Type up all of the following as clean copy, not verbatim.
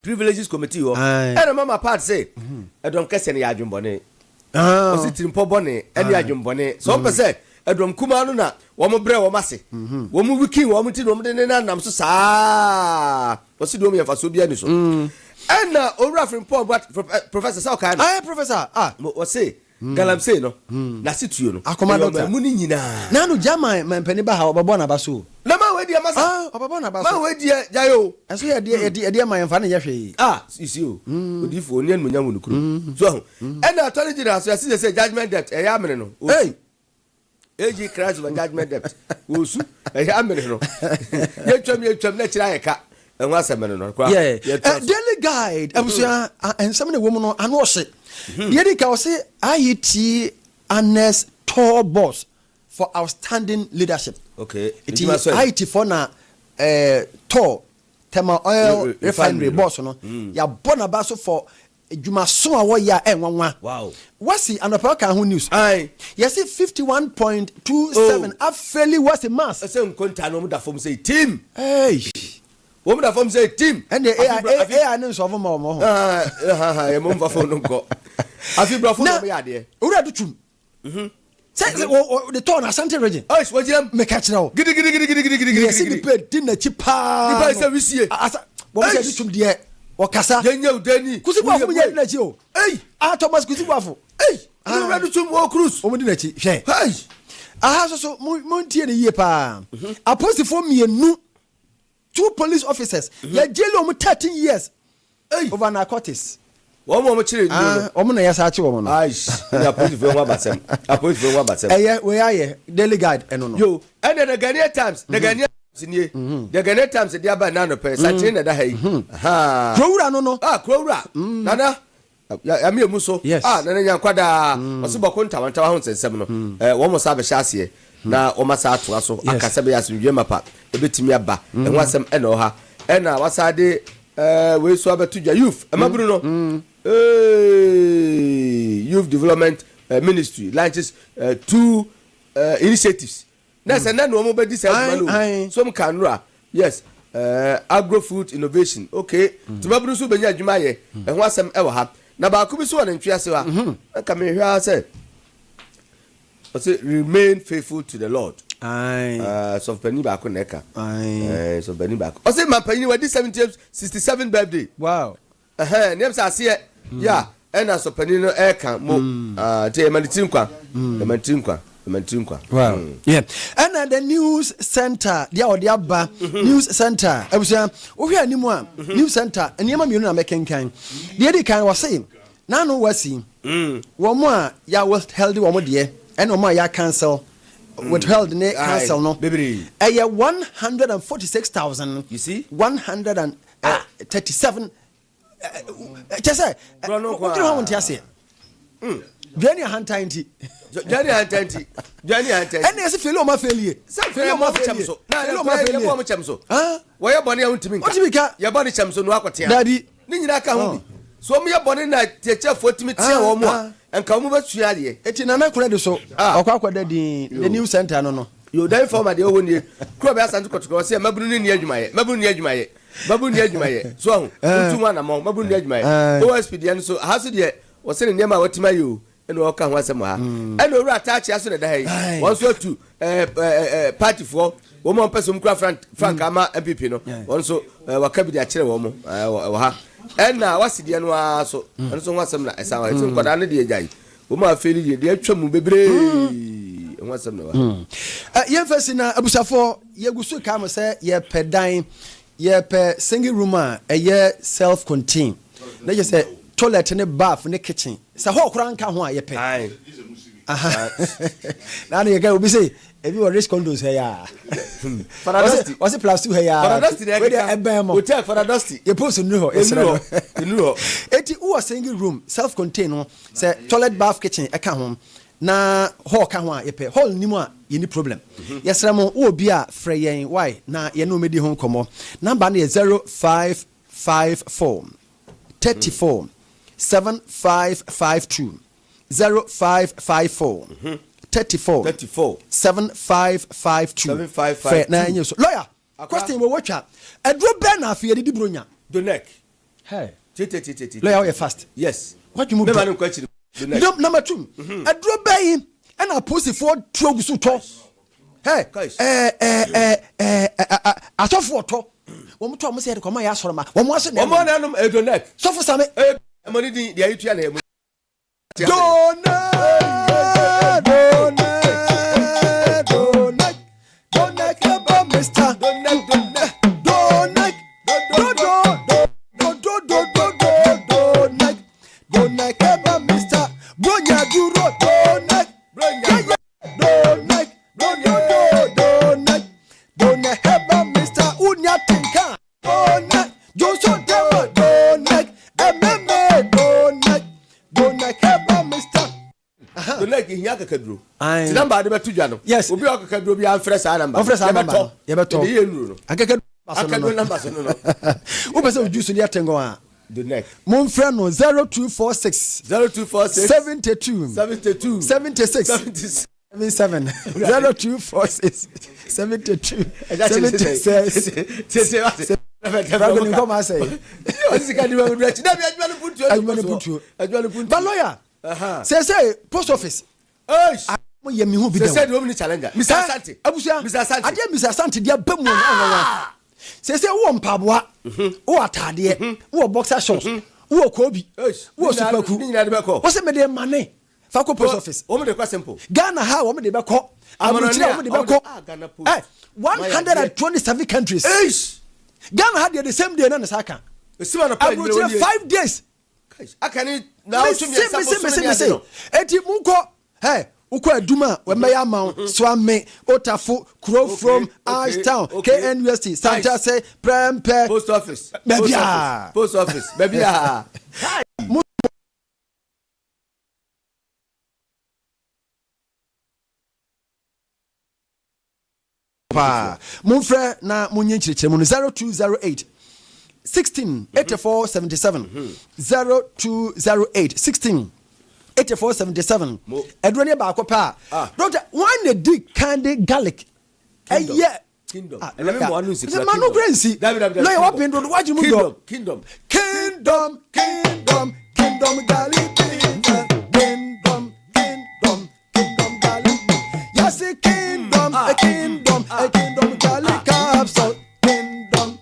privileges committee ho and mama part say edom kese ne ya adwumbone o sitimpo bone ene adwumbone so on say edom kuma no na wo mo bre wo mase wo mo wiki wo mo ti no mo de na nam so saa o si do mo yefa so bia ni so and owura from professor Saukai professor o say galamsey no na situo no akoma doctor mu ni nyina na no jama manpani ba ha obabo na ba so na ma we dia masa obabo na ba so ma we dia jayo eso ye dia man fa na ye hwe isi o odifo oni anu nyam nukuru so and attorney general so say judgment debt e ya mene no hey AG crash of judgment debt osu e ya mene no ye twam na kira yeka enwa asemene no kwa daily guide abusia ensem ne wo mu no anu o hye Yedi ka say IET Anes Tour Boss for outstanding leadership. Okay. It is IET for na tour Tema oil refinery boss no. Ya bona baso for juma so awo ya enwanwa. Wow. Wasi anopa ka ho news. Aye. Yes 51.27 afeli was a mass. Say nkonta no mu da fom say team. Hey. Woman da fom say team. And the AI no so mo mo. E mo mfa fo no nko. Afi brafo no ya de. Ura do tum. Say the turn Asante region. Oh, what you me catch now. Gidi. Yes, the pay din na chipa. Di ba say we see. Asa. Wo say do tum de. O kasa. Yenye udani. Kusi bwafo me yadi na chi o. Hey. Thomas kusi bwafo. Hey. You ready to mo cruise. O mo di na chi. Hwe. Hey. So mo ntie ne yie pa. Apostle for mienu. 2 police officers. Ya jail o mo 13 years. Hey. Over narcotics. One more chile no. Omo na yasa achi omo no. Aish. Ya police for one batsem. A police for one batsem. We are daily guide eno no. Yo, and the Ghanaian Times, the Ghanaian Times, the Ghanaian Times the aba na no pe satin na da hai. Ha. Krowura no. Krowura. Nana. Ya me muso. Nana nya kwada. Osubo ko ntawantawa ho nsensem no. Wo mo sa be hyase na o masa ato aso akasa be yaso dwe mapa ebetimi aba enho asem ena o ha ena wasade we so abetu dwa youth emaburu no youth development ministry launches 2 initiatives na se na no mo be decide so m kanura yes agro food innovation okay tumaburu so benya adwuma ye enho asem e wa ha na ba ko bi so na ntwe ase wa ka me hwa ase say remain faithful to the Lord. Aye. So penny back on neka. Aye. So penny back. I say my penny we this 67 birthday. Wow. Names I see yeah. And so penny no air can mo te manitinkwa. The manitinkwa. Wow. Yeah. And the news center, the Odiaba news center. I was saying, oh here ni mo news center. And yema mienu na making kind. The other kind was saying, na no wasi. Wo mo a ya withheld wo mo de. And no ya cancel withheld ne cancel no baby 146,000 you see 137 just say what do you want to say Johnny Hantanti and yes feel ma failure feel ma chamso na feel ma failure mo chamso wo ye bone awuntimi nka ye bone chamso no akote daddy ni nyina ka ho bi so mo ye bone na tiechefo timi tia wo mo a enka mo basua de eti na na kura de so okwakwada the new center no yo dan former de owo nie kura be asantu kotoko se mabunu ni adwumaye so hu ntuma na mo mabunu ni adwumaye OSP de no so ha so de wo se ne nema watima yo eno oka ho asem ha eno owura attach aso ne da hai won so tu party for wo mo person kura frank ama MPP no won so wakabi de akire wo mo ha ena wasidi eno aso eno so ho asem na esa wa so nkoda ne de ejai wo ma afeli de atwam bebre ho asem na wa ye fasi na abusafo ye gusu ka mo se ye pedan ye pe single room a ye self contained na je say toilet ne bath ne kitchen sa ho kura nka ho a ye pe na ne ga obi say ebi wo risk condos here ya for dusty was it plus 2 here ya for dusty we dey ebem hotel for dusty you post no ho esra no eti who was single room self contained no say toilet bath kitchen e ka ho na ho ka ho a ye pe hall ni mu a ye ni problem yesra mo wo bi a frɛ yen why na ye no medi ho komo number na 0554 34 7552 0554 34 7552 fair na enye so lawyer question we watcha edro be na afie di bronya donek Hey. Lawyer, you fast. Yes. What you move? Number 2. A drop bay and a pussy for 2 so tall. Hey. I saw for to. One time we said come my ass from my one was no more than a neck. So for some money the Italian. Yes, we are going be fresh number. The neck. Mon friend 0246 72 76 77 0246 72 76. But lawyer, say post office. Ye me hu bi dem. Say the woman challenger. Mr. Asante. Mr. Asante. Ade Mr. Asante dia bamu na. Say wo mpaboa, wo atade, wo boxer shorts, wo kobi, wo superku. Wo say me dey mane. Fa ko post office. Wo me dey kwa simple. Ghana ha wo me dey be ko. Aburuchira wo me dey be ko. 127 countries. Ghana had the same day na saka. Aburuchira 5 days. Akani na o tumi say. Eti munko. Hey, ukwa aduma we meya ma swame otafu crow from Ashtown KNUST Santa say prempe post office baby pa mon frère na munye nchirikire mu 0208 16 84 77 0208 16 8477 Edwani ba akopa doctor one the candy garlic kingdom manu crazy no you what been do what you move kingdom garlic kingdom garlic yes a kingdom garlic capsule kingdom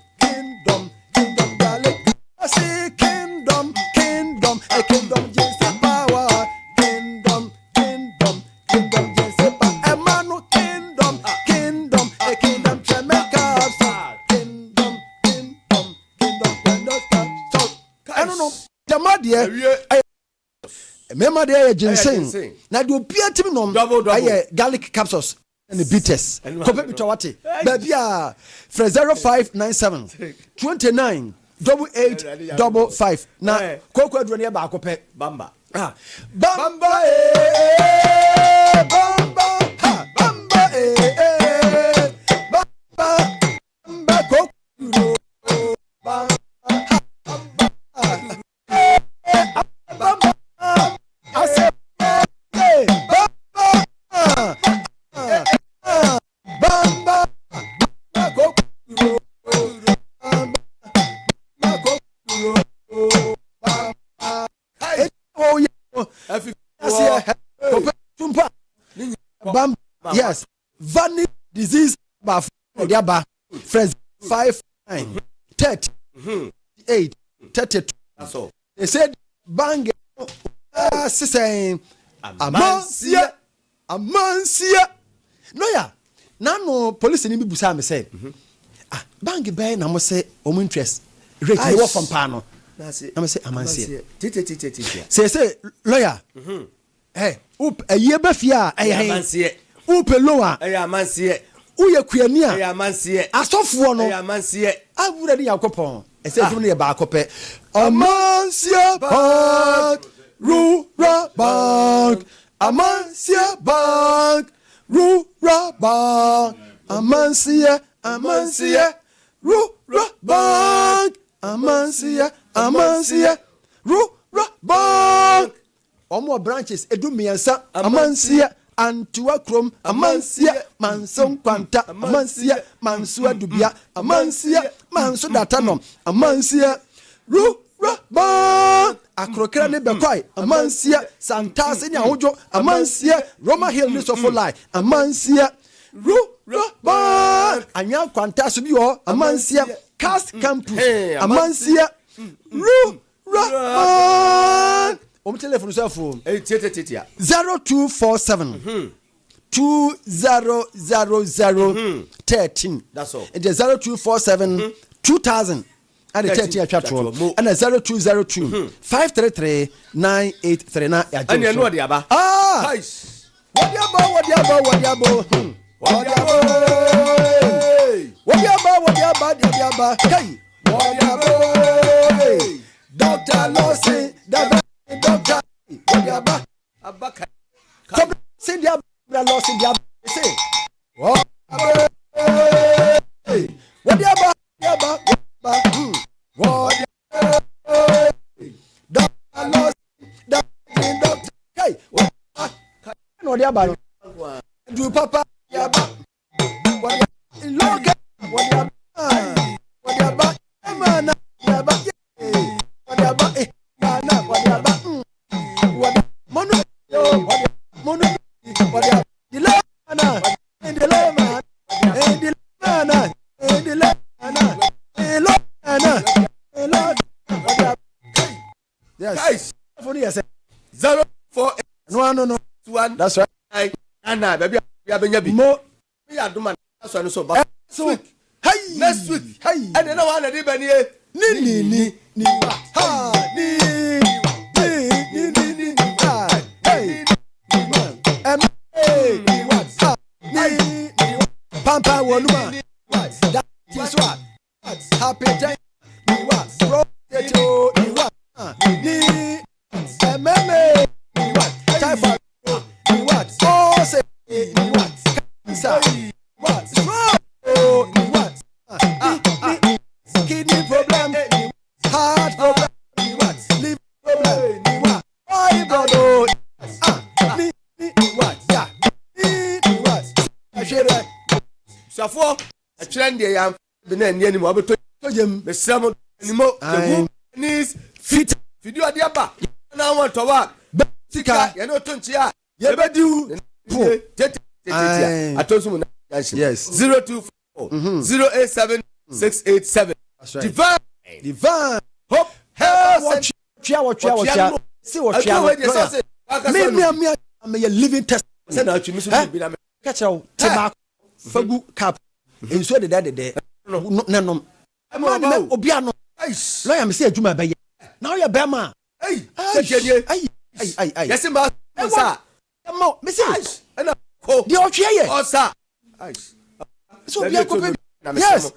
garlic yes a kingdom Remember there ginseng. Now do appear to me no garlic capsules and the bitters. Compare with what? Baby, 0597 29 8855. Now Coco Adrian Bacope Bamba. Bamba yes, vanity disease by Diaba, friends 5 9 30 8 32. They said bang saying Amansia. No ya. Nano police ni busa me say. Bang be na mo say omo interest rate no from pano. Na say Amansia. Say lawyer. Hey, a year before Amansia. Lower, Amansia. Uya Kuania, Amansia. A soft one, Amansia. I would have a coupon. I said, only a barcope. Amansia Bank, Rura Bank, Amansia Bank, Rura Bank, Amansia, Rura Bank, Amansia, Rura Bank. Or more branches, Edumiansa, Amansia. Antua Chrome, Amansia, Manson Quanta, Amansia, Mansua Dubia, Amansia, Manso Datanum, Amansia, Ba akrokra ne bekwai amansia santase ni ahojo amansia Roma Hill ni sofo lie amansia ba anya kwanta so bi ho amansia cast campus amansia telephone cell phone 0247 200013. That's all. It is 0247 2000 and the 30 and 0202 533 983. And you know the aba. What Dr. Lawson, Dr. Abaka. Say the Lawson, the say. What do Papa Yes. 048 No. 1. That's right. Anna, baby, Mo. We are doing so. Hey. Next week. Hey. And then I want to do Benny. Ni. Ha. Ni. Pampa Woluma. That is what. Happy day. What? Roteto. What? Ni. Meme. What? Typhoid. What? Oh, say. What? Cancer. What? Oh, what? Kidney problem. Heart problem. What? Liver problem. What? Eye brother. What? Yeah. What? So a trend there, I'm the near him over to him. The sum anymore. Knees fit. Video at the upper. Now want to work. Tika, you know, Tunchia. You better do. I told you. Yes. 024 087 687. Divine. Hope. Watch. See what you I'm a living test. Catch out. Fagu cap. In so the daddy. No. Obiano. Lawyer me say Juma Bay. Now you're Bama. Hey, yes, sir. Message. The Ochia. Oh, sir. So we are yes.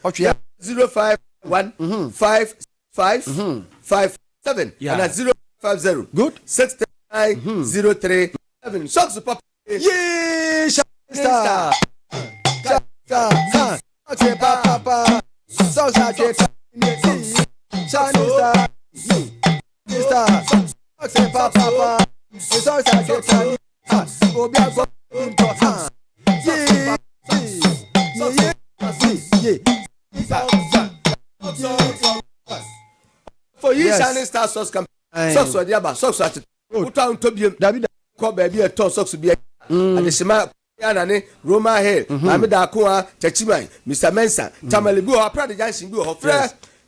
051 5557 and 050. Good. 69037. Socks pop. Yeah, star. Okay, papa. Socks are Chinese star. Okay, papa. Socks are Chinese. For you, Shining Star Socks campaign. Socks were the other socks at Utown Tobium. David called baby a tall socks to be at the Shema Roma Hill, Mamida Kua, Chachimai, Mr. Mensa, Tamalibu, our Prada Jansin, Buho,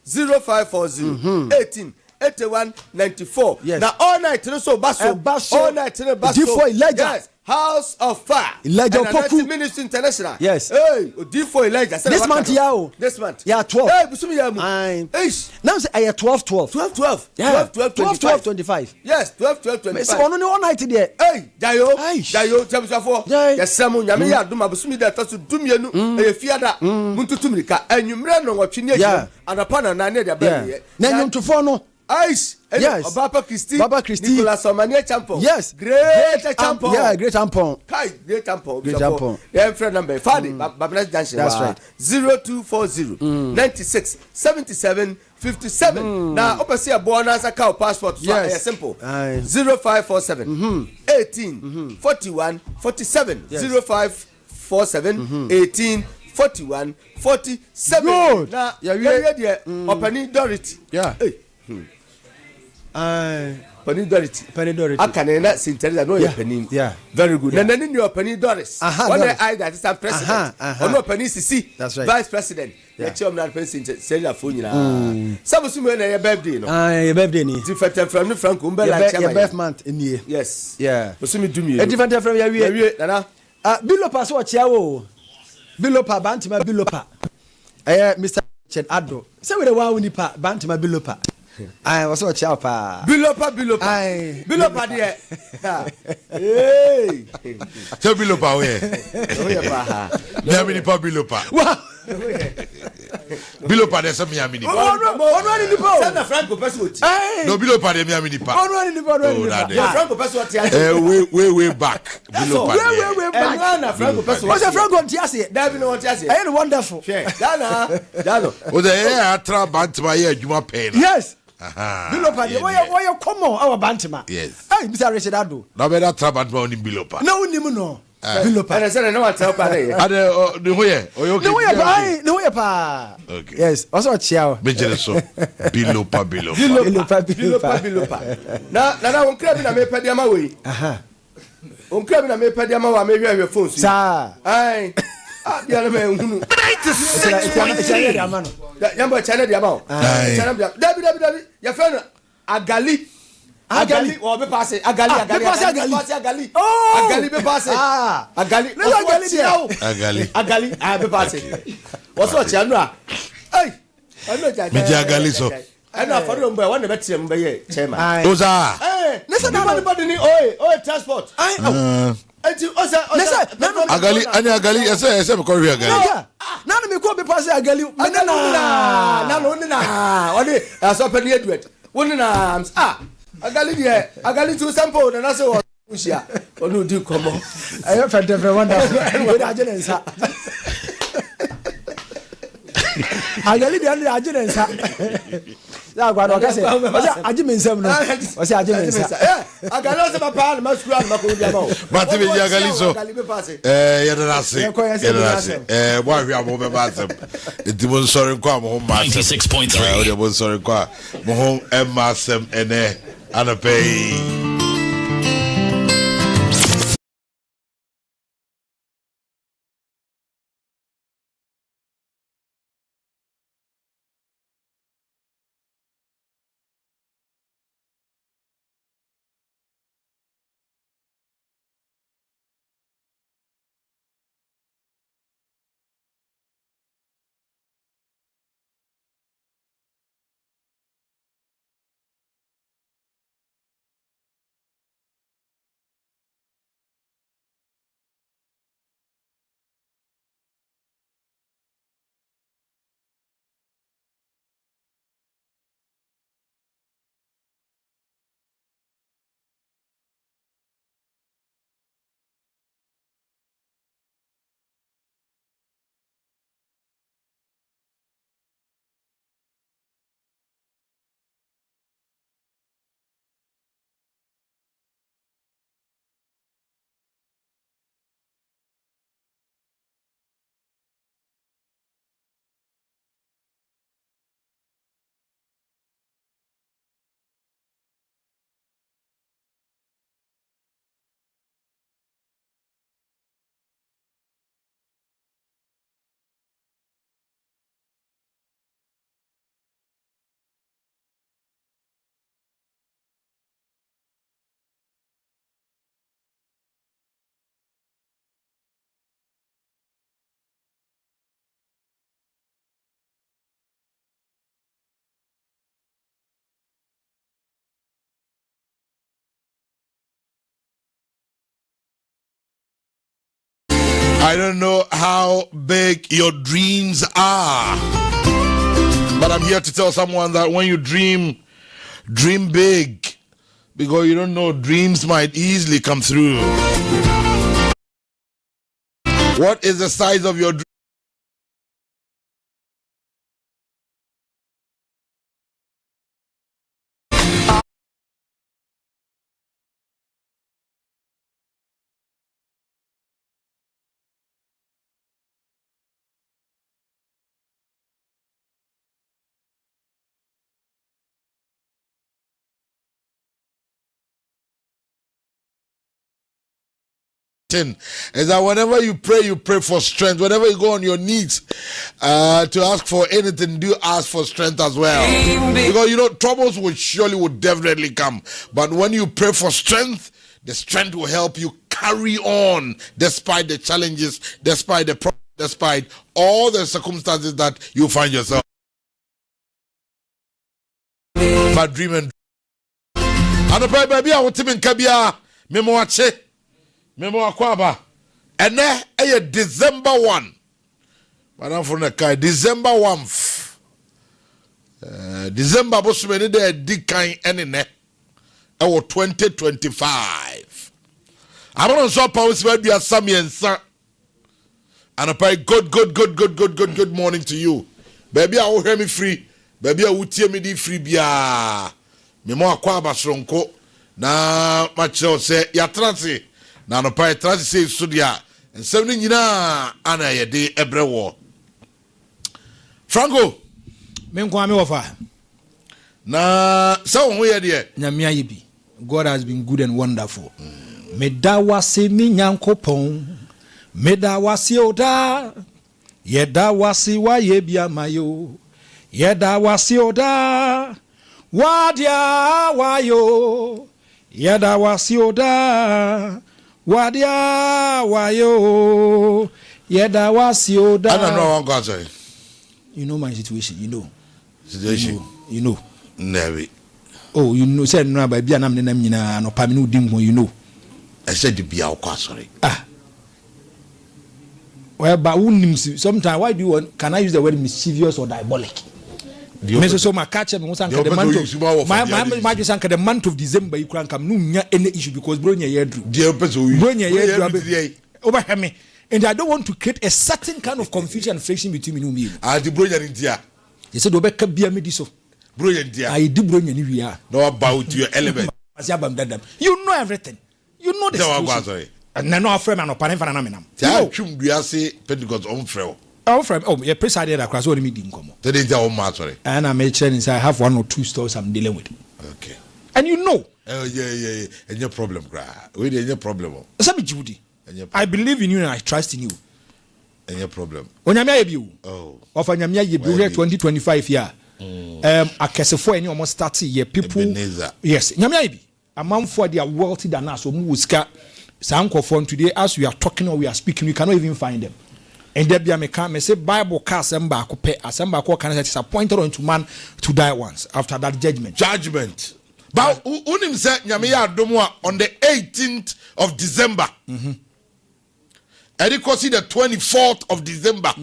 0540 18 81 94. Yes. Now all night so basso all night basso. Yes. House of Fire. Elijah Poku Ministry International. Yes. Hey, D4 Elijah. This month, yeah. This month. Yeah, 12. Hey, busumi yamu. Now say I 12. 12. Yeah. 12, 25. Yes, 12, 25. So only all night there. Hey, Jayo, Jabusafo. Yes, Samu Nyame ya duma busumi da tasu dumienu. E fiada. Muntu tumrika. Enyumre no watwini ya. Anapana na ne de ba. Na nyumtufo no. Yes. Baba Christie. Nicolas Omanie Champon. Yes. Great Champon. Yeah, great Champon. Great Champon. Yeah, friend number. Fadi. Babnas Junction. That's right. 0240 96 77 57. Now, open see a bonus account passport. Yes. Simple. 0547 18 41 47. 0547 18 41 47. Good. Now, yeah, opening Dorothy. Yeah. Penny Dorothy. I can not Sinterza no penny. Yeah. Very good. And then in your Penny Doris. One I that is a president. Or no Penny CC. That's right. Vice President. The chairman of President Seria Funina. Some of you a birthday. Your birthday. Different from Frank Umbella. Your birth month in here. Yes. Yeah. Pursue do me. A different from your Nana. Bilopa so chiawo. Bilopa Bantima Bilopa. Mr. Chet Ado. Say we the one who pa Bantima Bilopa. I was so chapa. Bilopa. Bilopa there. Hey. Tell Bilopa where. Miami pa Bilopa. Wow. Bilopa there's some Miami. Send Franco Pessoa. No Bilopa de Miami pa. Franco Pessoa. Way back. Bilopa. Way back. Franco Pessoa. What's a Franco Tiasi? David no Tiasi. I wonderful. Dano. Oh the air tra bantima here Juma Pen. Yes. Bilopa, why you come on our Bantima? Yes. Hey, Mr. Richard Ado. Now better tra bantima on Bilopa. No, no. Bilopa. And I said, I know what's up. The way. No, pa. Okay. Yes, also Chiao. Major so. Bilopa. Now, on crab in a mepadiama way. On crab in a mepadiama, I may have your phone. Sir. Aye. The other man. 96.3. Number China, the amount. David, your friend, Agali, or be passing. Agali. Oh, Agali be passing. Agali, I be passing. What's what, Chandra? Hey, I know that. Agali so. I know for them, but one of the chairman. Those are. Hey, listen, nobody, oh, transport. Agali, I say, Korea Agali. None of me could be passing Agali. No, I saw Penny Edward. Wooden arms. Agali to sample, and I saw Ushia. Or no, do come on. I have felt every wonderful. Agali the agents. I didn't say, I got lost of my pan, my scrum, Matthew Yagaliso. Why we are moving about them? It was sorry, come home, 96.3. It was sorry, come home, and Massam, and a pay. I don't know how big your dreams are, but I'm here to tell someone that when you dream big, because you don't know, dreams might easily come through. What is the size of your dream? thing is that whenever you pray for strength. Whenever you go on your knees to ask for anything, do ask for strength as well. Because troubles would definitely come. But when you pray for strength, the strength will help you carry on despite the challenges, despite the problems, despite all the circumstances that you find yourself. But dream and baby, I want to be in Kabia, Memoache, Memoaquaba, and then December 1. Madam from the Kai, December 1. December was when they did kind any net. Our 2025. I want to show powers where be a Sammy and son. And I pray good morning to you. Baby, I will hear me free. Baby, I will tear me the free bia. Me mo akwa basronko na macho say ya transi na no pa transi say studia nsem ni nyina ana ye de ebrewo Franco me nko ame wofa na so ho ye de nyame aye bi. God has been good and wonderful. Me da wase mi nyankopon me da wase oda ye da wase wa ye bia mayo ye da wase oda wadia wayo yada wasioda wadia wayo yada wasioda. I don't know what God. You know my situation, you know. You know. Never. Oh, you know, said no, baby, and I'm no paminu dingo, you know. I said to be our sorry. Well, but sometimes why do you want, can I use the word mischievous or diabolic? So my catcher the month of December you can't come no any issue because bronya over me, and I don't want to create a certain kind of confusion and friction between me and you. The bronya India. They said Obeka be a mediso. Bronya India. I do bronya we are. No about your element. You know everything. You know the and no friend and no parent for an aminam. I say Pentecost on frail. You presided across all the meeting. Sorry. And I made sure I have 1 or 2 stores I'm dealing with. Okay. And you know. Yeah. And your problem, we did your problem. Judy. I believe in you and I trust in you. And your problem. When I'm you. Oh. Of an Yamia, you 2025 year. I guess for any almost 30 year people. Yes. Yamiabi. A month for they are wealthy than us. So Muska. Sanko phone today as we are talking or we are speaking, we cannot even find them. And there be a me say Bible cast assemble can is appointed unto man to die once after that judgment. But unim said Nyamiya Domoa on the 18th of December. And it was the 24th of December.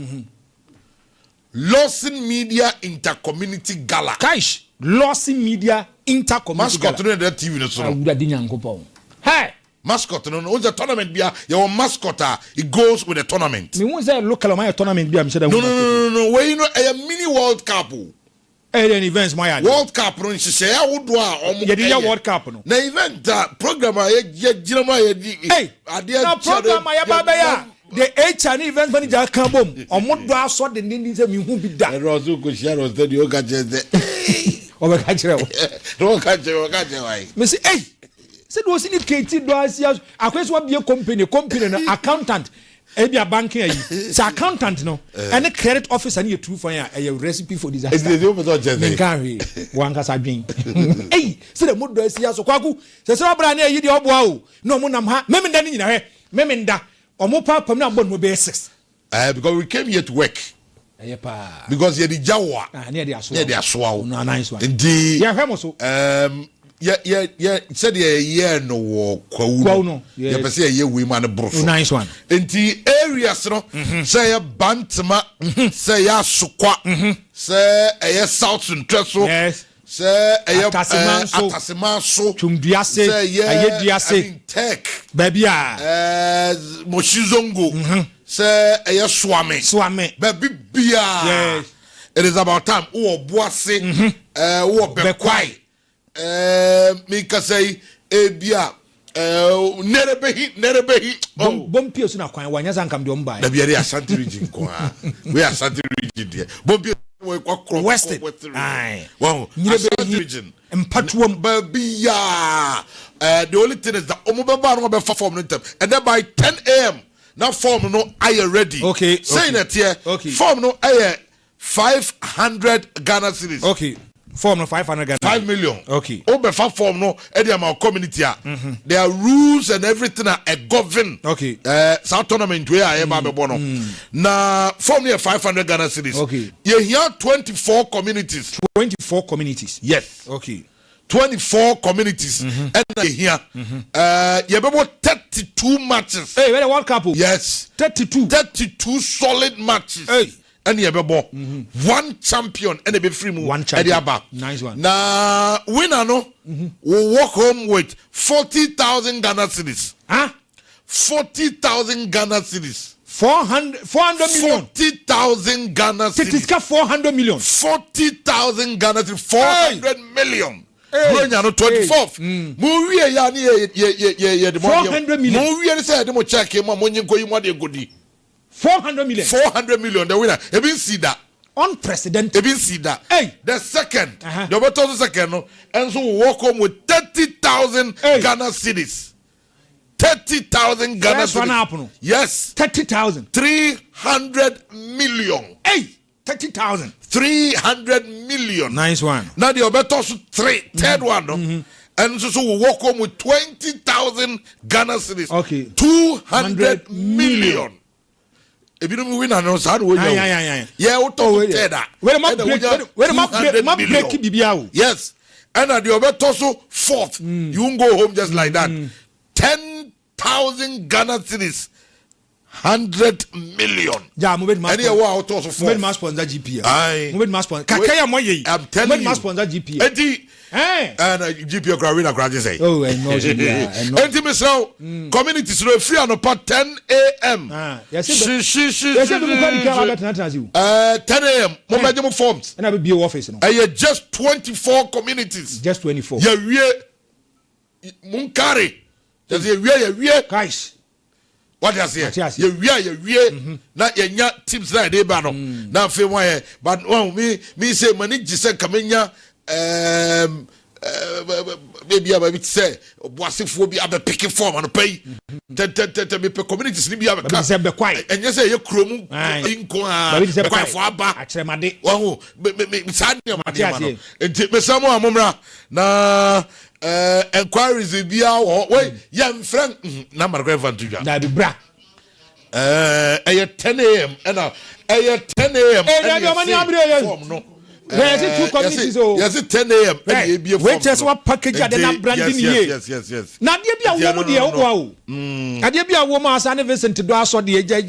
LAWSON Media Intercommunity Gala. Kaish, LAWSON Media Intercommunity Gala. TV. Hey. Mascot no the tournament bia your mascot it goes with the tournament. Me won say local my tournament bia me say no where you know a mini World Cup. An events my World Cup no share wodo a ye World Cup no. Na event program ye ginama ye hey na program ya baba ya the HN event manager kan bom omodo aso de ni say me hu bi da. Rosu ko share was the o ka jeze. O be ka kire o. No ka je why. Me say hey said was in KT do asias akwese wa be company no accountant e bia banking ayi say accountant no and the credit officer na true for a recipe for disaster. Is the over just carry one kasa dwen hey say the modo asias kwaku say obra na yi de oboa o no mo nam ha memenda ni nyina he memenda omo papa na mbon mo be 6 because we came here to work. Because you the jawa near the aswa no nice one indeed yeah hemo yeah said yeah no kwawu no yeah person yeah we man brofo nice one inti areas no say bantama say ya sokwa say south ntreso yes say atasimanso tumduase ayediase tech baby moshizongo say swame baby bia yes it is about time wo boase wo bekwai me ka say ebia nerebehi bompio so na kwan wanya sankam de omba da bia Ashanti region ko we Ashanti region there bompio Western. Aye. Wow. Region. Baby, the only thing is that Omobaba form and then by 10 a.m. now form no I ready. Okay. Saying that here. Okay. Form no I 500 Ghana cedis. Okay. Form no 500 Ghana. 5 million. Okay. Obefa form no edi ama community a. There are rules and everything are govern. Okay. South tournament we are eba be bono. Na form near 500 Ghana cedis. Okay. You hear 24 communities. 24 communities. Yes. Okay. 24 communities. And here, you have 32 matches. Hey, where the World Cup? Yes. 32 solid matches. Hey. And you have one champion and a be free move. One champion. Nice one. Now, winner no, will walk home with 40,000 Ghana cedis. Huh? 40,000 Ghana cedis. 400 million. 40,000 Ghana cedis. It is 400 million. 40,000 Ghana cedis. 400 million. Hey. 24th. Movie ya ni ye 400 million. Movie ni say de mo check mo monyi nko yi mo de godi. 400 million. 400 million the winner. E bin see that. Unprecedented. E bin see that. Hey. The second. The better second no. And so we walk home with 30,000 Ghana cedis. 30,000 Ghana cedis. Yes. 30,000. 300 million. Hey. 30,000. 300 million. Nice one. Now the better third one no. And so we walk home with 20,000 Ghana cedis. Okay. 200 million. If you don't win, I know how to win. Yeah, we talk that. Where the break BBA. Yes. And at the other torso fourth, you won't go home just like that. 10,000 Ghana cedis. 100 million. Yeah, move it. Any wow torso fourth. Move it. Sponsor GP. Move it. Sponsor. Kakaya moye. I'm telling you. Sponsor GP. Eti. Hey. And GP Gravina Graduate say. Oh, I know. Enti misao. Communities no free on 10 a.m. Yes. 10 a.m. Mo forms. And I will be your office. Just 24 communities. Just 24. Yeah, we Munkari. Just we. Guys. What you say? You na yenya tips na dey ba no. Na fe won but me say mani gise kamenya maybe I be say boasefo bi abe pick form and pay. Me pe communities ni bi abe ka. Say be kwai. Enye say ye kromu inko a kwai fo aba. Akremade. Wo me sad ne ma no. Enti me samo amomra na enquiries bia we yam friend na marko evantuja na be bra 10 a.m. and 10 a.m. Form no. Yes, two communities. Yes, 10 a.m. and be a wait just what package and branding here. Yes. Now there be a woman there. Wow. And there be a woman as an Vincent to do us on the j.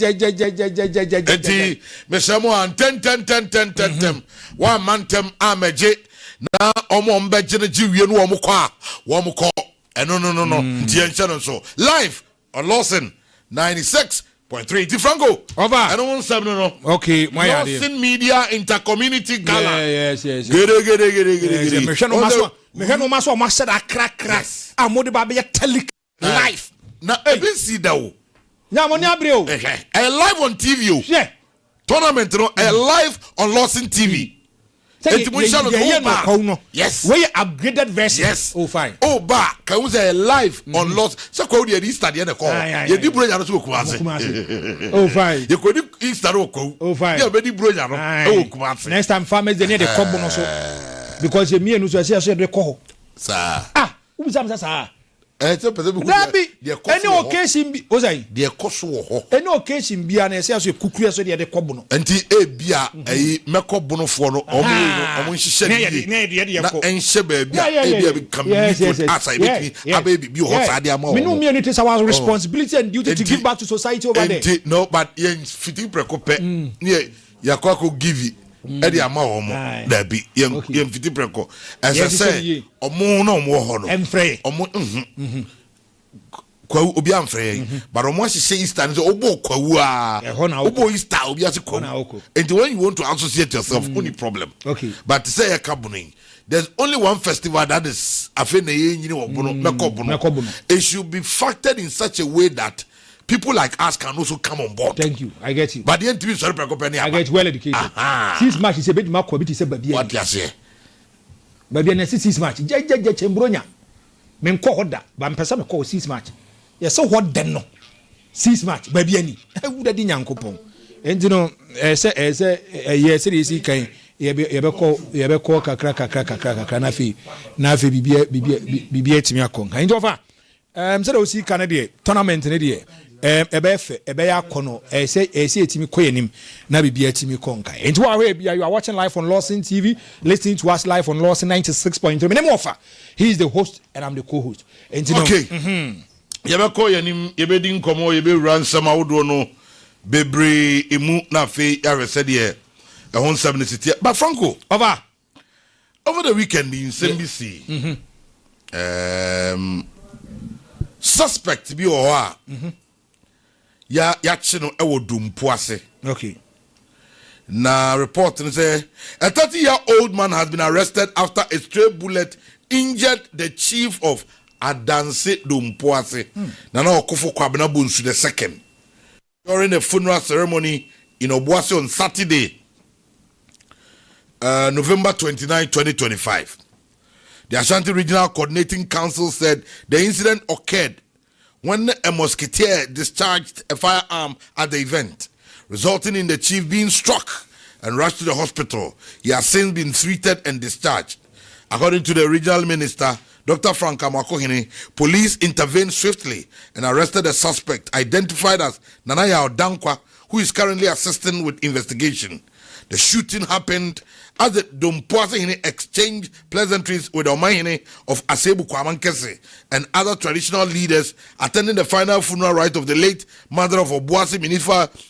10. 1 man tem amaje. Na omo mbeje na jiwie no omo kwa wo mo ko no tie so live on LAWSON 96.3 Di Franco over I don't want some no okay my LAWSON Media Intercommunity Gala yes gere me hwe no maso ma said akra amode ba be tele live na ebi si da wo nya mo ni abre o live on TV yeah tournament no live on LAWSON TV. Yes. We upgraded version. Yes. Oh fine. Oh ba can we say live on LAWSON. So ko dey Easter dey na call. You di bro no so Kumasi. Oh fine. You go di Easter ko. Oh fine. You be di bro no. Oh Kumasi. Next time farmers dey near the cup no so. Because me no so say dey call. Sir. Who be sir? Any occasion be ozai de koso ho any occasion bia na say so kukuya so de kobo no enti bia mekobo no fo no omo nhihye na enhye ba bia bi kam asai bi ababy bi ho saade ama me no me need to our responsibility and duty to give back to society over there no but yen fiti prekope ne yakwa give edi ama wo mo da bi yem fiti preko ese se omo na omo ho no emfre omo kwa obi amfre but omo hye Easter so obo kwawu a obo Easter obi ase kwawu and when you want to associate yourself only problem okay but say ya kabunin there's only one festival that is afena ye nyini wo bono mekobono it should be factored in such a way that people like us can also come on board. Thank you. I get you. But the NTV sorry company. I get well educated. 6 match is a bit more quality say baby. What you say? Baby na 6 match. Je chembronya. Men ko hoda, ba mpesa me call 6 match. Yes so what den no. 6 match baby ani. E wuda di nyankopon. Enti no say yes isi kan ye be call kakra na fi bibi etimi akon. Enti ofa say o si Canada tournament ne de ebe ya kono say etimi koyenim na bibi etimi konka. Enti you are watching live on Lawson TV, listening to us live on Lawson 96.3. My name Ofa. He is the host and I'm the co-host. Enti no. Okay. Yebe koyenim yebe din komo yebe ransom awodo no bebre emu na fe ya said here. A hon 70. But Franco, over the weekend in CNBC, suspect bi oha. Ya chino ewo dumpoase. Okay. Na report say a 30-year-old man has been arrested after a stray bullet injured the chief of Adanse Dumpoase. Nana Okofo Kwabena Bunsu II during a funeral ceremony in Obuasi on Saturday, November 29, 2025. The Ashanti Regional Coordinating Council said the incident occurred when a musketeer discharged a firearm at the event, resulting in the chief being struck and rushed to the hospital. He has since been treated and discharged. According to the regional minister, Dr. Frank Amakohene, police intervened swiftly and arrested the suspect, identified as Nanaya Odankwa, who is currently assisting with investigation. The shooting happened as the Dumpoase exchanged pleasantries with Omahene of Asebu Kwamankese and other traditional leaders attending the final funeral rite of the late mother of Obuasi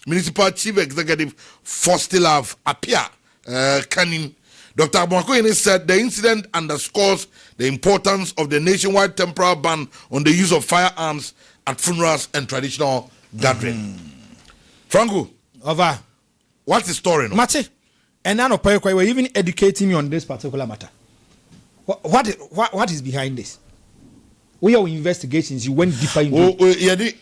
Municipal Chief Executive Fostilav Apia Kanin. Dr. Amakohene said the incident underscores the importance of the nationwide temporal ban on the use of firearms at funerals and traditional gatherings. Franco, over. What's the story? No? Mate, and now you were even educating me on this particular matter. What is behind this? We are investigations. You went deeper into.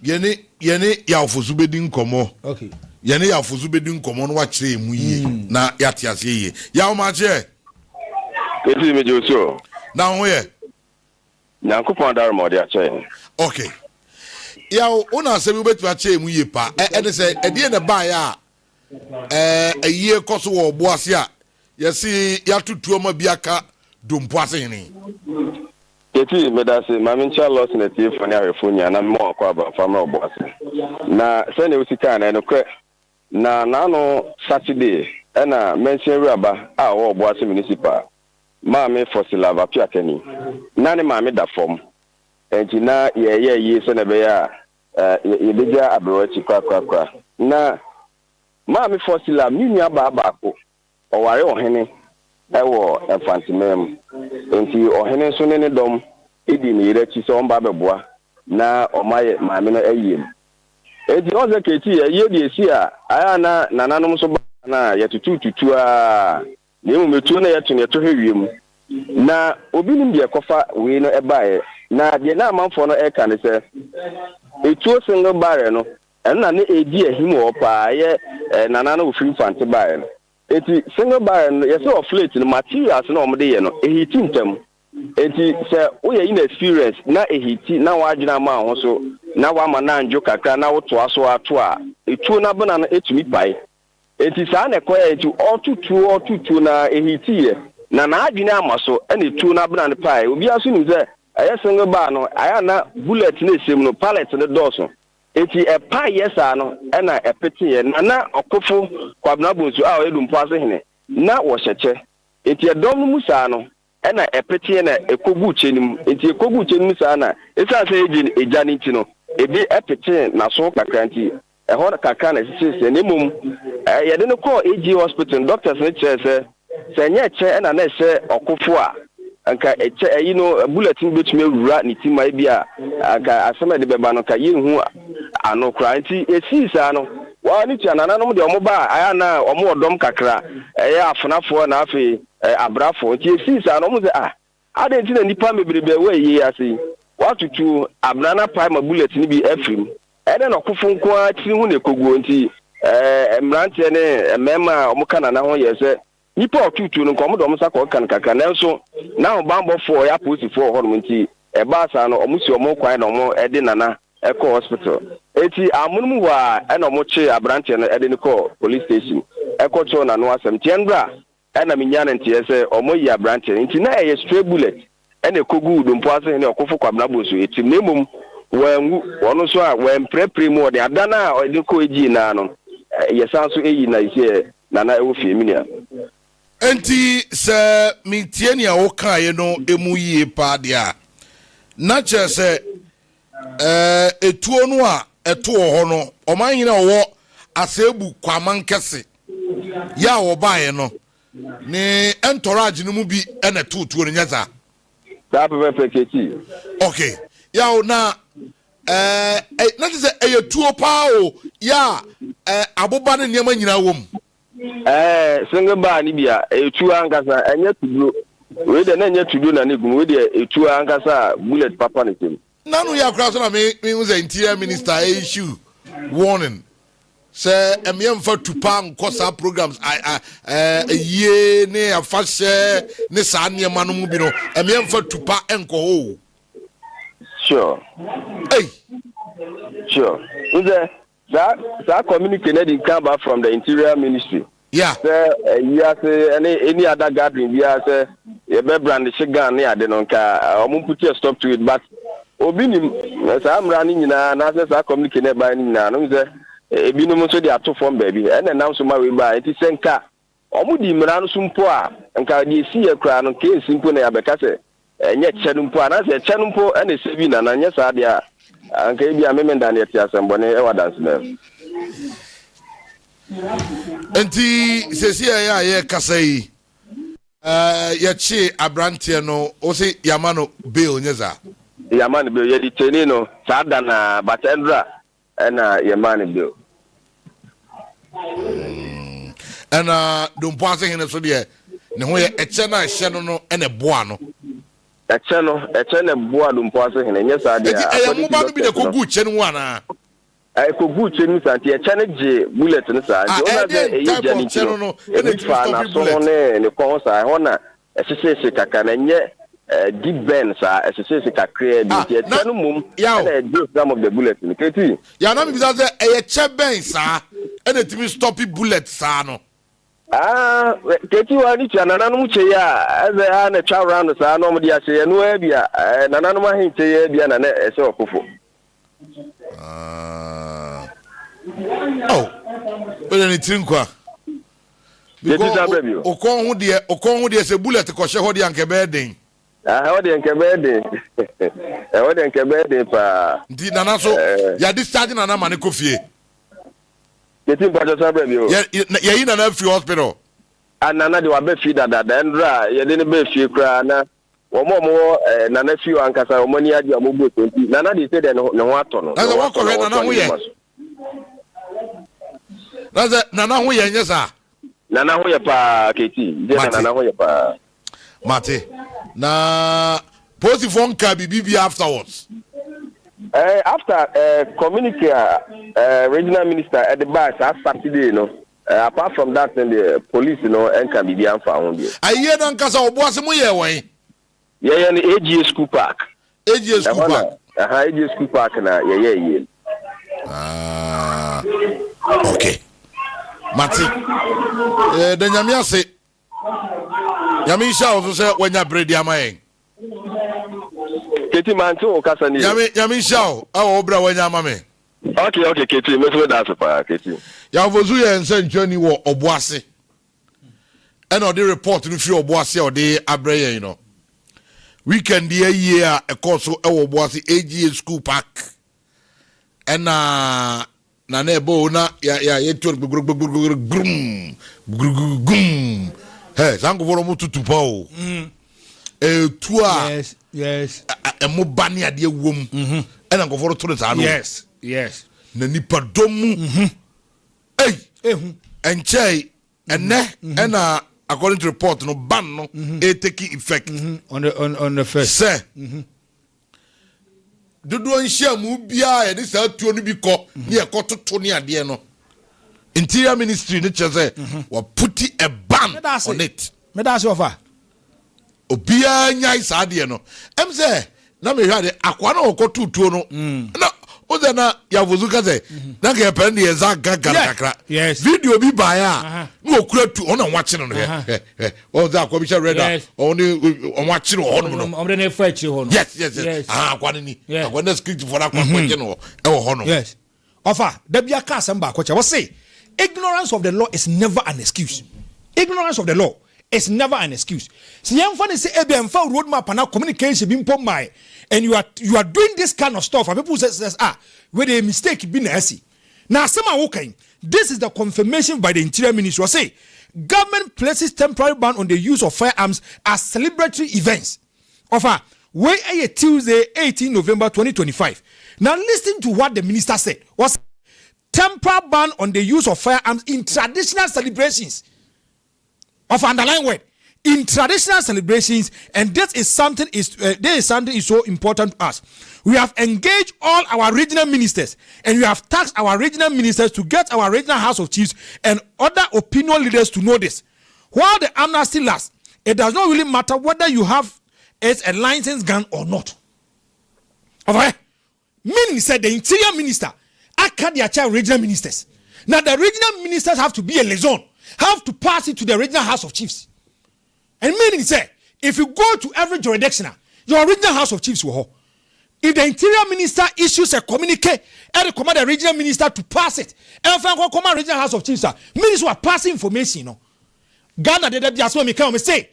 Yene ya ofuzubedin komo. Okay. Yene ya ofuzubedin komo no wa kire mu yi na yate ase yi. Ya o ma je. Eti me joso. Na ho ye. Nyankopon dar mo de ache. Okay. Ya o na se bi betu ache mu yi pa. E se e de na ba ya ye koso wo boase a yesi ya tutuo ma biaka Dumpoase ni. Eti me da se mami ncha LAWSON na tie foni arefonia na mo kwa ba fama oboase. Na se ne usika na enokwe na no Saturday na mention raba a wo oboase municipal. Mami Fostilav Apia Kani. Na ne mami da form. Enti na ye se na be ya ye beja abrochi kwa. Na Mami Fostilav ni nua ba ko. Oware ohene ewo efantimem. Enti ohene so ne dom edi ni rechi so mba beboa na omaye mami no ayiem. Edi oze keti ye di esi a aya na nananom so ba na yetutu a nemu metu na yetu ne to hwiem. Na obi nim de kofa we no ebae na de na amanfo no eka ne se etuo single barrel no na ne edi ahim wo pa ye nana no free fante barrel. Eti single barrel ye se o flate no materials na omde ye no ehiti ntem. Eti se wo ye in experience na ehiti na wagina ma ho so na wa ma na anjo kakra na wo to aso ato a etuo na bana na etumi pai. Eti sa na koya eti otutu na ehiti ye na adwene amaso ene etuo na bana ne pai obi aso ni se aye single bar no aya na bullet na esem no pallet ne doso. Eti pai yesa no ena epete ye na Okofo Kwabena Bunsu a o Dumpoase hene na wo hyeche. Eti edom no musa no ena epete na ekogu chenim. Eti ekogu chenim sa na esa se ejani ti no ebi epete na so kakranti ho kakra na sisi ne mum ye de no call AG hospital doctors ne chere se nye che na na se Okofo a anka eche ayi no bulletin betumi ewura ni tima bia anka asema de beba no ka yehu ano kra nti esisa no wa ni tia nananom de omoba aya na omo odom kakra afonafo na afi abrafo nti esisa no mo se ade nti na nipa mebrebe we yi ase watutu abrana prime bulletin bi afrim ene no kofo nko a tiri hu ne koguo nti mrante ne mema omuka na ho yese nipa otutu no nko mo saka kan kaka nanso na ho bambo for ya police for ho nti ba sa no omusi omo kwan na omo ede nana eko hospital eti amunum wa ena omo che abrante no ede ne ko police station eko cho na no asem tiendra ena minya na nti yese omo yi abrante nti na ye stray bullet ena kogu dompo ase ne okofo kwabna boso eti nemum wangu wono so a wen prepare mu de adana a ede ko eji na no yesanso eyi na ise nana ewo fie minia enti se mitieni a wo kan no emu yie pa dia na che se etuo no a eto ho no oman nyina wo asebu kwaman kese ya wo bae no ni entourage no mu bi ena tutuo no nyaza da peketi okay ya na na se etuo pa o ya aboba ne niam nyina wom single bar ni bia etu ankasa enye tudu we de na enye tudu na ne gum we de etu ankasa bullet papa ne tem nanu ya kra so na me was the interior minister issue warning say emyem fa tupa nkosa programs ye ne afashe ne sa ne ma no mu bi no emyem fa tupa enko ho sure hey sure that communicated come back from the interior ministry. Yeah. Say any other gathering, say you be brand shigan near the nonka. Put a stop to it, but obinim. I'm running na say communicated by na. No say ebinum so they are two form baby. And then now so my way by it is senka. Omudi mranu sumpoa. Nka di see a kra no ke simple na yabeka say enye chenumpo na say chenumpo and the sebi na nya sa dia. Anke bia memenda na yeti asembone e wadanse na enti sesi ya ye kasai ya chi abrante no o se yamano bill nyeza yamano bill ye diteni no sada na batendra na yamano bill ana dompo ase hene so de ne ho ye eche na hye no ene boa no eche ne boa dompo ase hene nyesa de a mo ba bi de kogu che no ana kogu che ni santi eche ne je bullet ni sa de ona de eyi jani che no ene fa na so ne ko sa hona esese kaka na nye deep burn sa esese kakra bi eche no mum na do some of the bullet ni keti ya na mi bi say eche ben sa ene timi stop bullet sa no keti wani cha nananu muche ya eze ha na cha round sa no mudi ase enu ebia nananu ma hinche ya ebia na ese okofo but ni trinkwa okon hu de se bullet ko hye ho de anke be den ho de anke be den ho de anke be den pa ndi nana so ya discharge nana ma ne kofie keti mpacho sabre bi o ya yi nana free hospital anana de wa be fi dada ndra ye de ne be fi kra na wo nana fi ankasa wo mani agi amogbo 20 nana de say de ne ho ato no na wa ko nana ho ye nana ho ye nyesa nana ho ye pa keti de nana ho ye pa mate na posi phone ka bibi afterwards after communicate regional minister at the back last Saturday, apart from that, then the police, and can be found here. I hear them because I was way. Yeah, the AGA school park. AGA school park. AGA school park, yeah. Okay. Mati. The Yamia say, Yamisha also said when you're bread, Yamaing. Keti manto okasani yami shao awo obra wanya mame okay keti meso da so pa keti ya vozu ye nse ntwani wo oboase e na odi report no fi oboase o de abreye you know weekend ye year e course e wo oboase AGA school park e na ebo na ya ye tor grum hey zango voro mututu pa o tua yes emo bani ade wom e na ngoforo to ta no yes na nipa domu ehu enchei ene na according to report no ban no e take effect on the first say dodo nhia mu bia e de sa tuo no bi kɔ ne ekototo ne ade no Interior Ministry ne chese wa put a ban on it me da se ofa obia nyai sa ade no em say na me hwa de akwa na okoto tuo no na oza na yavuzu ka say na ke pen de za gagara kakra video bi ba ya na okura tu ona wache no o za akwa bi sha reda oni wache no no omre na fa chi ho no yes akwa ni akwa na script for akwa kwaje no e wo ho no yes ofa da bia ka asem ba kwache wo say ignorance of the law is never an excuse. Ignorance of the law is never an excuse. See, I'm funny say EBM roadmap and communication being put my and you are doing this kind of stuff. And people says where the mistake been essay. Now some are okay. This is the confirmation by the Interior Ministry. Say government places temporary ban on the use of firearms as celebratory events. Offer where a Tuesday, 18 November 2025. Now listen to what the minister said. Was temporary ban on the use of firearms in traditional celebrations. Of underline word in traditional celebrations, and this is something is so important to us. We have engaged all our regional ministers, and we have tasked our regional ministers to get our regional House of Chiefs and other opinion leaders to know this. While the amnesty lasts, it does not really matter whether you have a licensed gun or not. Okay? Meaning said the Interior Minister. I can't their regional ministers. Now the regional ministers have to be a liaison, have to pass it to the regional House of Chiefs. And meaning say, if you go to every jurisdiction, your regional House of Chiefs will hold. If the Interior Minister issues a communique, and command the regional minister to pass it, and if command regional House of Chiefs, ministers will pass information. No, Ghana did that. Just when me come say,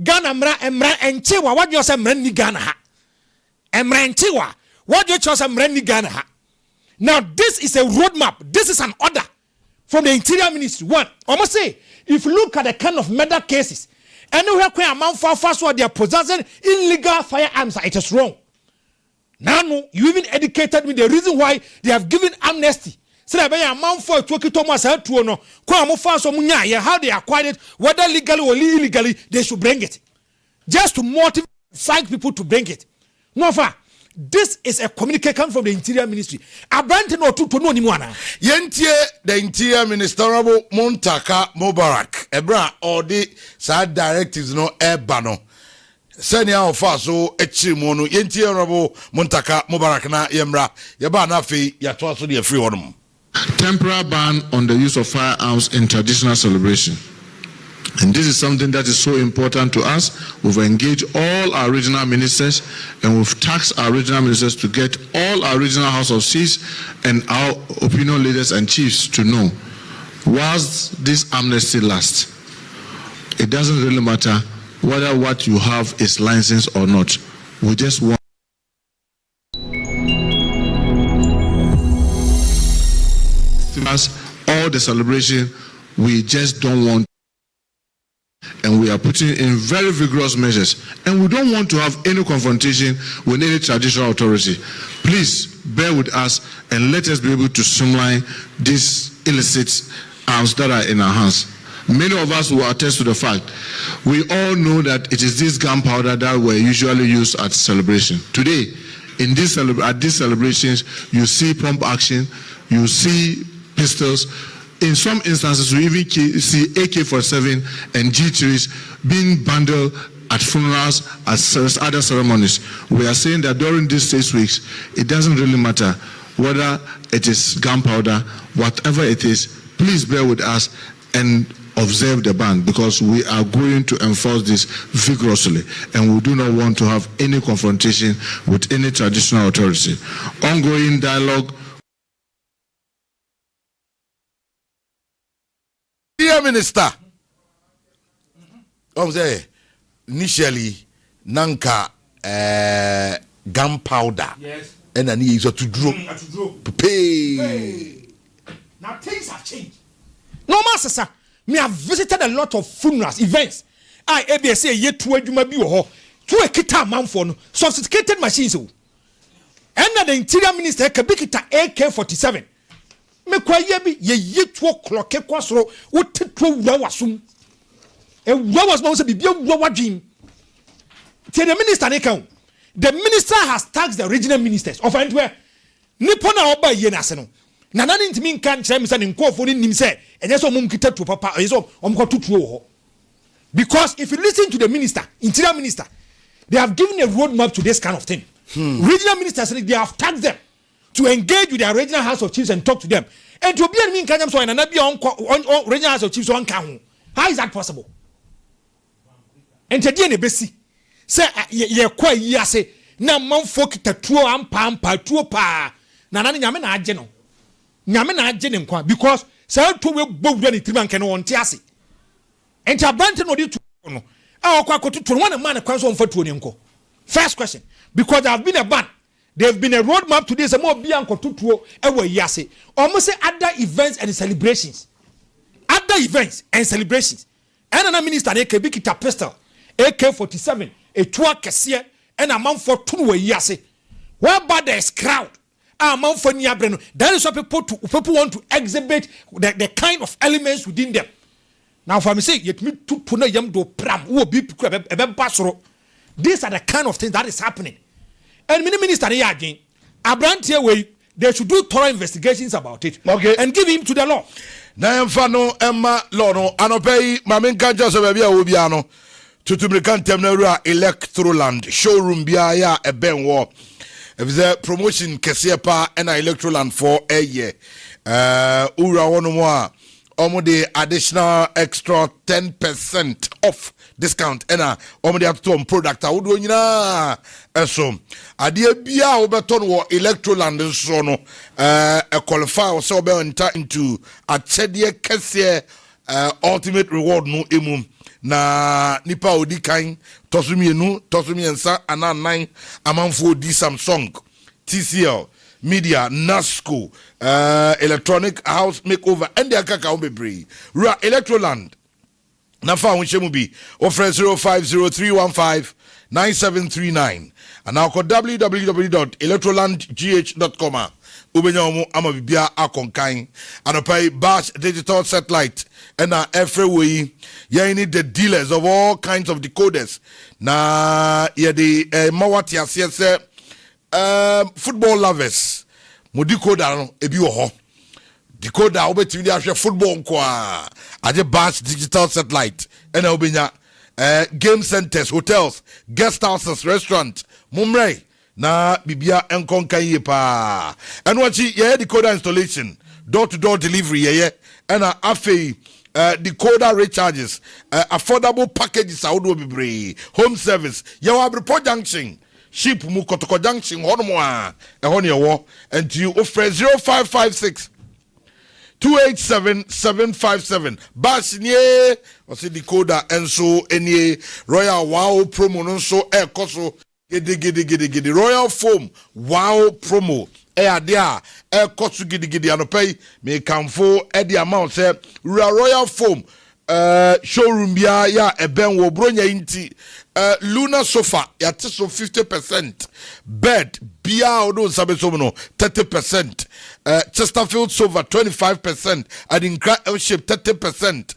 Ghana emra enchiwa. What you say, mreni Ghana ha? Emra enchiwa. What you say, mreni Ghana ha? Now, this is a roadmap. This is an order from the Interior Ministry. One, I must say, if you look at the kind of murder cases, anywhere where amount for fast they are possessing illegal firearms, it is wrong. Now, you even educated me the reason why they have given amnesty. So that amount for Thomas to no, how they acquired it, whether legally or illegally, they should bring it. Just to motivate people to bring it. No far. This is a communication from the Interior Ministry. Abranten or to no anyone. Yentie the Interior Minister Montaka Mubarak. Ebra or the sad directives no ebano. Senya ofaso echimono yentie Honorable Montaka Mubarak na yemra yaba na fe yatoa so the free honum. Temporary ban on the use of firearms in traditional celebration. And this is something that is so important to us. We've engaged all our regional ministers and we've tasked our regional ministers to get all our regional House of Chiefs and our opinion leaders and chiefs to know, whilst this amnesty lasts, it doesn't really matter whether what you have is licensed or not. We just want all the celebration. We just don't want, and we are putting in very vigorous measures, and we don't want to have any confrontation with any traditional authority. Please bear with us and let us be able to streamline these illicit arms that are in our hands. Many of us will attest to the fact, we all know that it is this gunpowder that were usually used at celebration. Today, in this at these celebrations, you see pump action, you see pistols. In some instances, we even see AK-47 and G3s being bundled at funerals, as other ceremonies. We are saying that during these 6 weeks, it doesn't really matter whether it is gunpowder, whatever it is, please bear with us and observe the ban, because we are going to enforce this vigorously, and we do not want to have any confrontation with any traditional authority. Ongoing dialogue. Dear Minister, initially, Nanka gunpowder, yes, and I need to draw to pay. Now things have changed. No master, sir. Me have visited a lot of funerals, events. I ABS ye to a juma bi ho to a kita man for no sophisticated machines. And the Interior Minister kabikita AK-47. Me kwa ye bi ye to clock kwasro wo tetwa wura wasum. E wura was no se bibia wura wadwin. Tie the minister ne kan. the minister has taxed the regional ministers of Antwerp. Nipona oba yenaseno. Nana ntimi nka nkyerɛ me sɛ ne nkɔfo ne nim sɛ ɛnyɛ sɛ ɔmo nkita to papa ɛyɛ sɛ ɔmo kɔto tuo hɔ. Because if you listen to the minister, interior minister, they have given a roadmap to this kind of thing. Regional ministers, they have tasked them to engage with their regional house of chiefs and talk to them. And to be a mean kind of so and not be on regional house of chiefs on count. How is that possible? And to the besi say ye kwa yase na manfo kita tuo ampa tuo pa na nani nyame na agye no. Nyame na agye ne nkwa because say to we bowu ni triman ken won tiase. And to abante no di tuo no. Ah okwa kototo one man kwan so mfa tuo ne nko. First question, because there have been a ban. There have been a roadmap to this. More be ankotutuo ewe yase. Almost say other events and celebrations. Other events and celebrations. And another minister eke bi kita pistol AK-47 a tour kesiye and a man for two yase. Whereby there is crowd. A man for niabreno. That is what people want to exhibit the kind of elements within them. Now for me say yet me to puna yam do pram wo bi basoro. These are the kind of things that is happening. And minister they should do thorough investigations about it. Okay. And give him to the law. Na emfa Emma law no anopei mamen kanja so bia obi ano tutumrikan temna Electroland showroom bia ya eben wo. If the promotion kese pa na Electroland for a year. Ura wono mo a omo the additional extra 10% off discount ena omo the atom product a wodo nyina eso ade bia wo beton wo Electroland so no qualify so be enter into a chede kese ultimate reward no emu na nipa odi kan tosumienu tosumiensa ana 9 amanfo di Samsung TCL Media, NASCO, Electronic House Makeover, and the Akaka Obebre. Ra Electroland. Nafa Wichemubi. Offer 0503159739. And now call www.electrolandgh.com. Ubenyamu Amabibia Akonkain. And pay Bash Digital Satellite. And now every way, you need the dealers of all kinds of decoders. Na ya the Mawati Asiese. Football lovers mo decoder no ebi wo ho decoder obetimi dey ahwe football nkoa aje Bash Digital Satellite ena obenya game centers, hotels, guest houses, restaurant mumrei na bibia enkonkan ye pa eno achi ye decoder installation, door to door delivery ye ena afei decoder recharges, affordable packages awodo bibre, home service ye wa Abreport Junction ship mu Kotoko Junction hono a ehone yewo and you offer 0556 287 Bash nie o se decoder enso enie Royal Wow promo no so ekoso gede Royal Foam Wow promo ade a ekoso gede anopai me kamfo ade amount say Royal Foam showroom bia ya eben wo bronya inti Luna sofa yate so 50%, bed bia odo sabe so no 30%, Chesterfield sofa 25%, and in L-shape 30%,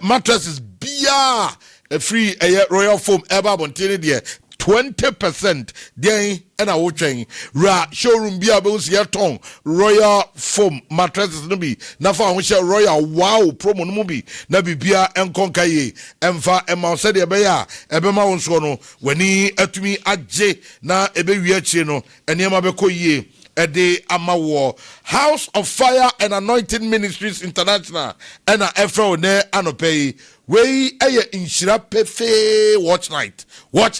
mattresses bia free Royal Foam eba bontene there 20%. Then and I watching ra showroom bia be us ton Royal Foam mattresses no bi na fa ho share Royal Wow promo no bi na bibia enkonka ye emfa ema se de be ya ebe ma wonso no wani atumi agye na ebe wi achi no enema be koyie ede amawo House of Fire and Anointing Ministries International and efro ne anopei we eye inshira pefe watch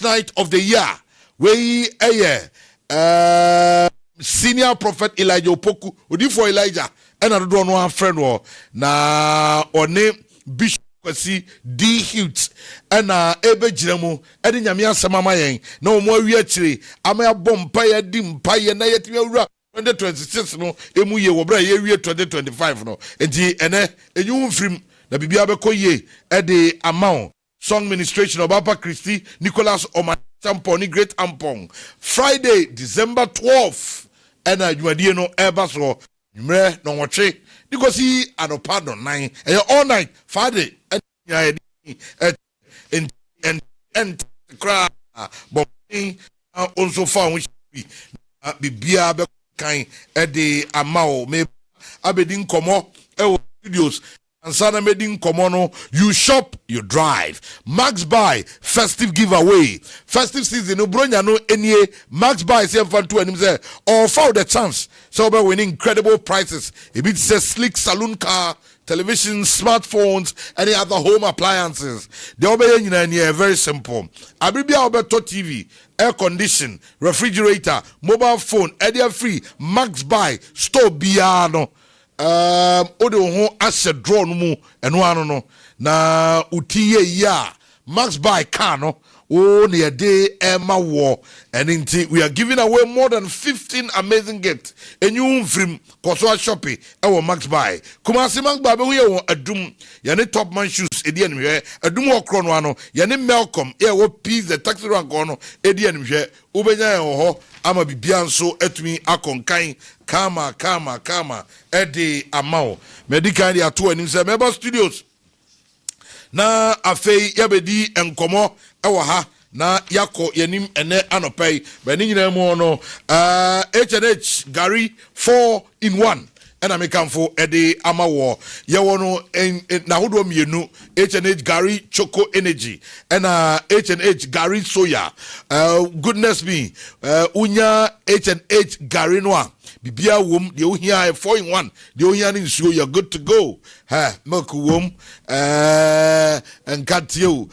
night of the year. We senior prophet Elijah Opoku odi for Elijah and I don't know friend wo na one Bishop Kwasi D Hughes and ebe jiremu edi nyame asema yen na omo awi akire ama bompa ya di mpa ye na yetimi awura 2026 no emu ye wo bra ye wie 2025 no enti ene enyu mfrim na bibia be koye edi amount song ministration of Papa Christy Nicholas Omachamponi Great Ampong Friday December 12th and adwuadie no eba so mre no wotwe because he anopa no 9 all night Friday and cry bombing also found which be beer kind at the amount maybe abedin komo studios and sana medin komono. You shop, you drive. Max Buy festive giveaway. Festive season no bronya no any Max Buy say fan to and say or found the chance so by winning incredible prices. It be says slick saloon car, television, smartphones, any other home appliances. The obey in very simple. Abibia Obeto TV, air condition, refrigerator, mobile phone, area free, Max Buy, store biano. Ode ho ashe draw no mu eno ano no na utiye ya Max Buy car no oh near day Emma war and indeed we are giving away more than 15 amazing gifts and you from Kosoa shopping our Max Buy Kumasi Max Buy we are adum yane top man shoes edian hwe adum okro no ano yane Malcolm e wo peace the taxi rank ono edian hwe ubenya ho ama bibia nso etumi akonkan kama edi amao medical ya to anim se Member Studios na afei yabedi enkomo ewo ha na yako yanim ene anopai bani nyina mu no H&H Gary 4-in-1 and I come for Eddie Amawo. Yawono na hodo mienu H&H Gary Choco Energy and H&H Gary Soya. Goodness me, unya H&H Gary Noa. Bibia wom the ohia 4-in-1 the ohia in so you're good to go ha milk wom and katio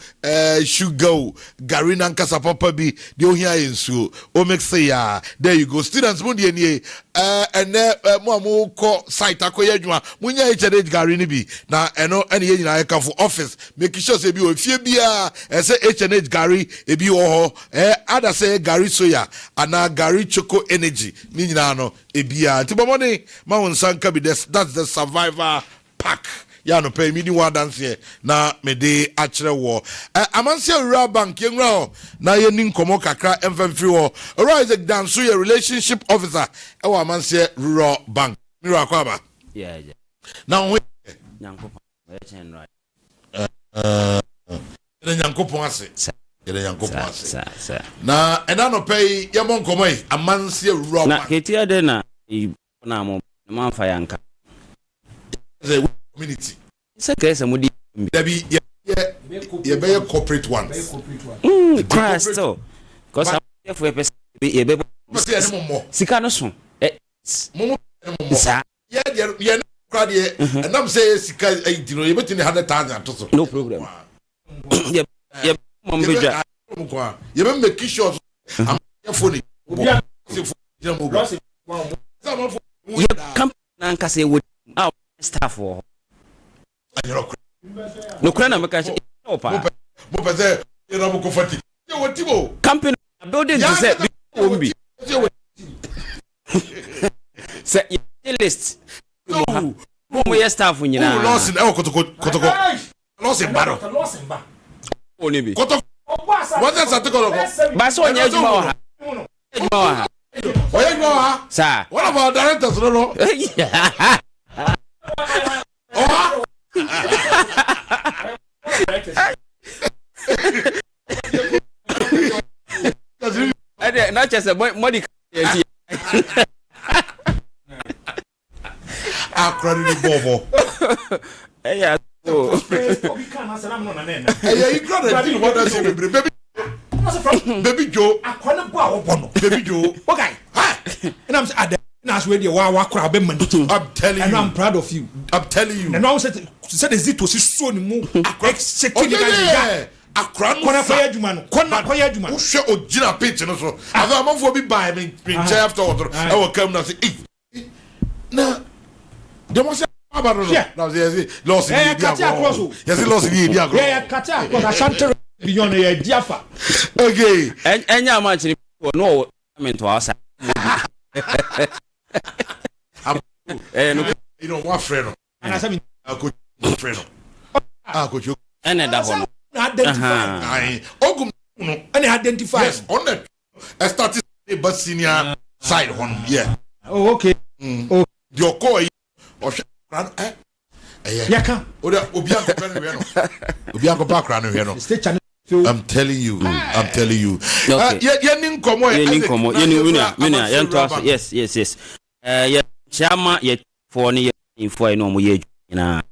sugar garina and kasa papa bi the ohia in so o make say ya there you go students mo die nie and mo ko site akoya adwuma munya H&H Gary ni bi na eno ene ye nyina ka for office make sure say bi o fie bia say H&H Gary e bi ho ada say Gary Soya ana Gary Choco Energy ni nyina no ebia tibomone ma won sanka bi that's the survivor pack ya no pay me di one dance here na me de akere wo amanse rural bank yenra na ye ni nkomo kakra emfamfiri wo rise dance so your relationship officer e wa amanse rural bank mi ro akwaba yeah now nyankopon we chen right nyankopon ase na ena no pay ye mon nkomo yi amanse rural bank na ketia de na na mo man fa yanka the community se kese mudi there be ye be corporate ones Christ so cause I for person ye be sika no so mo sa ye crowd ye and am say sika you know you bet in 100,000 to so no problem ye mom beja ye be make sure am phone ye company anka say would our staff for no krana make say opa mo pese ye na mo ko fati ye wotimo company building to say ombi say list mo ye staff nyina LAWSON e kotoko LAWSON baro oni bi kotoko what is that kotoko ba so nya ejuma wa ha oye gbo ha sir one of our directors no ade na chese money akrani ni bobo yeah so we can answer am no na na you got to deal what does baby Joe akwana bo a wo bono baby Joe okay and I'm say na so we dey wa kra be man I'm telling you and I'm proud of you I'm telling you and now say the zito si so ni mu execute akran kona fa adwuma no kona kwa adwuma wo hwe ogina pitch no so ava amfo bi buy me print after I will come now say na de mo say aba no now say LAWSON yes LAWSON di agro yeah kata akro asante beyond ya diafa okay enya ma chiri no comment wa sa no you know what friend and say coach friend coach ene da ho identify ogum no and identify yes on the started but senior side one yeah oh okay oh your call or yaka obi akopɛ no hwe no obi akopɛ akra no hwe no state channel So I'm telling you. Okay. Yenin komo. Yes. Yeah, chama ye for ni info no mo ye na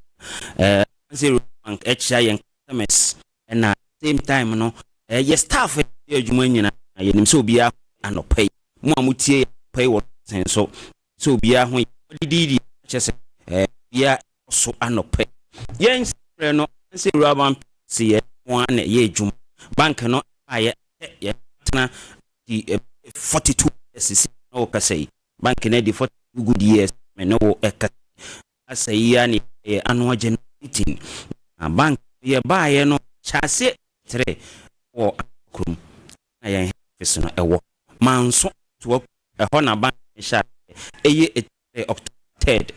zero bank HI and customers and same time no ye staff ye adwuma nyina ye nim so bia anopay mo amutie pay what so bia ho didi chese bia so anopay yen sre no zero bank si ye one ye adwuma bank no aye ye tena di 42 years no ka say bank na di 42 good years me no eka asaya ni annual general meeting bank ye buy no chase 3 or krum na ye office no ewo manso to ho na bank sha eye October 3rd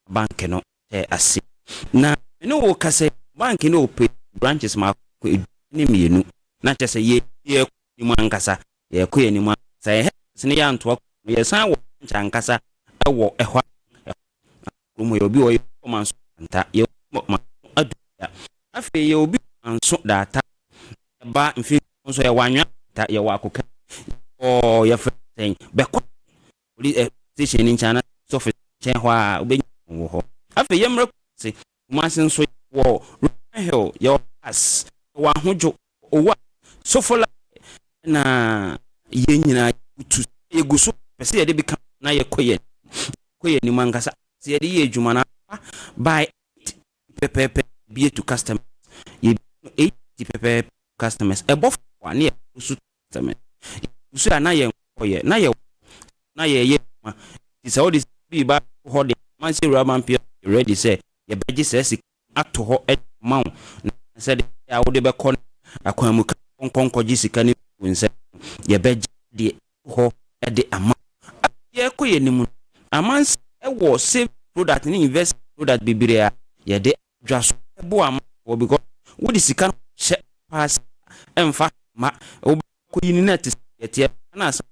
bank no ase na me no ka say bank no pay branches ma ko ni mienu na chase ye ni mu ankasa ye ko ye ni mu say se ne ya nto ye san wo ankasa ewo ehwa mo yo bi o manso nta ye ma aduya afi ye obi manso data ba mfi so ye wanwa ta ye wa koka o yefen be ko station ni chana so fe chen hwa obi wo ho afi ye mre se masin so wo hell ye pass wa hojo owa so fola na ye nyina tu ye guso pese ye de bi kan na ye koye ni mangasa se ye de ye adwuma na by pepe be to customers ye 80 pepe customers above one ye su customers su na ye koye na ye ma is all this be ba ho de man say roman pia ready say ye beji say ato ho ma say ya wo de be kon akwan mu konkonko ji sika ni nse ye beji de ho de ama ye koye ni mu amans ewo save product ni invest product bibire ye de dwaso bo am because wo di sika she pass emfa ma ko yini net ye na sa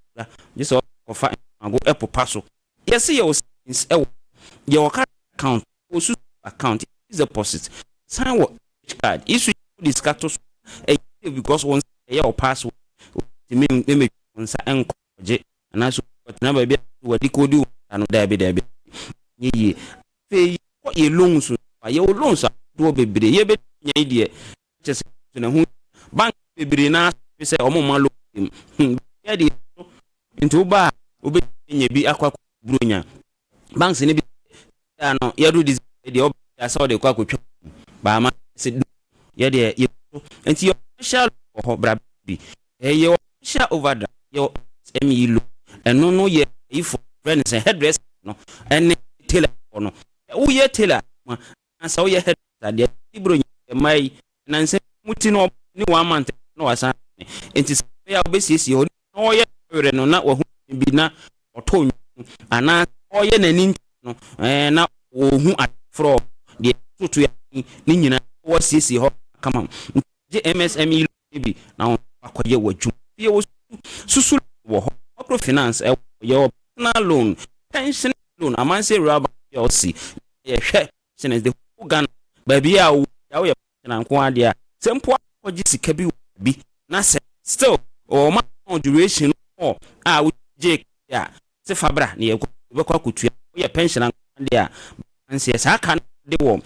just offer go apple passo yes your your account osu account is deposit sign what card issue this status because once your password me onsa enkoje na so na ba bia wadi ko di anu da bi ye fe ko ye loans ye loans do bebre ye be nya die chese na hu bank bebre na se o mo ma lo ye di into ba obe nya bi akwa bronya banks ni bi ano ye do this de o ya sa de kwa kwatwa ba ma se ye de ye enti yo shall ho bra bi ye shall over yo emi lo eno no ye if friends headdress no ene tailor no wo ye tailor ansa wo ye headdress de ibro mai na nse muti no ni 1 month no wasa enti ya obesisi ho no ye were no na wo bi na oto ana o ye nani no na wo hu afro de tutu ya ni nyina wo sisi ho kama je MSME bi na akoye waju ye wo susu wo ho microfinance your personal loan pension loan amanse raba yosi ye hwe since the Ghana baby ya ya na nko ade a sempo akoji sika bi na still o ma duration o a wo je ya se fabra na ye be kwa kutua ye pension ade a anse sa kan de wo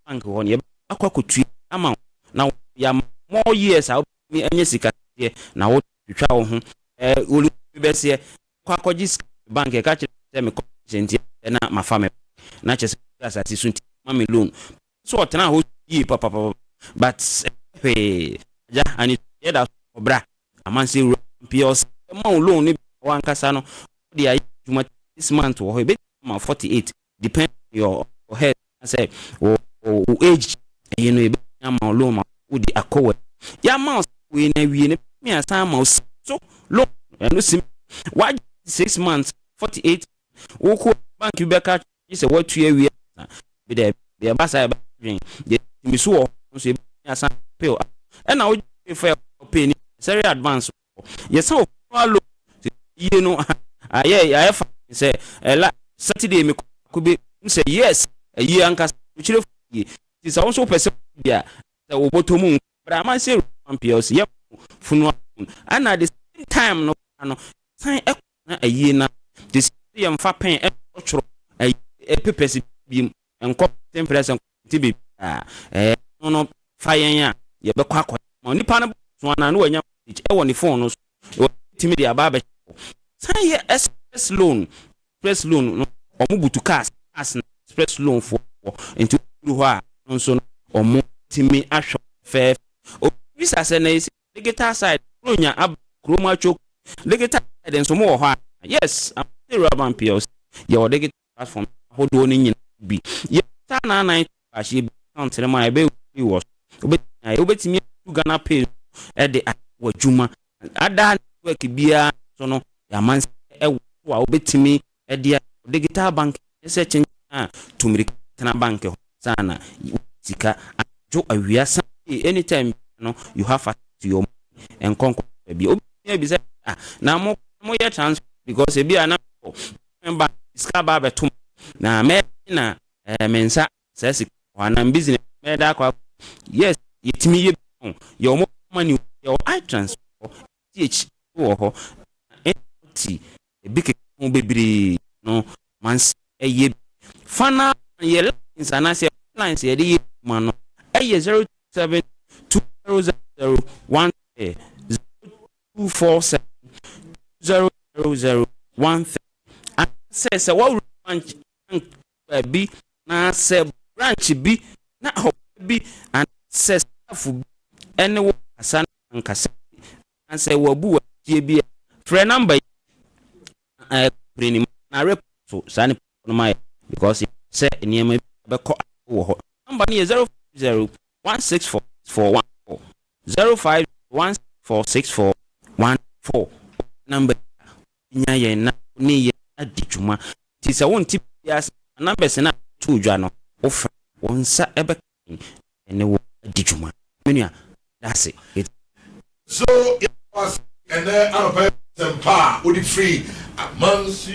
bank ho ne akwa kutua ama na ya more years a mi anya sika na wo twitwa wo ho olu bese kwa kogis bank e ka che me kogenti na mafame na che asati sunti mami loan so otena ho yi papa but ja ani yeda obra amanse pios ma loan ni wan kasa no de ayi juma this month wo be ma 48 depend your head say o age you know be ma loan ma udi akowe ya ma we na wie ne me asan ma so loan no sim why 6 months 48 woko bank you back you say what you we be there be basa ba dream the miso so be asan pay and now if pay ni very advance yes so follow you know I say la Saturday me could be say yes a year anka chire is also person bia the obotomu but I say PLC yɛ funu and at the same time no sign a year na this yam fa pen e choro e pepesi bi enko temperature tibi no fa yen a ye be kwa kwa nipa no so na no wanya e woni phone no so timi dia ba be sign ye express loan no omubutu cars as express loan for into ho a nso omu timi ahwo fe o visa se na digital side ronya ab kroma chok digital side nso mo ho. Yes, I'm still urban PLC. Your digital platform hold on in be. Yes, na na she be on my be was obet me Ghana pay at the wajuma ada work bia so no ya man e wa obet me at the digital bank searching to me na bank sana sika jo awia anytime you have access to your money and conquer be say na mo ye transfer because ebi ana member iska ba betum na me na mensa sesi wana business me da kwa yes yetimi ye your money your I transfer th ho ent big bebre no man ye fana ye lines ana se lines ye dey man no 0720001 247 001 and says what branch be na say branch be na be and says any asan nkasa and say wabu be friend number bring na rep so sani no my because say niam be ko wo number is 050164414 051464114 number nya ye na ni ye adijuma ti se won ti bias numbers na tu dwa no ofa wonsa ebe ene wo adijuma menua that's it so it was and then out of some pa would it free a month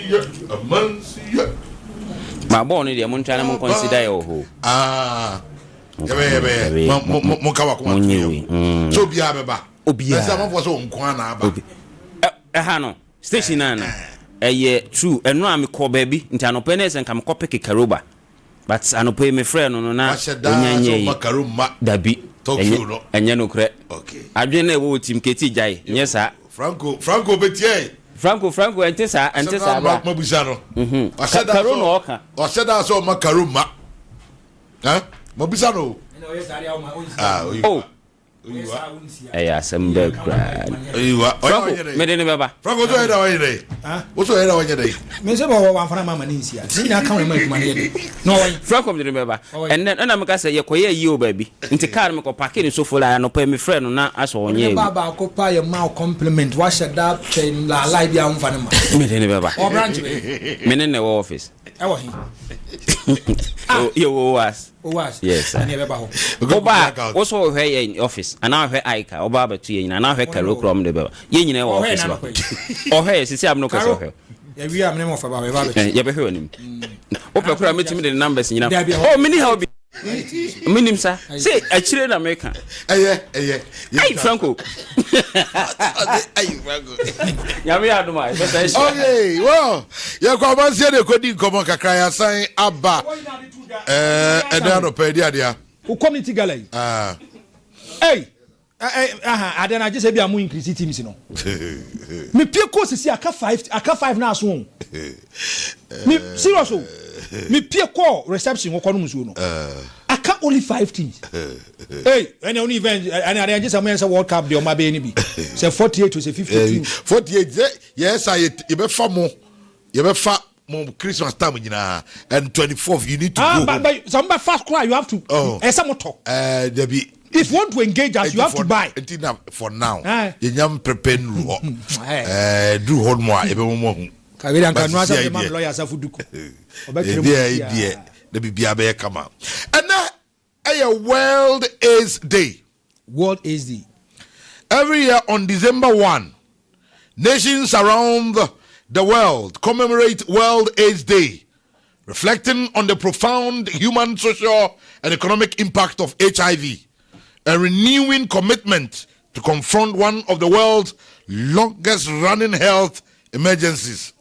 ma bon ni de mon tana mon consider yo ho yebe mo kawa ko so bia beba obi asa mo fo so nko na aba ha no station na true eno am call baby nti anope na esen kam kope kekaroba but anope me friend no na onyanye makaruma dabi Tokyo no enye no kre okay adwen na wo team keti jai nye sa Franco betie Franco entesa ba mabusa no karo no oka oseda so makaruma mabusa no oh eya sembe gra Franco me de ne baba Franco so era wanyere so era wanyere me se bo wan fana mama ni nsia ti na kan ma kuma ne de no wan Franco me de ne baba and then na me ka say ye koye yi o baby nti car me ko park ni so full no pa me friend no na aso onye baba ko pa ye ma compliment wa shada chain la live ya mfa ne ma me de ne baba o branch me ne office ewo hi yo was yes ani beba ho oba also hwe in office ana hwe aika oba ba tu yin ana hwe karo krom de beba ye nyina wo office ba o hwe sisi am no ko so hwe ya wi am ne mo fa ba be ba be ye be hwe onim o pe kura metimi de numbers nyina oh mini how be minim sa say achire na meka eye ai Franco ya me aduma okay well ya kwa banse de kodi nkomo kakra ya san aba eda no pe dia dia o community gallery hey adena je se bia mu increase teams no me pie ko sisi aka 5 na so me serious o me pie ko reception ko no musu no aka only 5 teams hey any only event and arrange some World Cup de o ma be ni bi say 48 to say 52 48 yes I you be fa Christmas time and 24th you need to go but some fast cry you have to some motor there be if you want to engage us you have to buy for now you nyam prepare do hold more e be mo hu ka we dan kan no asa man lawyer asa fuduko there the bibia be kama and now World AIDS Day every year on December 1 nations around the world commemorate World AIDS Day, reflecting on the profound human, social, and economic impact of HIV and renewing commitment to confront one of the world's longest running health emergencies.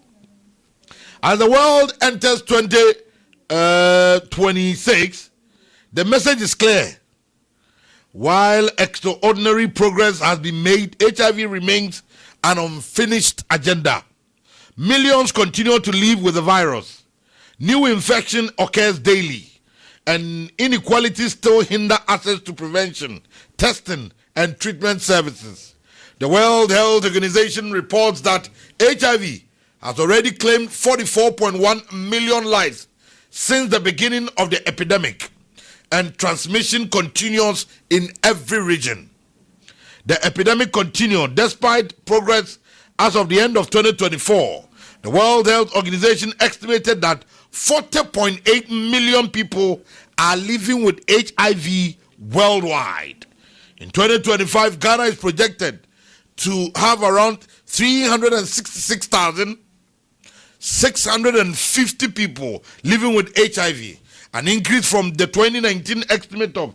As the world enters 2026, the message is clear. While extraordinary progress has been made, HIV remains an unfinished agenda. Millions continue to live with the virus. New infection occurs daily, and inequalities still hinder access to prevention, testing, and treatment services. The World Health Organization reports that HIV has already claimed 44.1 million lives since the beginning of the epidemic, and transmission continues in every region. The epidemic continued despite progress. As of the end of 2024, the World Health Organization estimated that 40.8 million people are living with HIV worldwide. In 2025, Ghana is projected to have around 366,650 people living with HIV, an increase from the 2019 estimate of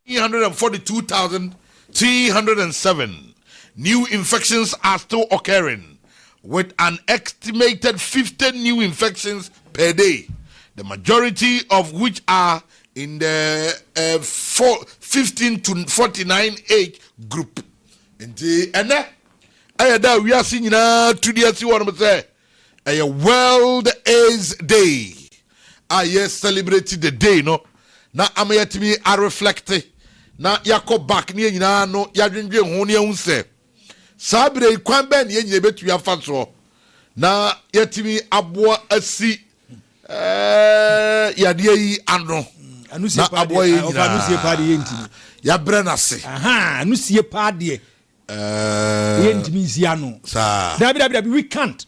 342,307. New infections are still occurring, with an estimated 50 new infections per day, the majority of which are in the 15 to 49 age group. And that we are seeing now 2 days a World AIDS Day. Yes, celebrated the day, no. Now I'm yet to me I reflect. Now yako back near you know ya drink honey unse. Sabre kwambe ni yenye betu ya fatso. Na yet me abwa asi ya die ano. Na abwa yi anusie padi yenti. Ya brenase. Aha, anusie padi yenti miziano. Sa. Dabi we can't.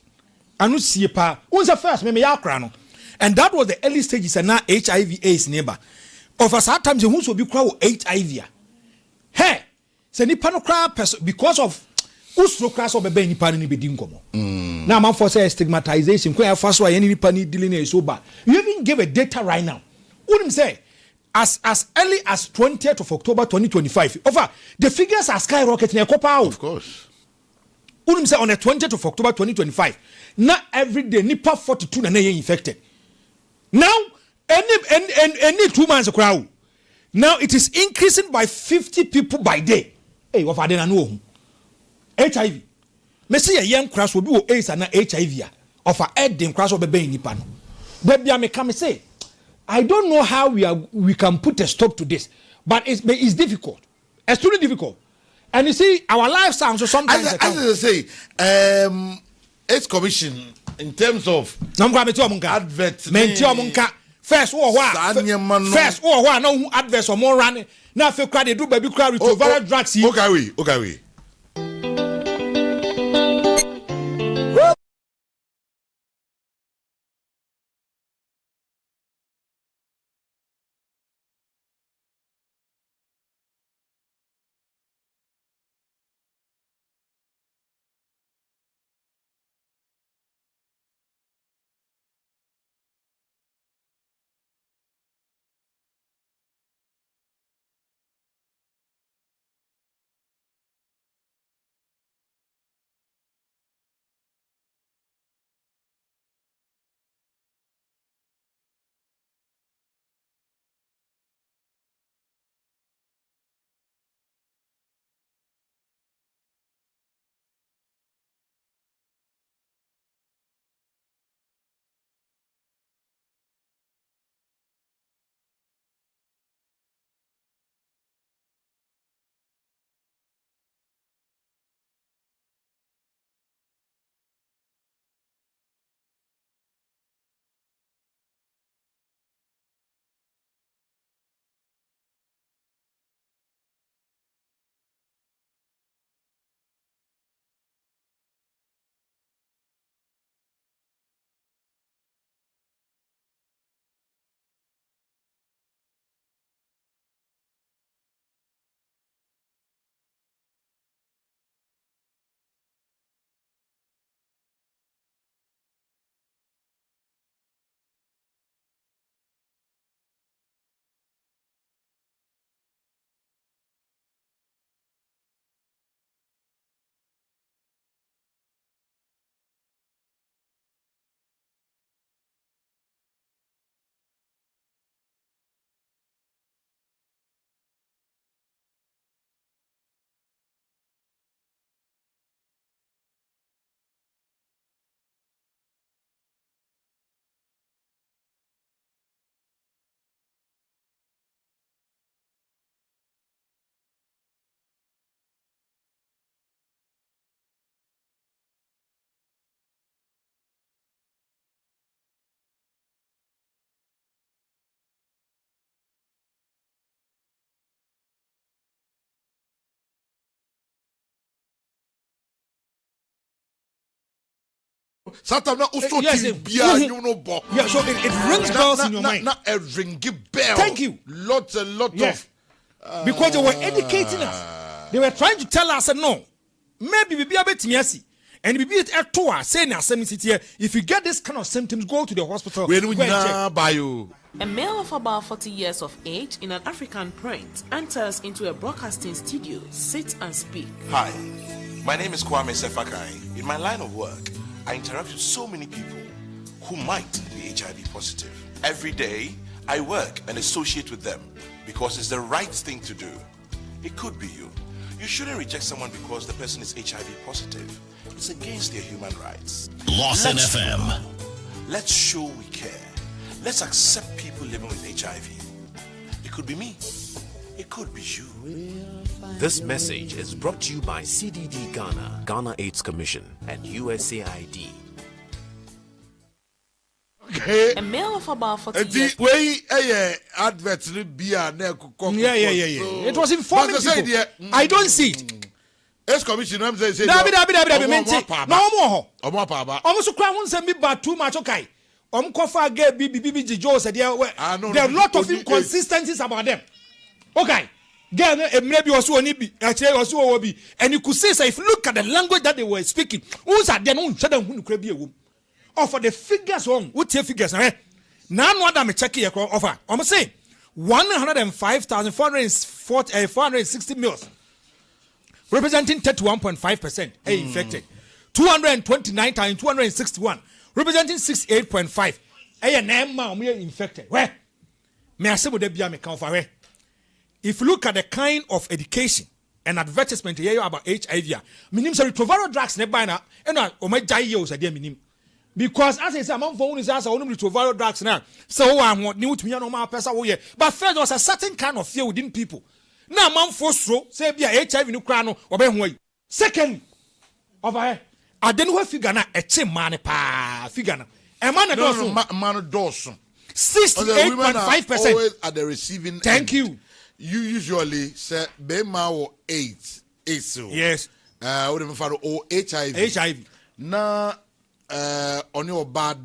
Anusie pa. Unsa first me yakra no. And that was the early stages and now HIV AIDS neighbor. Of us at times who so be crowd HIV. Hey, say nipa no crowd person because of usro class of bebe nipa ni be dinkomo. Now man for say stigmatization when first why any nipa ni dealing is so bad. You even give a data right now. What him say as early as 20th of October 2025. Over the figures are skyrocketing. Of course. What him say on the 20th of October 2025. Now every day nipa 42 na infected. Now, any 2 months crowd. Now it is increasing by 50 people by day. Hey, what are they know? HIV. Me see a young crash will be AIDS and HIV. Of a head them crash will be in Nipan. But me come say, I don't know how we can put a stop to this, but it's difficult. It's truly difficult. And you see, our life sounds so sometimes. As I say, AIDS Commission. In terms of adverts, first no adverts or more running. Now if you cry, do baby cry with viral drugs. Okay. Sometimes not also Yes, you know, Bob. Yeah, so it rings bells in your mind. Not a ringy bell. Thank you. Lots of. Because they were educating us. They were trying to tell us that no, maybe we be a bit messy. And we be at tour saying if you get this kind of symptoms, go to the hospital. A male of about 40 years of age in an African print enters into a broadcasting studio, sits and speaks. Hi, my name is Kwame Sefakai. In my line of work, I interact with so many people who might be HIV positive. Every day, I work and associate with them because it's the right thing to do. It could be you. You shouldn't reject someone because the person is HIV positive. It's against their human rights. LAWSON FM. Let's show we care. Let's accept people living with HIV. It could be me. It could be you. This message is brought to you by CDD Ghana, Ghana AIDS Commission, and USAID. Okay. A male of about 40 years. Adverts Yeah. It was informing people. I don't see it. Commission, I'm saying, no more. Almost cry once and be bad too much. Okay. Kofa get BBBG Joe said there are a lot of inconsistencies about them. Okay. Maybe also and you could say if you look at the language that they were speaking, who's at the own shadow who could be a woman. Or for the figures on what your figures are. Now what I'm checking offer. I'm saying 105,460 mils. Representing 31.5% infected. 229,261 representing 68.5. Infected. Where? May I say what they be a count for? If you look at the kind of education and advertisement here about HIV, minim sorry retroviral drugs never now. And my jayos are there minim. Because as I say, among phone is as only retroviral drugs now. So I want new to me normal person. But first there was a certain kind of fear within people. Now, man, first row, say, be a HIV no crown or be second, over here, I don't know figure now, a chim man, figure now. A man, a dozen, 68.5% always at the receiving. Thank you. You usually say, Bema or AIDS. Yes. What if I HIV? Now, on your bad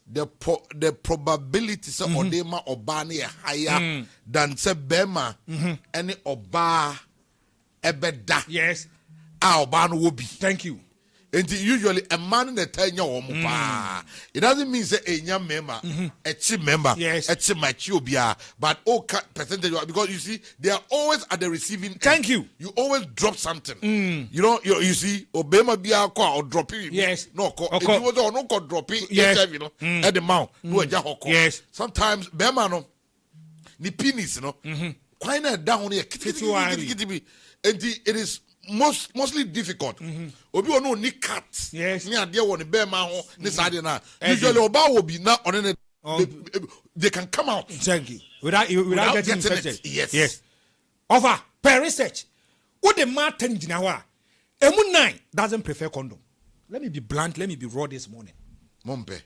the probability say odema obani higher than say bema any oba ebeda. Yes. Obano will be. Thank you. And usually a man in the 10 year it doesn't mean say a young member, a cheap member, yes, a cheap machubia, but percentage because you see they are always at the receiving end. Thank you. You always drop something. You know, you see, Obama be a or drop it. Yes. No, if you was no drop it, yes, you know, at the mouth. Yes. Sometimes Bema no, the penis, you know, quite down here, and it is mostly difficult. Obi ono ni cat. Yes. Ni ade won be ma ho ni sade na. Usually oba will be na on they can come out. Thank you. Without getting infected. Yes. Yes. Over per research. What the Martin Jinawa. Emu 9 doesn't prefer condom. Let me be blunt, let me be raw this morning. Mompe.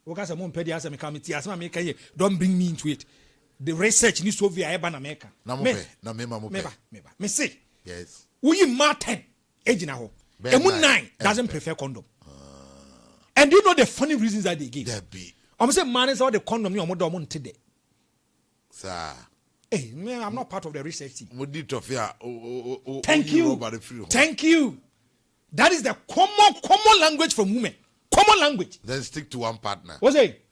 Okasa mompe di asem committee asem make here. Don't bring me into it. The research needs to be able to make. Na mompe. Na mema mompe. Me say. Yes. We Martin ejina ho. Emu 9 doesn't prefer condom. And you know the funny reasons that they give. That be. I'm saying man is all the condom you omo today. Sir. Hey, man, I'm not part of the research team. Thank you. Thank you. That is the common language from women. Common language. Then stick to one partner. What's it?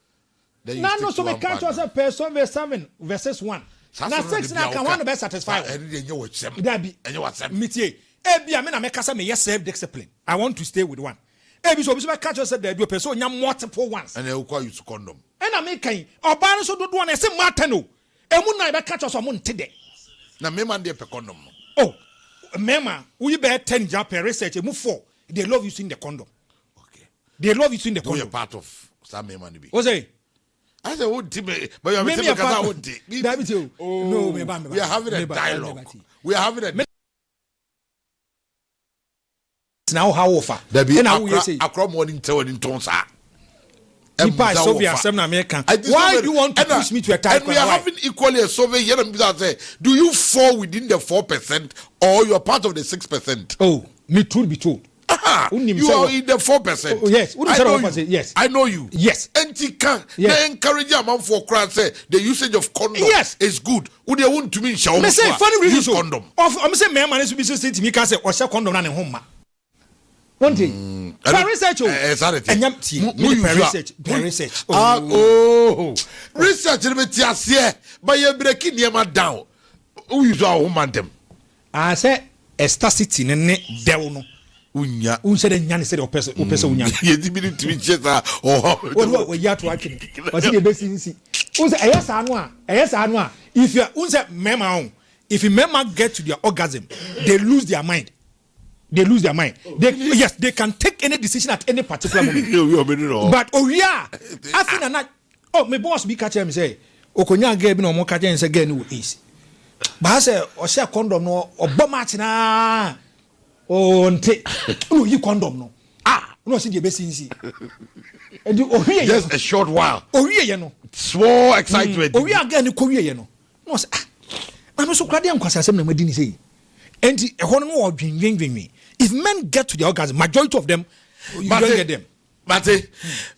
Now, no, so we can't just have person verse 7 verses 1. Now 6 now can one be satisfied. That be. Metie. Ebi I mean I make us me yes self discipline. I want to stay with one. Ebi so be catch us there do person nya multiple ones. And they require you to condom. And I make kan oba so do one say Martin o. Emu na be catch us o mon tede. Na me man dey per condom. Oh, mema, we be 10 job per research emu 4. They love using the condom. Okay. They love using the condom. You're part of some man be. What's it? I said, what team? But you're saying because I would. No, we are having a dialogue. We are having a. Now how offer? There be across morning tell in tones are. Why do you want to push me to a type? And we are having equally a survey here and say, do you fall within the 4% or you are part of the 6%? Oh, me truth be told. You are in the 4%. Oh, yes. Yes. I know you. Yes. And you can encourage a man for crowd say the usage of condom is good. Would you want to mean show? Me say funny reason use condom. I'm say me man is be say to me can say or say condom na ne home ma. One thing. Research. Research. Research but you breaking them down. Who use our woman them? I say elasticity ne dew no. Unya. Unse de nyane say the person unya. You did to be chesa or we ya to actually. But see the best see. Unse eyes anu if you unse mema if you mema get to their orgasm, they lose their mind. They they can take any decision at any particular moment. But I think that my boss be catch him say okonya girl bi no mo catch him say girl no is. But I say o say condom no obo match na nte no you condom no no see the best since and just a short while no small excitement again ko wie no no say na so krade ankwasa asem na madini say enti ehon no wo dwenwen if men get to the orgasm majority of them you don't get them Mate,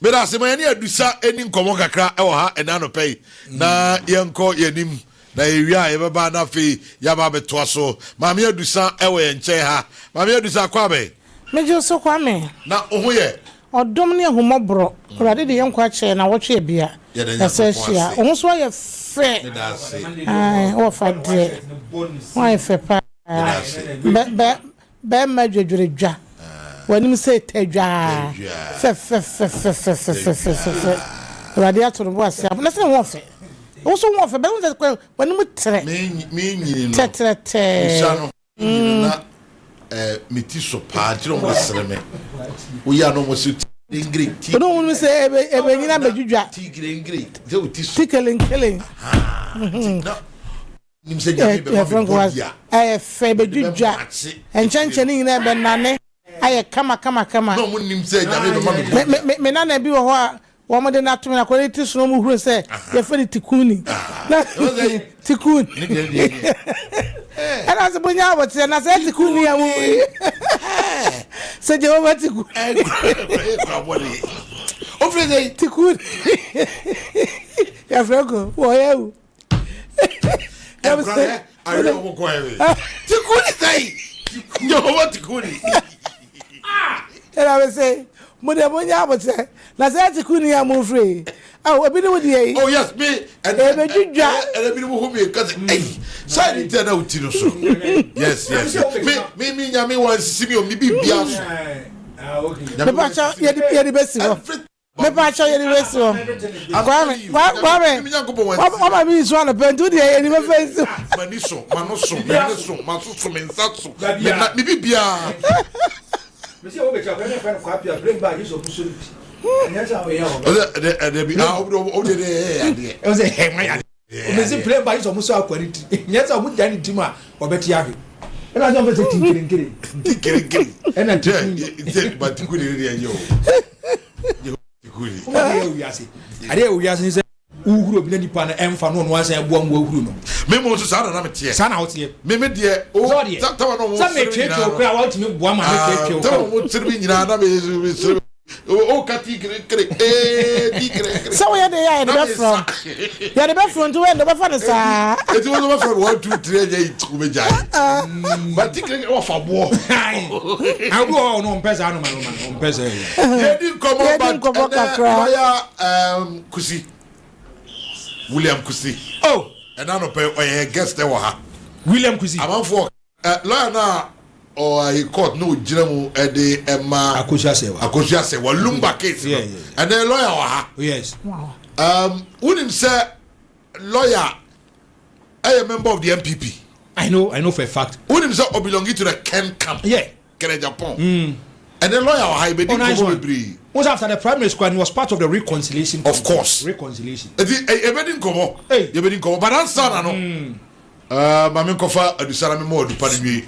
but as my any adusa any nkomo kakra e wo ha ena no pay na yenko yenim na ewia e baba na fe ya ba beto so ma me adusa e wo yenche ha ma me adusa Kwame mejo so Kwame na oho ye odom ne ahumobro urade de yenko ache na wotwe bia esehia oho so ye fe o fa de why fe pa be madwedwedwa wanim say tadwa fe urade atoro bo ase na se won fe wo so won fe be wanim tere me nyini no tere na metiso pa tiro mo sreme wo ya no mo so ingrid no won say ebe nyina madwedwa tigre ingrid ze utiso tikelen nim se ja be bodia fe bedwedwa enchencheni nyina be nane aye kama no mun nim se ja be me nana bi wo ho a wo mo de na to na quality so mo huru se ye fe tikuni tikuni ana se bonya wo te na se tikuni ya mu se je wo tikuni o freze tikuni ya frego wo ye I don't know what Tikuni say. No what Tikuni. And I will say, Mudabonya would say, Lazati ya move free. Oh, a bit of the oh, yes, me and a bit of whom you got a sign it out to so. Yes. Me, Yami was see me, maybe Bias. The Pacha, you're the best. Me Pacha, you're the best. Kwame, what I mean is one of them to the enemy face. Maniso, Manoso, Mensato, maybe Bia. Monsieur, we can bring back his opportunity. Play by some quality. Yes, I would done it to my or better. And I don't think and I tell but Uhuru bi nipa na emfa no no ansan abo amwo uhuru no memo so sa na metie sa na wotie meme de o tawa no mo sa me twetwe okra wa otimi boa ma me twetwe okra tawa mo tirbi nyina na me o kati kre tigre so we dey ya the best from to when the best sa it was over from 1 2 3 ya itu me jai but tigre o fa bo abu no mpesa no no mpesa ye di komo kakra ya kusi William Kusi. Oh, and I don't pay guest there. William Kusi. I'm for lawyer now or he caught no general at the Emma Akosia say, well, Lumba case. And then lawyer. Yes. Wow. Wouldn't say lawyer, I am a member of the MPP. I know for a fact. Wouldn't say or belonging to the Ken camp. Yeah. Ken Japan. And then lawyer, I be was after the primary school and was part of the reconciliation. Of course. Reconciliation. But answer no. Mami kofa adusana me mo dupa ni.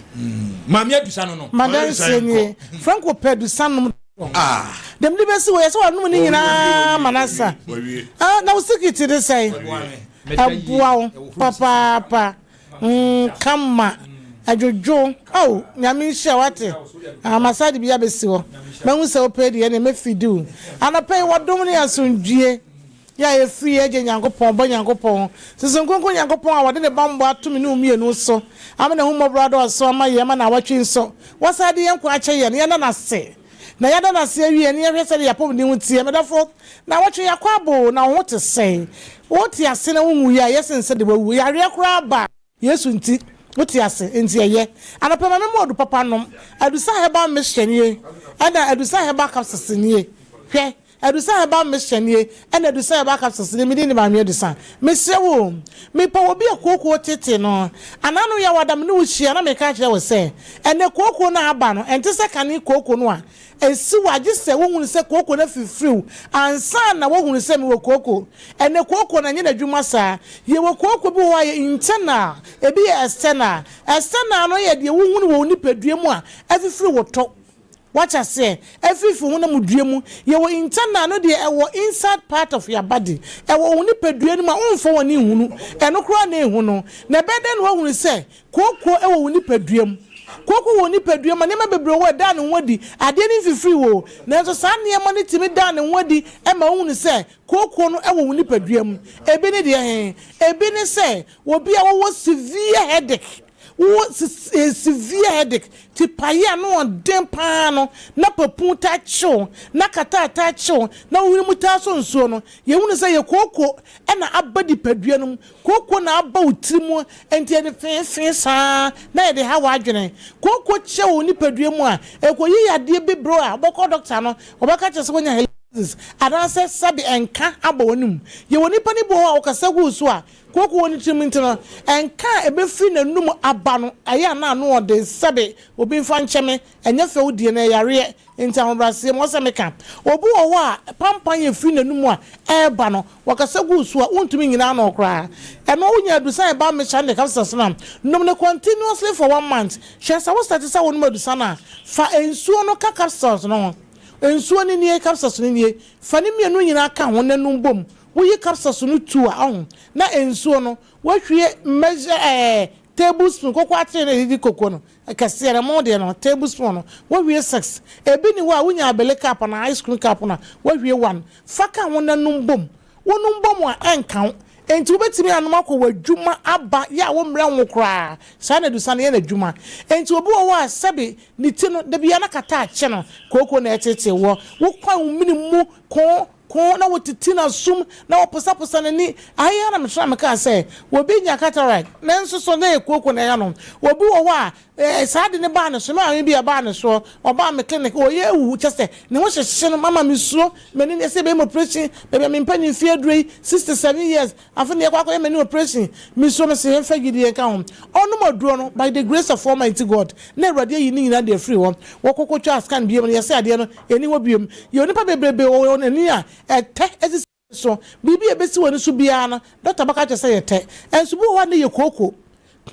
Mami adusana no. Madam Senye, Franco Pedusano. Dem di besi we so anu ni nyina manasa. Na usikiti de sai. Abuao papa kama ajojo oh nyame hia wate amasade bia besi ho mahu se opedi ene mefidu anapɛ wodom ne asondwie ya efiri eje nyankopɔn ba nyankopɔn sesonkonko nyankopɔn a wode ne bambo atumi ne umienu so amena hu mobrado so ama ye ma na watwe nso wasade yenko akyɛ ye ne na se na yada na se awie ne hwese de yapom ne hutie medafo na watwe yakwabo na ho te sei woti ase na hu ya yesense de wawu ya hwe kora ba yesu nti woti ase nti eye anapema me modu papa nom adusa heba mehwenie ana adusa heba kapsesenie hwe adusa heba mehwenie ana adusa heba kapsesenie me ni ba me adusa mesewo me pa obi akoko tete no ananu ya wadam ne wuhia na me ka kire wo se ene koko na aba no ente se kane koko no a esi waje se wo hunu se koko na fifriw ansa na wo hunu se me wo koko ene koko na nye na dwuma sa ye wo koko bi wo ye intena ebi ye external no ye de wo hunu wo nipadue mu a afifri wo to watch us say afifi hunu mu due mu ye wo intena no de e wo inside part of your body e wo nipadue no ma onfo woni hunu eno kro na ehunu na beden wo hunu se koko e wo nipadue mu koko woni padua ma nema bebre wo da ne wodi ade ne fifiri wo na so sa ne ma ne timi da ne wodi e ma hu ne se koko no e wo woni padua mu ebi ne de he ebi ne se wo bia wo severe headache wo severe headache ti paya no den pa no na papu ta cho na kata ta cho na wuri mu ta so nso no ye hu ne se ye koko e na abadi padua no koko na aba utirimu enti ne fe sa na ye de ha wa adwene koko che wo ni padua mu a ekoyi yade bibro a boko doctor no obaka che so nya adanse sabi enka aba wonum ye woni pani bo a okasa gu so a koko woni timi ntino enka ebefi nanum aba no aya na no ode sabi obi mfa ncheme enye fe odie na yare enti ahobrase mo se meka obu wo a pampan ye fi nanum a eba no wakasa gu so a untumi nyina na okra eno unya adusan eba me chande kapsa sana num ne continuously for 1 month shesa wo start sa wonum adusan na fa ensuo no kakapsa no ensuo ni nie kapsa so nie fani mienu nyina ka ho nanum bom wo yi kapsa so no tu a ho na ensuo no wo hwie measure tablespoon kokko ate na didi kokko no akasiere mo de no tablespoon no wo hwie 6 ebi ni wo a wonya abele cup na ice cream cup na wo hwie 1 faka ho nanum bom wonum bom a enka enti obetimi anoma ko wadwuma aba ya wo mre nwo kra sa na dusa na adwuma enti obi wo a sebe ni ti no da bia na kata ache no koko na etete wo kwa minimu ko na wotiti na sum na woposa na ni aya na mtra meka say wo bi nya cataract na nso so na ekoko na ya no obi wo a saade ne ba na so ma bi ba na so oba me clinic o ye wu chese ne wo hyehye no mama mi suro meni ne se be mo operation be me mpani fi adrei 67 years afa ne kwakọ meni operation mi suro me se fa gidi en ka ho onu moduro no by the grace of Almighty God na awurade yi ni nyina de free wo kokko twa scan bi me ye se ade no eni wo biom ye onipa bebrebe wo ni a ete ezi so bibi ebesi woni so bia na doctor baka che say ete enso bu ho na ye koko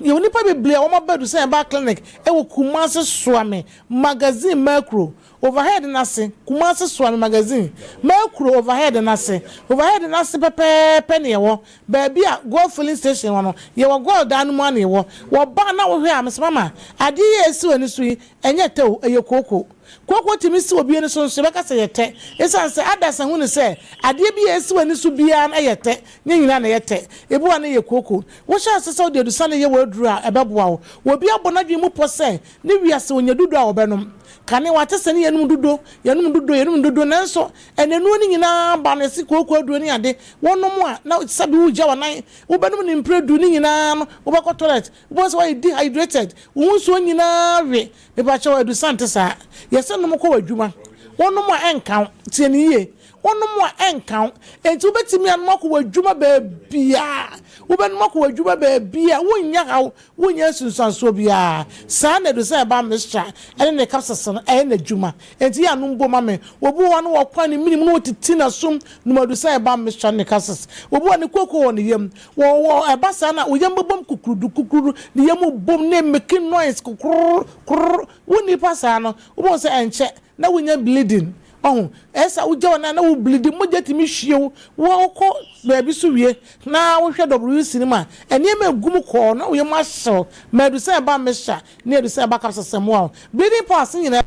ye onipa beble wo mabadu say ba clinic e wo Kumasi Swami magazine macro overhead na se Kumasi Swami magazine macro overhead na se pepe ne wo ba bia go filling station wono ye wo go dan mu ane wo ba na wo hwe amesmama ade ye esi woni so yi enye tew eye koko timi si obi eni so nso beka se yete esanse adasa hu ne se ade bi esi wani so bia na yete nyina na yete ebu ana ye koko wo sha asese ode du sane ye waduru a ebeboa wo bi abonadwe mu po se ne wiase onyadudu a obenom kane wate se ne yenum dudo nanso enenu ni nyina ba na si koko adu ni ade wonom a na sabi wugya wanan wo benum ni mpredu ni nyina no wo beko toilet wo so why dehydrated wo so nyina we e ba cha wadu sante sa yese no ko wadwuma wonom a enka tieni ye wonom a enka enti obetimi anoma ko wadwuma ba bia wo benum ko wadwuma ba bia wonya hawo wonya sunsanso bia sa na do say ba mistra ene ne kapsasa no na dwuma enti ya no mboma me obu wa no wakwa ne minim no titi na som no madu say ba mistra ne kapsasa obu wa ne koko won yem wo eba sa na oyem bobom kukuru ne yem bom ne making noise kukuru woni pasa no wo say enche na wonya bleeding oh esa uja na na wo bleed moja timi hwie wo ko baabi so wie na wo hwe WC ni ma enema egum ko na wo ye mahyew medusa ba mesha na edusa ba kapsesemo a bleeding pass nyina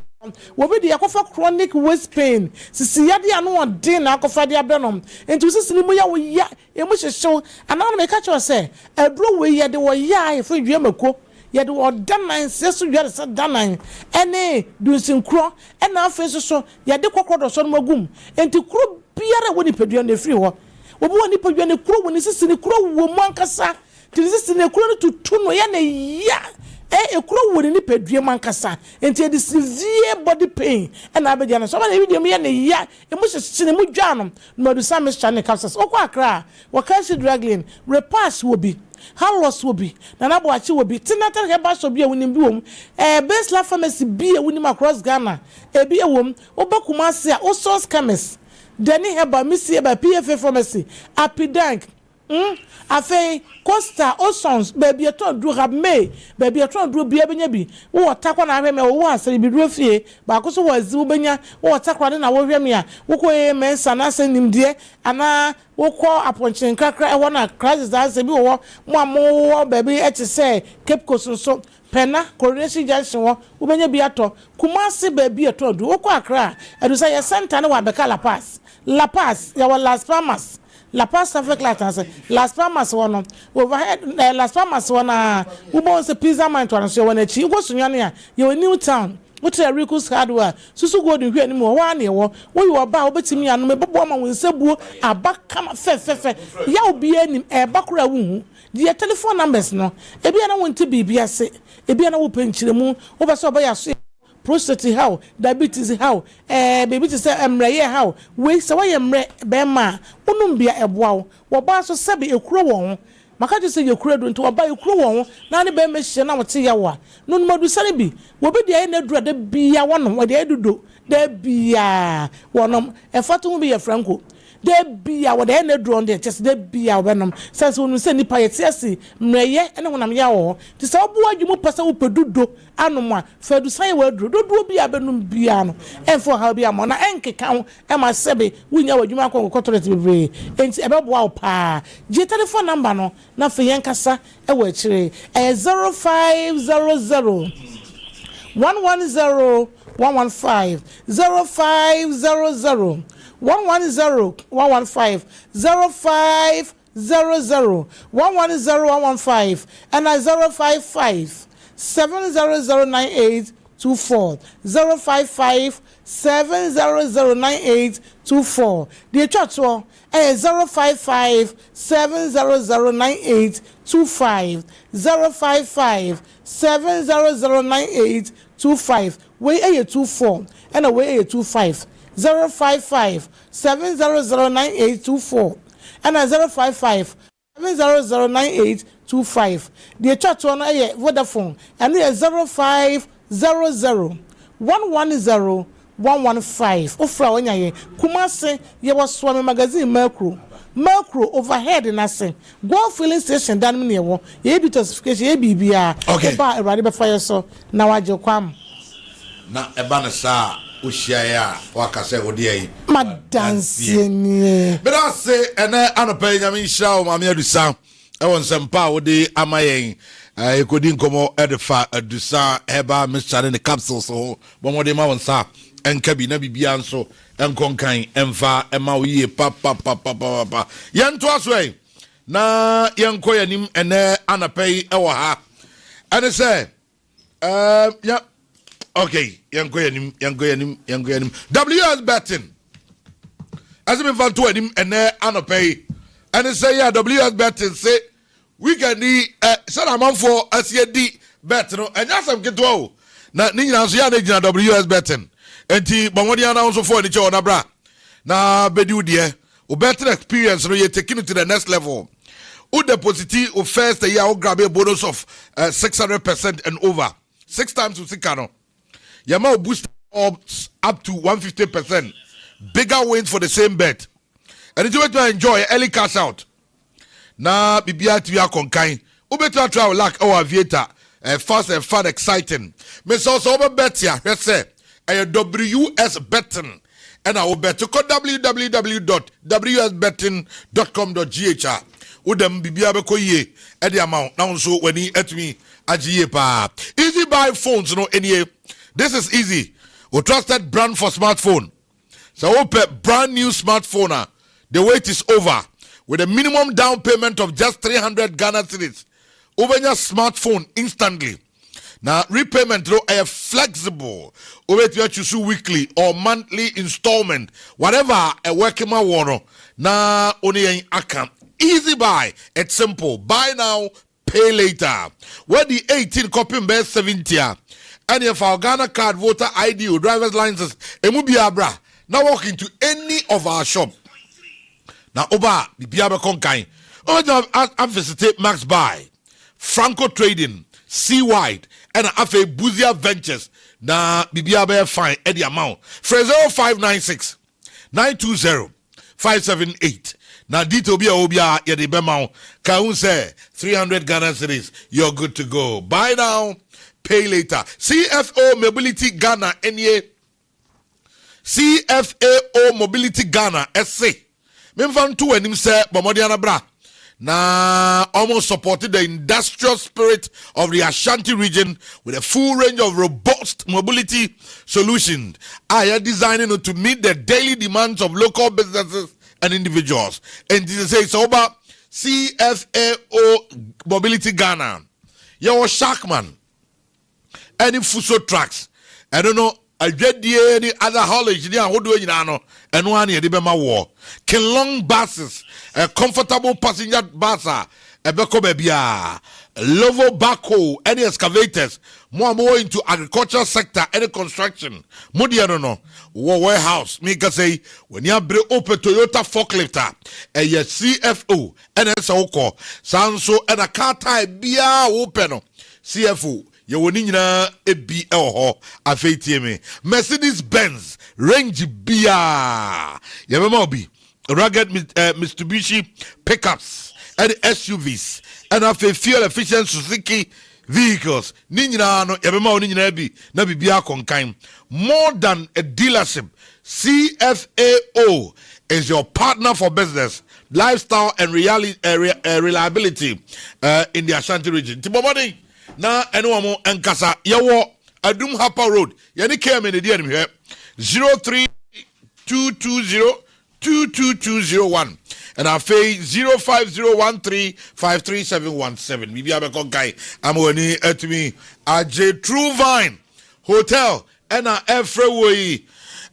wo be de yakofa chronic waist pain sisi yade anu ode na akofa de abenom enti sisi ni mu ya wo ya emu hyehyew ana na me ka cho se aduro we yade wo ya efo dwe mako yade wo danan sesu dwe se danan ene dunsinkro ena afenso so yade kokodo so no magum enti kuro biara woni pedua na free ho wo bo woni pedua ne kuro woni sisi ne kuro wo mu ankasa ti sisi ne kuro no tutu no ya na ya ekuro woni ni pedua mankasa enti the severe body pain and abedia no so na video me na ya emu hyehye ne mu dwanom no do sam channel capsules okwa akra wakashi dragging repass will be how loss will be na na boachi will be tinata ke ba so bia woni bi wom base la pharmacy bia woni across Ghana bi ewom obakuma se a Osos chemist deni heba misi ba PFA pharmacy Apidank afei Costa Osons baby eton dru Rabme baby eton dru bia benya bi wo takwa na ahweme wo asere bi dru fie ba ko so wazi wo benya wo takwa na wo hweme a wo ko mensa na senimde ana wo ko aponchen kakra e wona crisis as bi wo mo amo baby eche se Cape Coast so pena coronation junction wo benya bi ato Kumasi baby eton dru wo ko akra edu say center na wa beka La Paz ya wa Las Palmas La Paz traffic light and Las Palmas one overhead Las Palmas one who wants a pizza man to answer when she goes to Yania, you're in New Town. What's a Rico's hardware? So go to hear anymore. 1 year, what you about betting me and maybe woman will say, a back come fe. You'll be any a backra wound. The telephone numbers no. Ebi I want to be BS. Ebi I will pinch the moon over so by a prostate how diabetes how baby to say emre how we so why emre be ma unum bia eboa wo ba so sebe ekuro won maka just say ekuro do nto wo ba ekuro won na ne be me hye na wote ya wa no no madu sare bi wo be dia na dura da bia wono wo dia dudo da bia wono e fato mu bi ya franco de bia wo de na duro on de just de bia wo benom sense wonu se nipa ye tiase mreye ene wonam ya wo ti se obo adwumu pese wo pedudo anoma fadu san wo duro dodo bia benum bia no enfo ha bia mo na enkeka ho e ma sebe wunya wadwuma akon kotorete bebre enti e bebo wo pa je telephone number no na fe yenkasa e wo akire 0500 110 115 0500 110 115 0500 110 115 and 055 7009824 055 7009824 the church one 055 7009825 055 7009825 way a 24 and away a 25 055 7009824 and 055 7009825 the church one a Vodafone and 0500 110 115 ofra onya ye Kumasi ye was Swami magazine Mercury overhead na se go filling station dan me wo ye detoxification ye bibia ba erade be fire so na waje kwam na eba na sa ohyia ya wakase odi ayi madansie ni but I say ene anopa nyame nhira o mame adusa e won sempa odi amayen ekodi nkomo edefa adusa eba mixture ne capsules so bomode ma won sa enkabi na bibia nso enkonkan emfa ema oye pa yento aso na yenko yanim ene anapai ewo ha ene say yeah okay yenko yanim WS betting as me fan to anim ene anapai ene say yeah WS betting say we can di say amount for asiedi bet no enya sam keto na ni nyina so ya na gina WS betting enti bamodi announce for ni che ona bra na bedi de o better experience no you taking it to the next level o deposit o first year o grab a bonus of 600% and over 6 times to sikano yama o boost up to 150% bigger wins for the same bet and you to enjoy early cash out na bibia tv akonkan o better try luck our aviator fast and fun exciting me so bet ya say WS betting and I will bet to www.wsbetting.com.gh. Udem bibia beko ye at the amount now so when he at me ajiye pa. Easy buy phones no any. This is easy. We trusted brand for smartphone. So open brand new smartphone. The wait is over. With a minimum down payment of just 300 Ghana cedis. Open your smartphone instantly. Now repayment though are flexible. Over to choose weekly or monthly installment. Whatever a working man want. Now only an account. Easy buy. It's simple. Buy now, pay later. Where the 18 copy best 70. And if our Ghana card, voter ID, or driver's license, bra. Now walk into any of our shop. Now Oba, the Biaba Konkai. I'm visited Max Buy, Franco Trading, Sea Wide, and Afe Buzia Ventures. Now Bibiaba fine at the amount. For 0596 920 578. Now dito bia obia ya de bemau. Kaun say 300 Ghana cedis. You're good to go. Buy now, pay later. CFO Mobility Ghana NA. CFAO Mobility Ghana SA. Memfan tu enim say Bomodiana bra. Na almost supported the industrial spirit of the Ashanti region with a full range of robust mobility solutions. I are designing to meet the daily demands of local businesses and individuals. And this is about CFAO Mobility Ghana. Your Sharkman. Any Fuso tracks. I don't know. I read any other haulage near who do you know? And one year, the Bema war. Long buses, a comfortable passenger bus, a Beko Bebia, Lovo Baco, any excavators, more into agricultural sector, any construction. Mudi, I don't know. Warehouse, make us say, when you bring open Toyota forklifter, and your CFO, and SOCO, Sanso, and a car type, Bia open, CFO. You will need a BL afetime Mercedes Benz Range Bia. You will be rugged Mitsubishi pickups and SUVs and a fuel efficient Suzuki vehicles. Ninja no yabema ninja bi na bibia konkan. More than a dealership, CFAO is your partner for business, lifestyle and reliability in the Ashanti region. Tibobody. Na eno mo enkasa yewo Adum Hapa Road yani came in the DM here 03220222001 and I pay 05013537717 bibi abeko guy amoni etimi aje True Vine Hotel and every way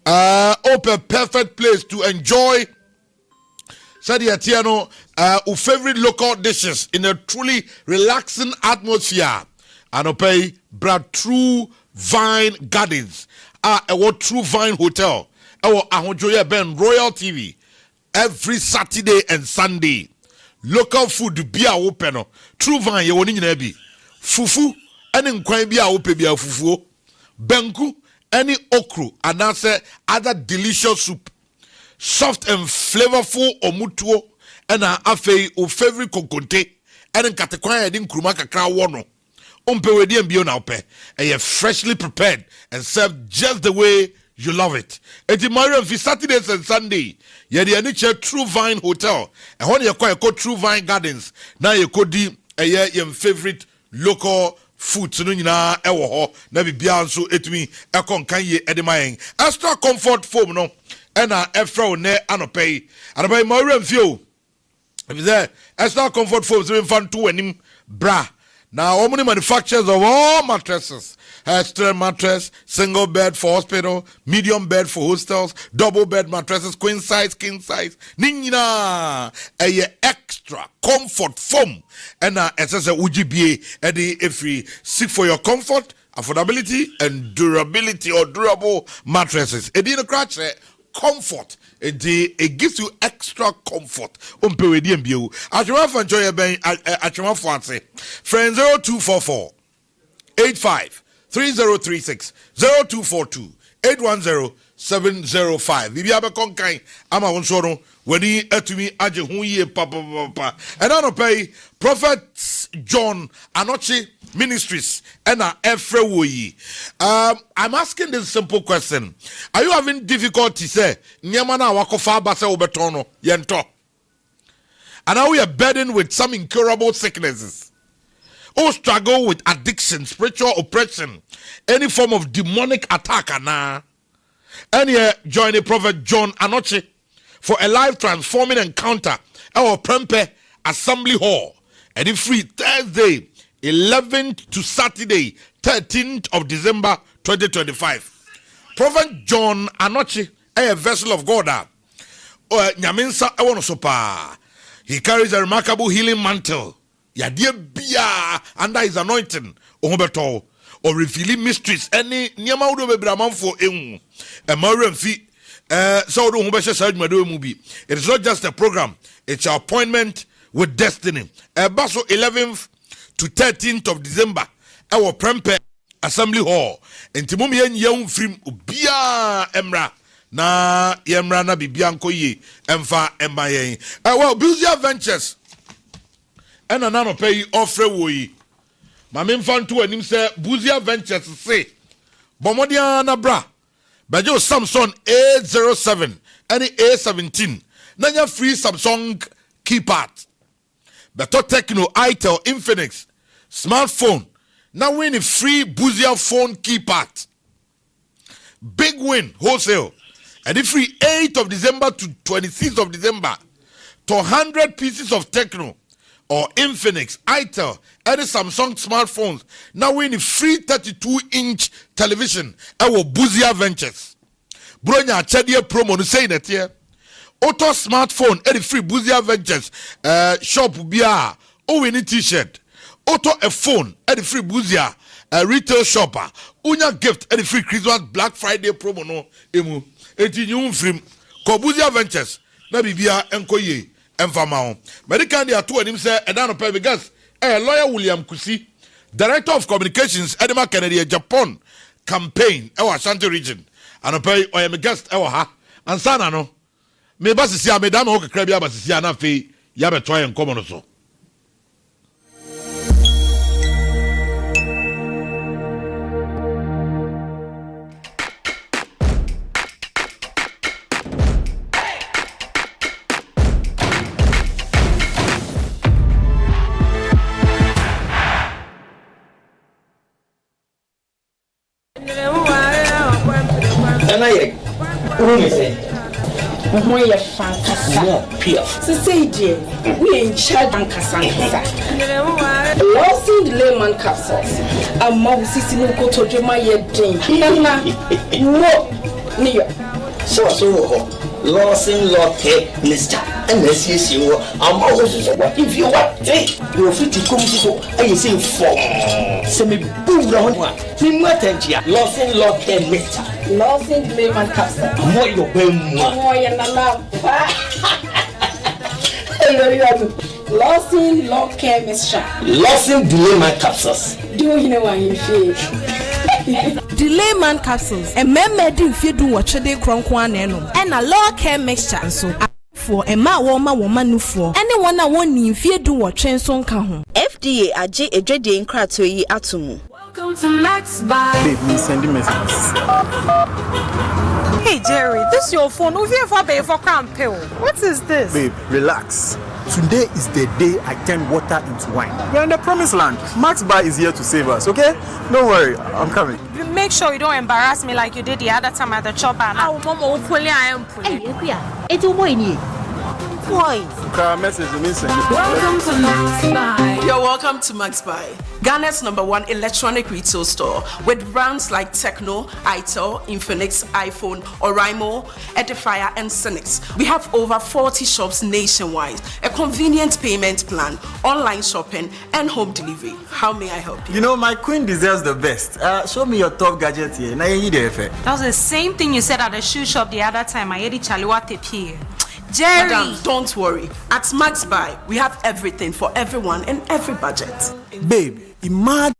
open perfect place to enjoy Sadia Tiano, favorite local dishes in a truly relaxing atmosphere. And pay Brad True Vine Gardens. Our True Vine Hotel. Our Ahonjoya Ben Royal TV. Every Saturday and Sunday. Local food beer open. True Vine ye woni nyina bi. Fufu any nkwan bia open bia fufu. Benku any okro and answer other delicious soup. Soft and flavorful omutuo and afei o favorite kokonte and katekwan edin kruma kakra wono ompe wedi mbio na ope and freshly prepared and served just the way you love it. Eti Mariam fi Saturdays and Sunday ye de ani che True Vine Hotel and hon ye kwa True Vine Gardens na ye kodi your favorite local food no nyina ewo ho na bibia nso etumi ekon kan ye edemayen extra comfort foam no and Efro ne anopay. And by my review, if there extra comfort foams in fun to him, bra. Now, how many manufacturers of all mattresses? Extra mattress, single bed for hospital, medium bed for hostels, double bed mattresses, queen size, king size. Nina, a extra comfort foam. And as I said, UGBA, Eddie, if we seek for your comfort, affordability, and durability or durable mattresses. Eddie, the crutch. Comfort, it gives you extra comfort. Umpewedi mbio. Achuma for enjoy ben. Achuma for answer. Friend 0244 85 3036 0242 810 705. Bibi abe konkai ama wonsoro wani etumi aje hu ye papa. And I don't pay Prophet John Anochi Ministries and Efre Woyi. I'm asking this simple question. Are you having difficulty say nyamana wakofa basa obetono yento? And now we are burdened with some incurable sicknesses. Or struggle with addiction, spiritual oppression, any form of demonic attack. And here join the Prophet John Anochi for a life transforming encounter at our Prempe Assembly Hall. And it's free Thursday, 11th to Saturday, 13th of December 2025. Prophet John Anochi, a vessel of God. Nyaminsa Ewonosopa. He carries a remarkable healing mantle. Yadia bia under his anointing. Ohobeto. Or revealing mysteries. Any nyama udo bebraman for emu. A Marian fee. So do Hubesha Side Madu movie. It is not just a program, it's an appointment with destiny. Basso 11th to 13th of December. Our Prempe Assembly Hall. And Timumi young film Ubia Emra. Na Yemra na Bibianko ye Emfa Embaye. Well, Buzia Ventures. And another pay offer woyi. Mamim fan to and him say Buzia Ventures say Bomodia na bra. Bajo Samsung A07 and A17. Nanya free Samsung keypad. Beto Techno Itel Infinix smartphone. Now win a free Buzia phone keypad. Big win wholesale. And the free 8th of December to 26th of December to 100 pieces of Techno or Infinix, Itel, any Samsung smartphones. Now we need free 32-inch television. Our Buzia Ventures. Bronya Chadia promo no say that here. Auto smartphone, any free Buzia Ventures. Shop bia. Oh, we need t-shirt. Auto a phone, any free Buzia. Retail shopper. Unya gift, any free Christmas Black Friday promo no. Emu. Eti nyum film. Ko Buzia Ventures. Na bibia enkoye. Enfamao. Medical dia to him say edano pay because lawyer William Kusi, Director of Communications Edema Kennedy Japan campaign our Ashanti region. And pay I am a guest ha. And sana no. Me basisi me dama ho kakra bia basisi na fe ya beto en komo so. We are in charge and Cassandra. Lawson the layman capsules. A mouse is in Koto Jemaya Jane. No, so Lawson Locke, Mister, unless you see what if you want to, you're free to come to I say for semi boom round one. Lawson Locke, Mister. Lawson the layman capsule. More your more and allow. Lawson Locke, Mister. Lawson the layman capsules. Do you know what you feel? Delay man capsules. A member do if you do what they crown and a low care mixture so for a ma woman for anyone I want if you do what train song can FDA aje a dreading in Kratoyi Atumu. Welcome to Max by Babe, sending messages. Hey Jerry, this is your phone. Who you for cramp pill? What is this? Babe, relax. Today is the day I turn water into wine. We're in the promised land. Max Bar is here to save us, okay? Don't worry, I'm coming. Make sure you don't embarrass me like you did the other time at the chopper. Oh, Mama, I am pulling. It's a boy. Welcome to Max Buy. You're welcome to Max Buy, Ghana's #1 electronic retail store with brands like Techno, Itel, Infinix, iPhone, Oraimo, Edifier, and Synix. We have over 40 shops nationwide, a convenient payment plan, online shopping, and home delivery. How may I help you? You know, my queen deserves the best. Show me your top gadget here. That was the same thing you said at the shoe shop the other time. I had Chaliwate Jerry. Madam, don't worry. At Max Buy, we have everything for everyone and every budget. Babe, imagine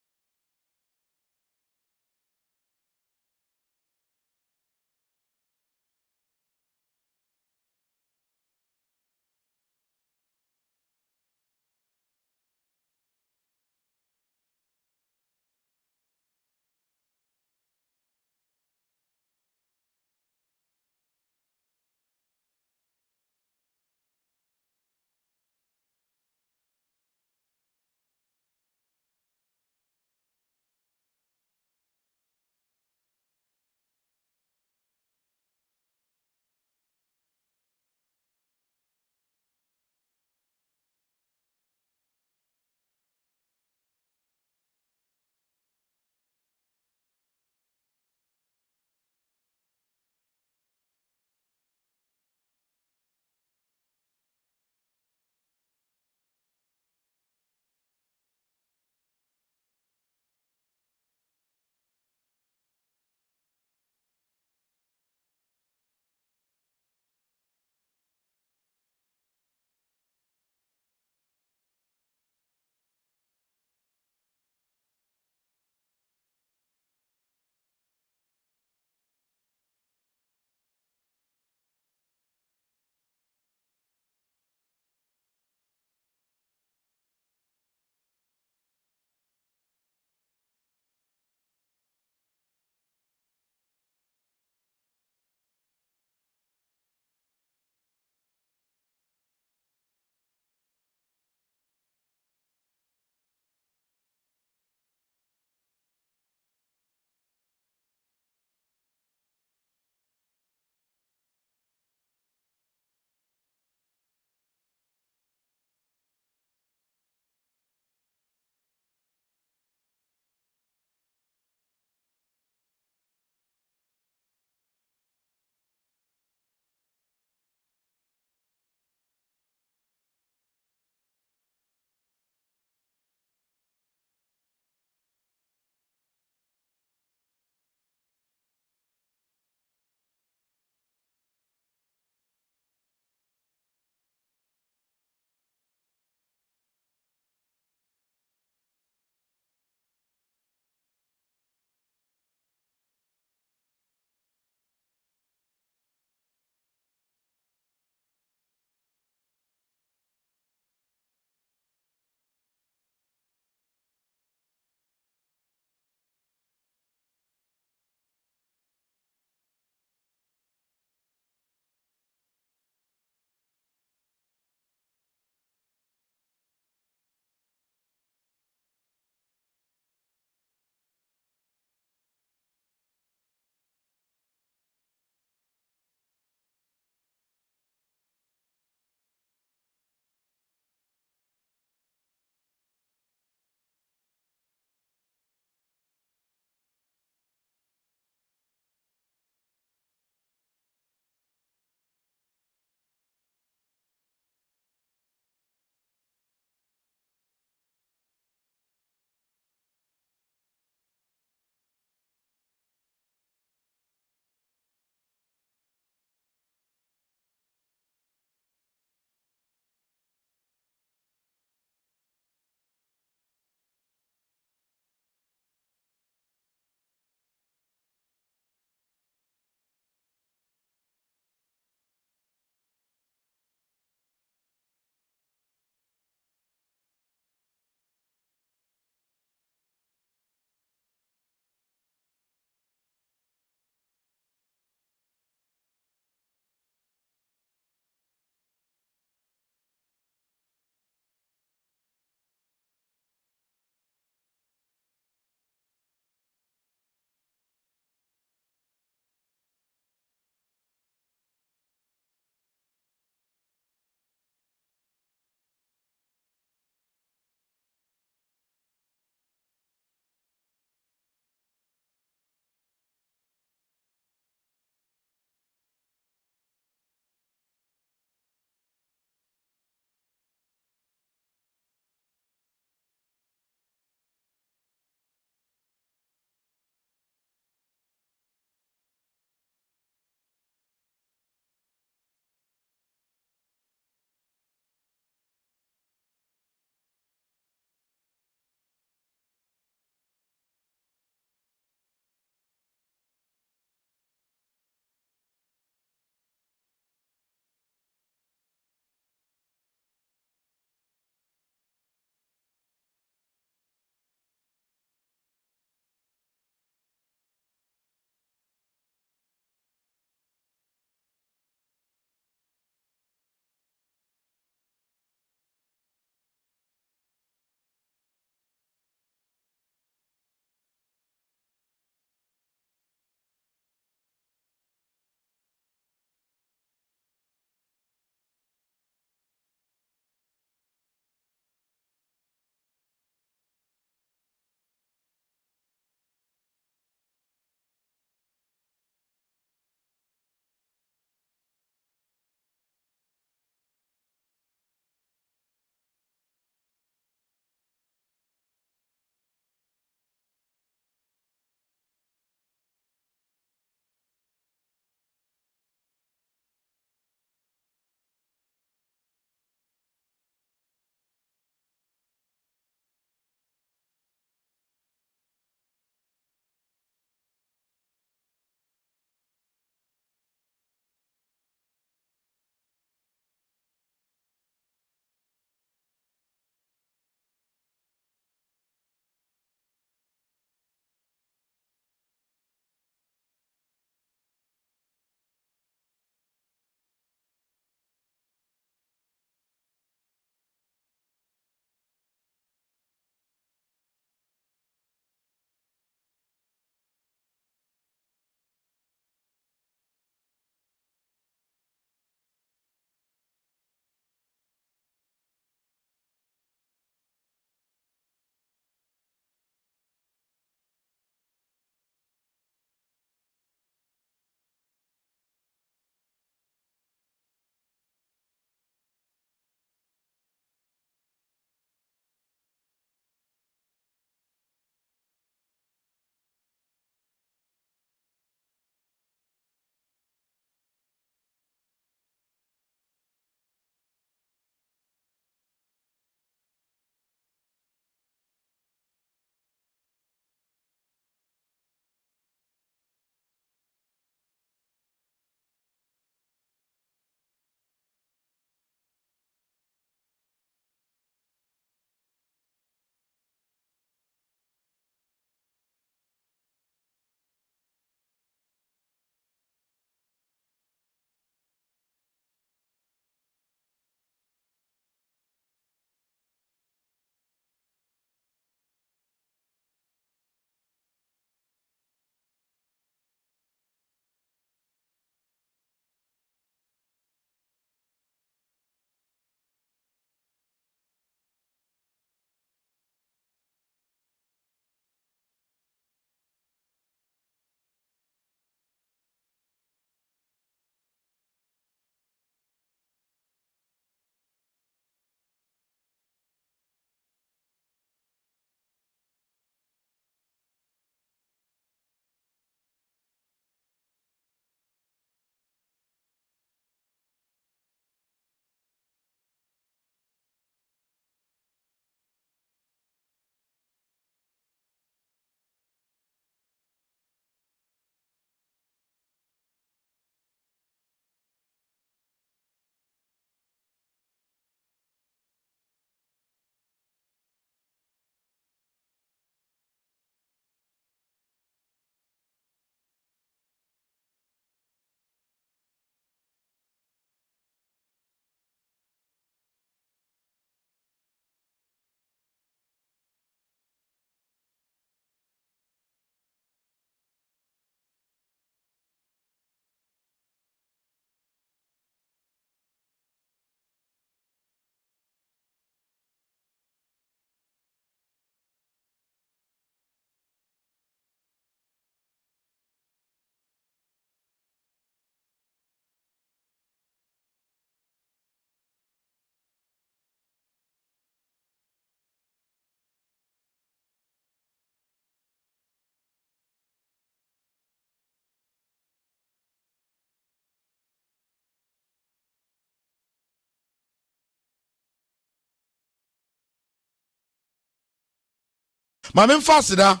Mame fasida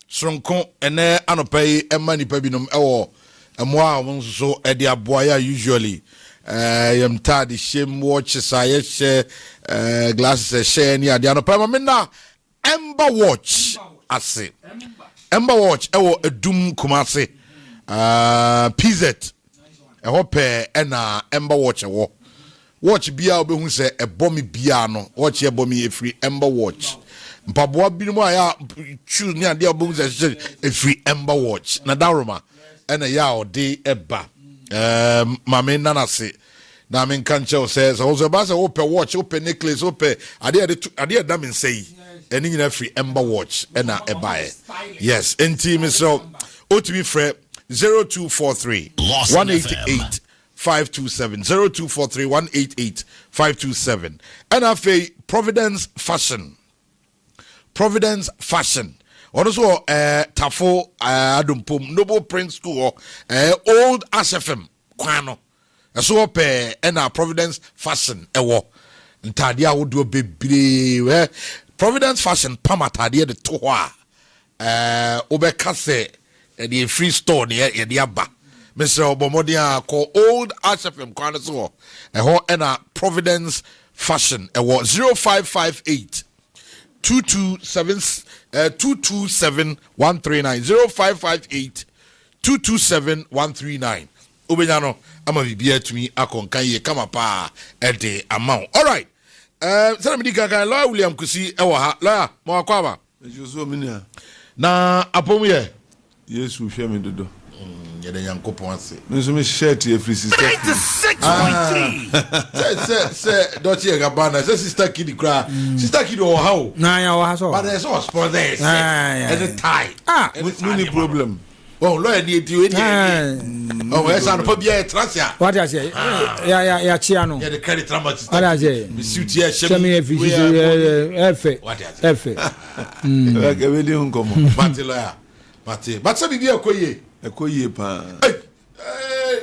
Sronko ene anopai emma nipa binom ewo emwa won so e de aboya usually yam tadi shem watch say she glasses share ni ade anopai mame na Ember watch ase Ember watch ewo edum kumase PZ eho pe ena Ember watch ewo watch bia obehu se ebomi bia no watch ebomi efri Ember watch mpaboa binimu aya choose ni ade obehu se efri Ember watch na daroma ena ya ode eba mame nanase na men kan che se so ba se ope watch ope necklace ope ade da men say eni nyina free Ember watch ena ebae yes enti me so otumi frɛ 0243 188 527 0243 188 527 and afi Providence Fashion also tafo adumpum Noble Prince School old afisem kwano so pe na Providence Fashion ewo ntade a wodo bebre Providence Fashion pamatade de to ho a obeka se the free store near the Abba. Mr. Obomodia call old afisem kwano so na Providence Fashion 0558 227 139 0558 227 139 Obenyano ama bibia tumi akonkan ye kama pa ede amount. All right. Sana midi kaka Lawyer William Kusi ewo ha. Lawyer mo akwaba. Ejuso minia. Na apomu ye. Yesu hwe me dodo. Yede Yankopon ase. Nso me shirt e free sister. 96.3. Say Dochi Gabana, say sister kid cry. Sister kid o how? Na ya wa so. But there's no sponsor there. And the tie. No problem. Oh, lawyer need you in here. Oh, yes, and for be a transia. What I say? Ya chiano. Yeah, the credit traumatist. What I say? Me suit here, Shemi F. F. Like a really uncommon. Mate lawyer. Mate. But some be a koye. A koye pa. Hey,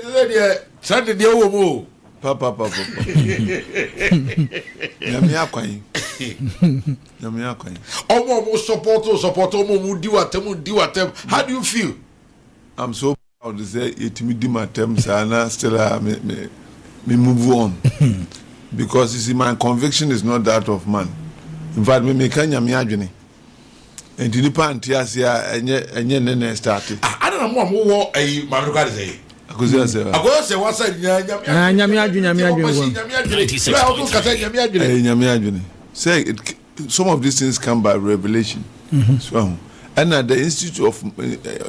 lady, Sunday the owo. Papa. Yami akwan. Omo support omo di watem. How do you feel? I'm so proud to say it me di matem sana still me move on. Because you see my conviction is not that of man. In fact me kanya adwene. Enti nipa antiasia enye nene start. I don't know mo maruka say. Akosia say what's nyame adwene. Say some of these things come by revelation. So and at the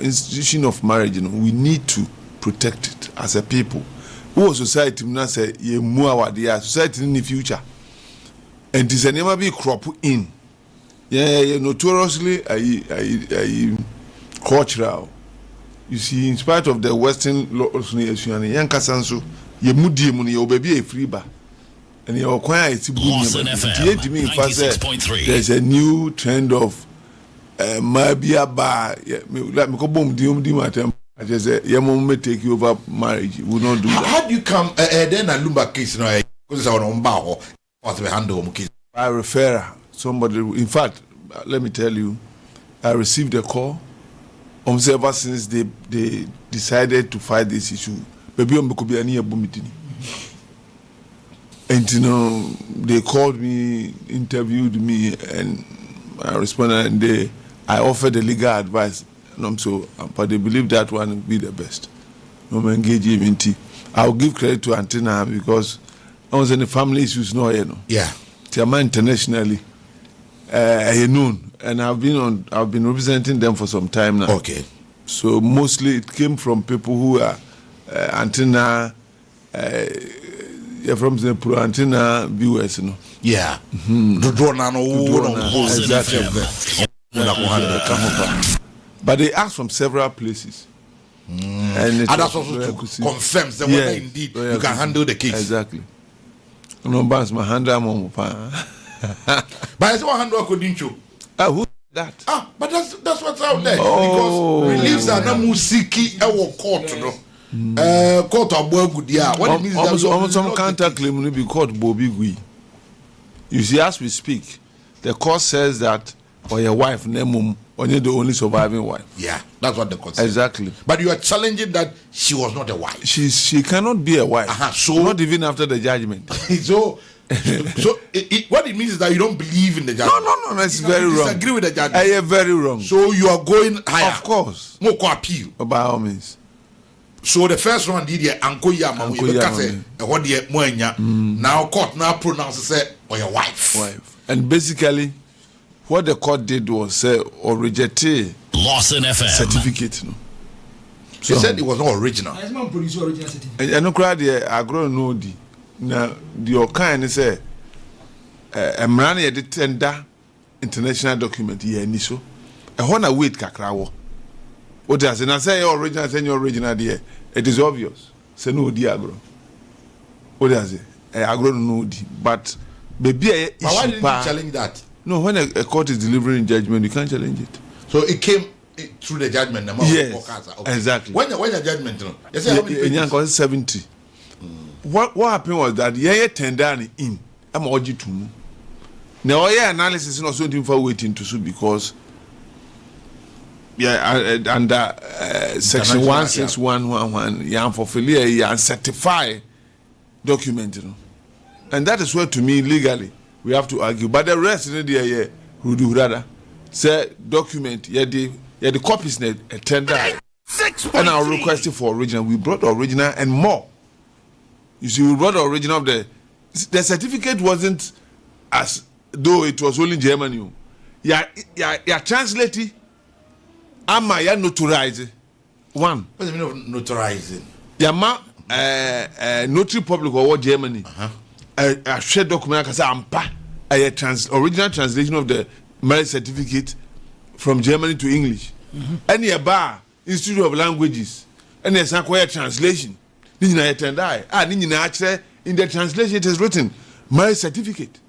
institution of marriage, we need to protect it as a people. Who society not say ye more society in the future. And this never be crop in. Yeah, notoriously cultural. You see, in spite of the Western laws, young Casanso, ye mudi money, your baby a free bar. And your choir is there's a new trend of Mabia bar. Like me go boom matem. I just say, your mom may take you over marriage. We will not do that. How do you come then a Lumba case now? Because I want to bow or to handle case. I refer somebody. In fact, let me tell you, I received a call. Ever since they decided to fight this issue, baby, and they called me, interviewed me, and I responded, and I offered the legal advice. But they believe that one will be the best. No engage in tea. I'll give credit to Antenna because I was in the family issues, Yeah. Tiama internationally, known. And I've been representing them for some time now. Okay. So mostly it came from people who are antenna from the pro antenna viewers, Yeah. But they asked from several places. And that's also confirms that whether indeed you can handle the case. Exactly. No bands my handle but it's one handle couldn't you? Who that? But that's what's out there. Because reliefs are not musiki our court, court of Bogudia. What it means that some counter claim will be called Bobby Gui. You see, as we speak, the court says that or your wife, Nemum, or you're the only surviving wife. Yeah, that's what the concept. Exactly. But you are challenging that she was not a wife. She cannot be a wife. So not even after the judgment. so what it means is that you don't believe in the judgment. No, that's very wrong. Disagree with the judgment. I am very wrong. So you are going higher. Of course. More appeal. By all means. So the first one did the Anko Yama. Now court now pronounce say or your wife. And basically, what the court did was say or reject Lawson FM certificate. No. So they said it was not original. And no crowd I grow no di. Now the kind say a man ye tender international document ye ni so. A honor wait kakrawo. What does and I say original, say your original there. It is obvious. Say no di agro. What does it? Agro no di. But baby, but why didn't you challenge that? No, when a court is delivering judgment, you can't challenge it. So it came through the judgment. Yes, okay. Exactly. When the judgment, you say how many pages? 70. What happened was that tender in. I'm orgy to move. Now, analysis is not so for waiting to sue because under section 16111, for failure and certify document, and that is where to me legally we have to argue. But the rest in the would do rather say document the copies a tender and our requesting for original. We brought the original and more. You see, we brought the original of the certificate wasn't as though it was only Germany. Yeah, translated. Ama ya notarize. One. What's the meaning of notarizing? Yama notary public or what Germany. A shared document because ampa a original translation of the marriage certificate from Germany to English. Any bar Institute of Languages. And there's a translation. In the translation it is written marriage certificate.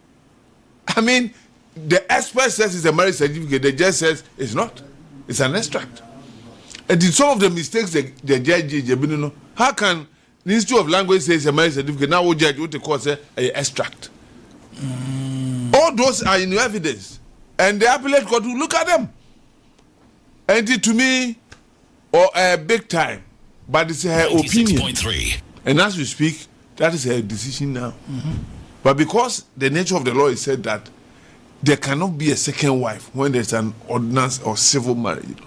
I mean, the expert says it's a marriage certificate. The judge says it's not. It's an extract. And in some of the mistakes the judge did, how can the Institute of Language say it's a marriage certificate? Now we judge what the court say an extract. All those are in evidence, and the appellate court will look at them. And it to me, or big time, but it's her opinion. And as we speak, that is her decision now. But because the nature of the law is said that there cannot be a second wife when there's an ordinance or civil marriage.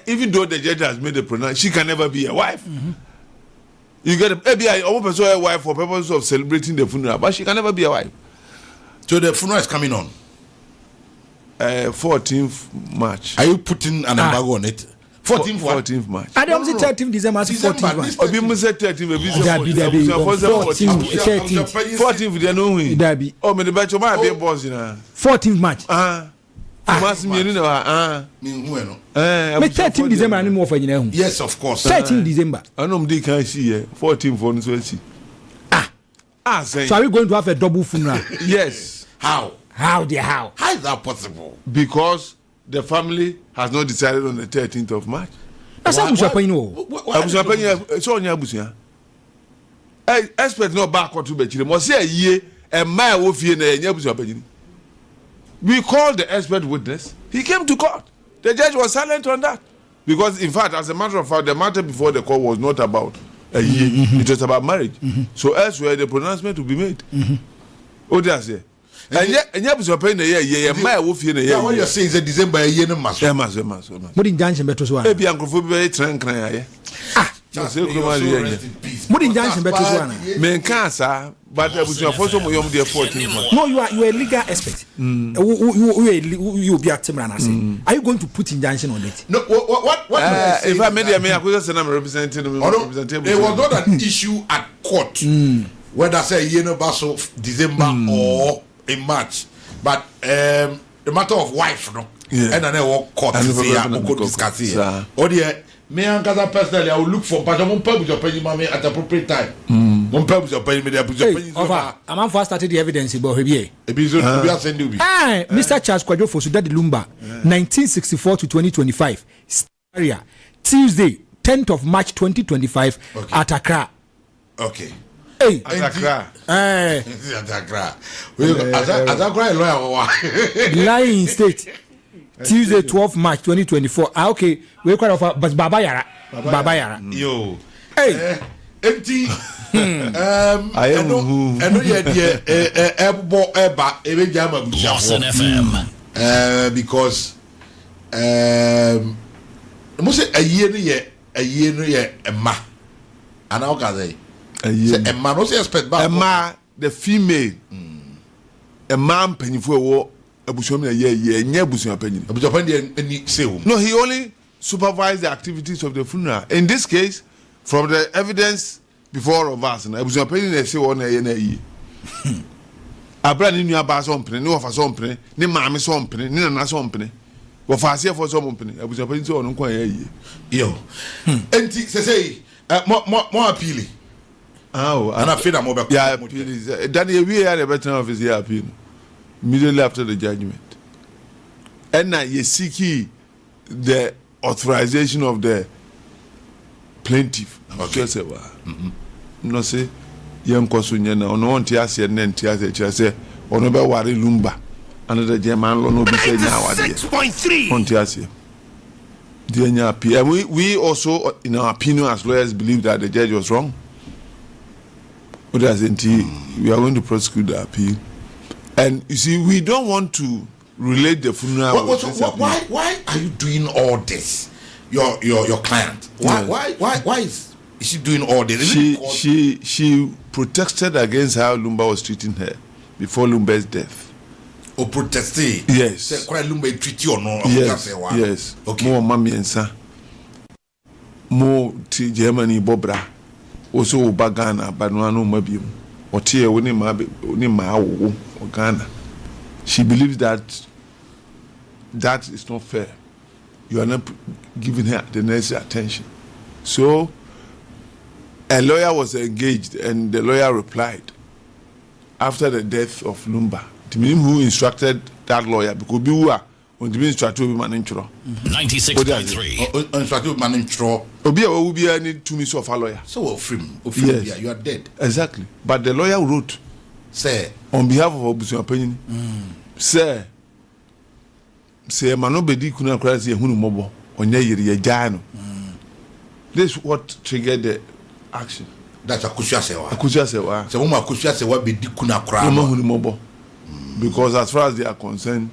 Even though the judge has made the pronouncement, she can never be a wife. You get maybe a wife for purposes of celebrating the funeral, but she can never be a wife. So the funeral is coming on 14th March. Are you putting an embargo on it? 14th March. I don't see 13th December. 14th March. 14th. They know we. Oh, me the batch of my be boss na. 14th March. Me 13th December ani mo for nyina hu. Yes, of course. 13th December. Anom dey can see here. 14th for no so see. So are we going to have a double funeral? Yes. How? How is that possible? Because the family has not decided on the 13th of March. That's how much paying no. So on abusia. Expect no back to be chile. Mo say ye e ma wo fie na enya abusia panyini. We called the expert witness. He came to court. The judge was silent on that. Because in fact, as a matter of fact, the matter before the court was not about a year. It was about marriage. So elsewhere the pronouncement will be made. What does say? And yet, what you're saying is that December a year must. What in Junction better so? Maybe Uncle Fubi train cry. What in Junction better so? Men can't, sir, but I was your first one, you're 14. No, you are a legal expert. You be at Timran. Are you going to put injunction on it? No, what if I made a mayor, I could say I'm representing it was not an issue at court, whether say Basso December or in March, but the matter of wife, no, and I know court could discuss here. Oh dear, me and Gaza personally, I will look for, but I won't pay with your penny mommy at the appropriate time. Won't pay with your penny, I'm first started the evidence about Rivier. Mr. Charles Quadro for Sudad Lumba, 1964 to 2025, area Tuesday, 10th of March 2025 at Accra. Okay. Hey, Accra. Accra. Accra lawyer. Lying state. Tuesday 12 March 2024. Okay, we quite offer, but Baba Yara. Yo. Hey. Empty. I know yet LAWSON FM. Because I say a year a ma. And how can they? A man no say expect back. A ma the female. A man penny for war. No, he only supervised the activities of the funeral. In this case, from the evidence before of us, and I was opinion they say one year. I brought in your bass on penny, no for some penny, ni mammy some penny, ni na some penny. Well, fast here for some penny. I was opinion so on quite a year. Yo, and say more appealing. Oh, and I feel I'm over. Yeah, Danny, we had a better office here appeal. Immediately after the judgment. And now you seek the authorization of the plaintiff. Okay. No say, young Kosunya, no one tears and then tears, say, or no worry lumba. Another German no be saying now. 96.3 on Tiasia. We also, in our opinion, as lawyers, believe that the judge was wrong. But as in we are going to prosecute the appeal. And you see, we don't want to relate the funeral. Why are you doing all this? Your client. Why is she doing all this? She protested against how Lumba was treating her before Lumba's death. Oh, protested. Yes. Say quite Lumba treat you or no? Yes. Okay. More mommy and son. More to Germany, Bobra. Also Bagana, Banuano Mabium. Or Tia Ghana. She believes that is not fair. You are not giving her the necessary attention. So a lawyer was engaged, and the lawyer replied after the death of Lumba. The man who instructed that lawyer, because we were on the instructor of Manintro 96.3. Instructor of Manintro. Obia will be any 2 minutes of a lawyer. So, yes. You are dead. Exactly. But the lawyer wrote, say, on behalf of Obusun opinion, say, Manobedi Kuna Krasi Hunu Mobo, on Yeri Jano. This is what triggered the action. That's a Kushasewa. Kushasewa. So, Mama Kushasewa be Dikuna Krama. Because as far as they are concerned,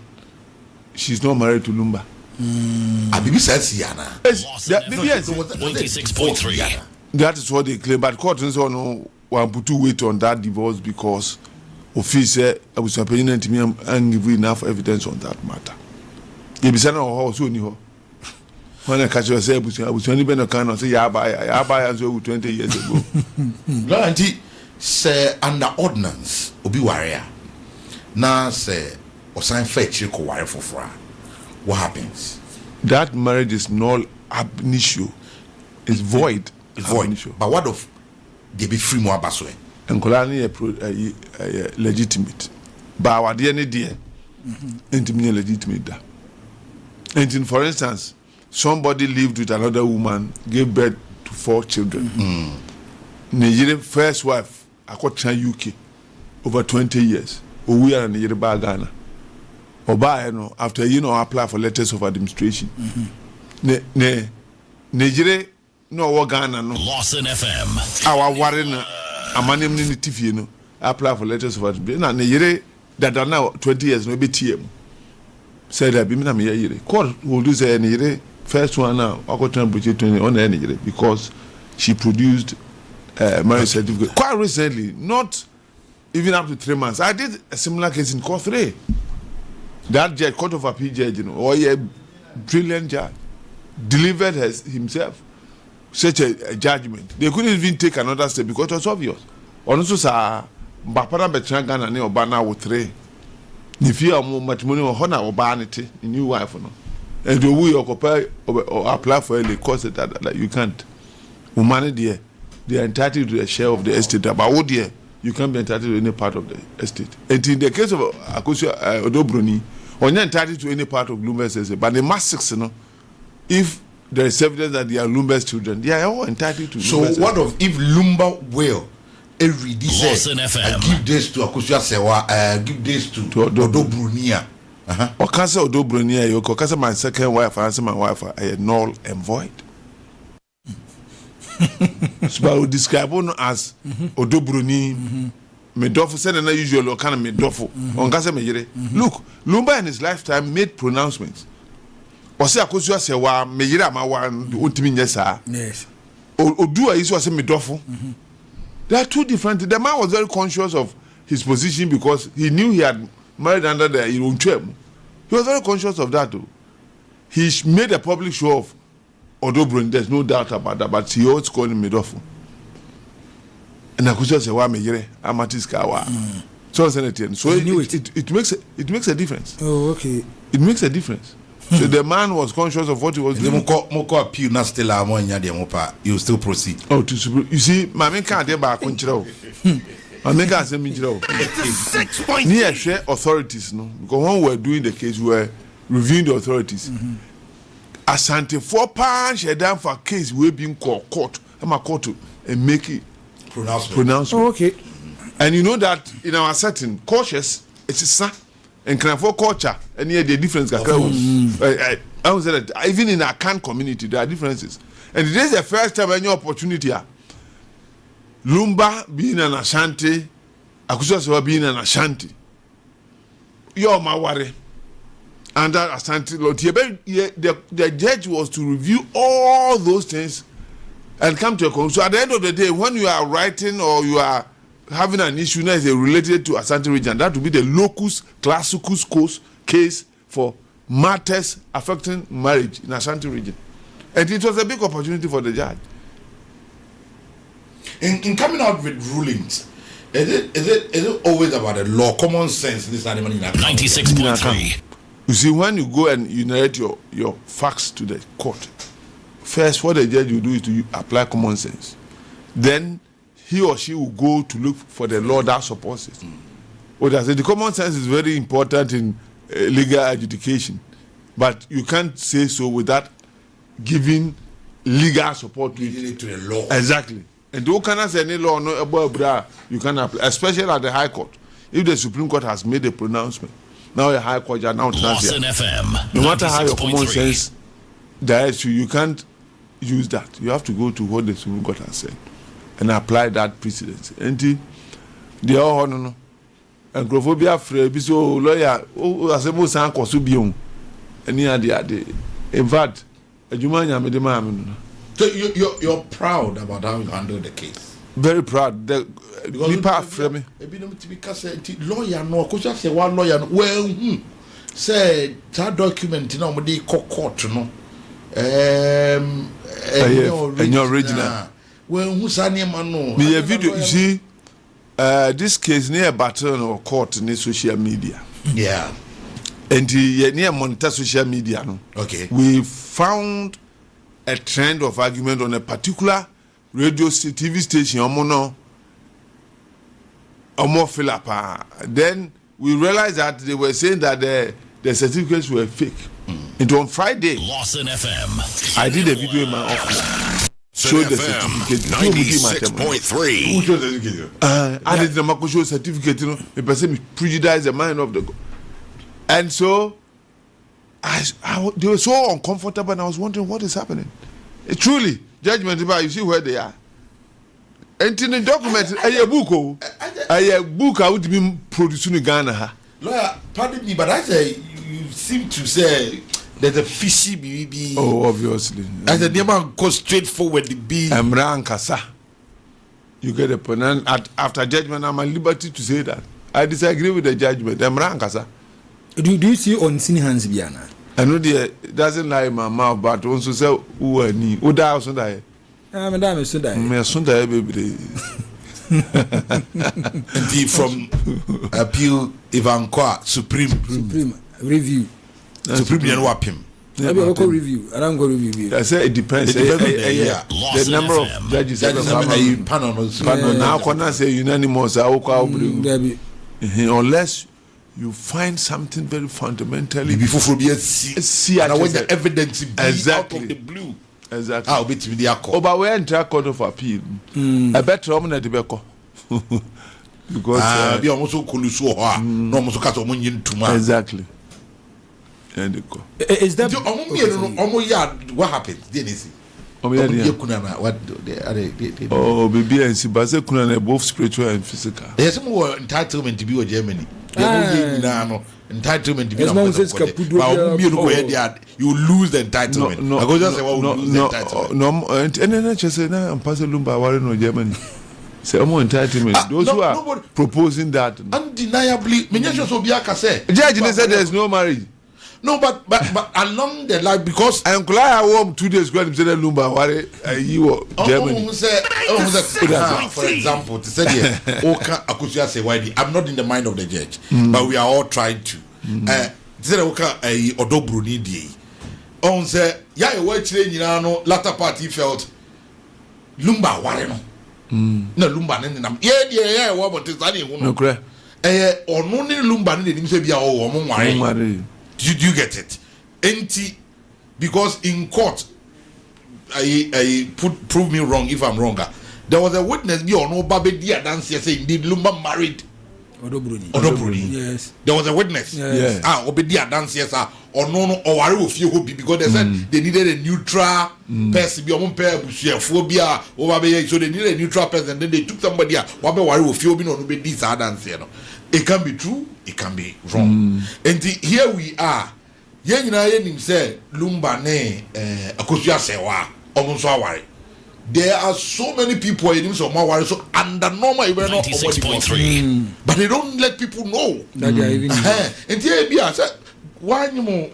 she's not married to Lumba. Abibi says Yana. Yes. 96.3. That is what they claim. But court and so on will put weight on that divorce because officer I was opinion to me and give enough evidence on that matter. You be saying oh so ni ho. When I catch yourself, I was only been a kind of say ya buy as well 20 years ago. No, auntie say under ordinance obi warrior. Now say or sign fetch you warrior for what happens? That marriage is null ab initio. It's void. It's void. But what of they be free more baswe? And Kolani legitimate. But our DNA ain't legitimate that. And for instance, somebody lived with another woman, gave birth to 4 children. Nigerian first wife, I got UK over 20 years. We are in Nigeria Ghana. Oba, after apply for letters of administration. Nigeria no Ghana no. LAWSON FM. Our warren a man in the TV apply for letters of administration. Na Nigeria that are now 20 years no be TM. Said that bimina me yere. Court will do say Nigeria first one now. I got 20 on Nigeria because she produced marriage certificate quite recently, not even up to 3 months. I did a similar case in Court 3. That judge, Court of Appeal judge, or a brilliant judge, delivered himself such a judgment. They couldn't even take another step because it was obvious. Also, sir, Bapara Betrangana ne Obana with 3. If you are more matrimony or honor or banity, a new wife, no, and the way you occupy or apply for a course that you can't. Woman, dear, they are entitled to a share of the estate. But oh dear, you can't be entitled to any part of the estate. And in the case of Akosia Odobroni, or not entitled to any part of Lumba's estate, but the mass if there is evidence that they are Lumba's children, they are all entitled to. So Lumba's what of if Lumba will LAWSON FM. Give this to Akosia Sewa, give this to Odobrunia, Or cancer or Dobronia, you cancer my second wife, answer my wife, I am null and void. So I would describe one as Odobroni. Medofo said an unusual kind of Medofo on Casa Mejere. Look, Lumba in his lifetime made pronouncements. Or say, I could say, wa Mejira, my one, the ultimate yes, yes. Or do I use a Medofo? They are two different. The man was very conscious of his position because he knew he had married under the own term. He was very conscious of that, though. He made a public show of Odobroni, there's no doubt about that, but he always called him Medofo. And I could just say, "Wa mejere, amatiska wa." So it makes a difference. Oh, okay. It makes a difference. So the man was conscious of what he was doing. Moko appeal na still amo nya de mopa. You still proceed. Oh, you see, my man can't deba kunchiro. My man can't say minchiro. 6 points. Near share authorities, no, because when we were doing the case, we were reviewing the authorities. Asante 4 pounds she done for case we being court. I'm a court and make it. Pronouncement. Oh, okay. And you know that in our setting, cautious, it's a son. And can for culture, and here the difference. I would say that even in our Akan community, there are differences. And this is the first time any opportunity. Lumba being an Ashanti, Akusawa being an Ashanti. You're my worry. And that Ashanti, the judge was to review all those things and come to a conclusion. So at the end of the day, when you are writing or you are having an issue that is related to Ashanti region, that will be the locus classicus case for matters affecting marriage in Ashanti region. And it was a big opportunity for the judge. In coming out with rulings, is it always about the law, common sense? This animal in 96.3. You see, when you go and you narrate your facts to the court, first, what the judge will do is to apply common sense. Then he or she will go to look for the law that supports it. What I say, the common sense is very important in legal adjudication, but you can't say so without giving legal support to the law. Exactly. And you cannot say any law no above you can apply, especially at the High Court. If the Supreme Court has made a pronouncement, now the High Court are now LAWSON FM. No matter how your common sense directs you, you can't use that. You have to go to what the Supreme Court has said and apply that precedence. And the all no and Grophobia free be so lawyer assemble san koso bion any ade in fact adwuma made ma. So you're proud about how you handled the case. Very proud. The people free me. Lawyer no ko say one lawyer well say that document na mo dey court no your original. Well, who's man no? Me video, you see, this case near battle or court in social media. Yeah. And near monitor social media. No. Okay. We found a trend of argument on a particular radio TV station. Then we realized that they were saying that the certificates were fake. And on Friday, LAWSON FM. I did a video in my office. Show the certificate. 96.3. Who showed the certificate? I did the Marco show certificate. You know, the person prejudiced the mind of the. And so, they were so uncomfortable, and I was wondering what is happening. Truly, judgment. You see where they are. And in the document, a book I would be producing in Ghana. Lawyer, pardon me, but I say you seem to say there's a fishy BB. Oh, obviously. I said, the man go straight forward the B. Emran Kasa. You get a point. And after judgment, I'm at liberty to say that. I disagree with the judgment. Emran Kasa. Do you see on Sini Hands Biana? I know it doesn't lie in my mouth, but also say, who are you? Who die also die? Madame Sundai. Me Sundai, baby. And from appeal Ivan Kwa Supreme review. Supreme and Wapim. I will go review. I don't go review. I say it depends. The number of judges. Panel now cannot say unanimous. Unless you find something very fundamentally before see and I want the evidence exactly out of the blue. Exactly. I'll be to the accord. Oh, but we enter Court of Appeal. I bet Roman at the Beko. Because be almost so cool so no almost cut on too much. Exactly. And they go. Is that what happened? Didn't see? Oh, baby, and Sibaze Kunana, both spiritual and physical. There's more entitlement to be a Germany. Entitlement to be you lose the entitlement. No, and then I just say, I'm passing Lumba, Warren or Germany. Say, I'm more entitlement. Those who are proposing that undeniably, Minyasho say, Judge said there's no marriage. No, but along the line, because I'm glad I warm 2 days ago. Said Lumba, you Germany. For example, to say Oka Akusia say why I'm not in the mind of the judge, but we are all trying to. Say Oka Odobruni di. On say ya e wa chire nyina no latter party felt Lumba ware no. No Lumba ne nam. Ye wa but say hu no. Ono ne Lumba ne nim say bia o mo ware. Did you get it? Empty, because in court, prove me wrong if I'm wrong. There was a witness be on Obabe Dia dance saying indeed Lumba married Odobruni. Yes. There was a witness. Yes. Obedia dance or no or worry of you because they said they needed a neutral person be on pair phobia Obabe, so they needed a neutral person and then they took somebody Wabe worry of you be on Obedi dance. It can be true, it can be wrong. And here we are. Say Lumba ne Akosia sewa omunso aware. There are so many people in so more so under normal even 96.3. But they don't let people know that they are even. And here be said why more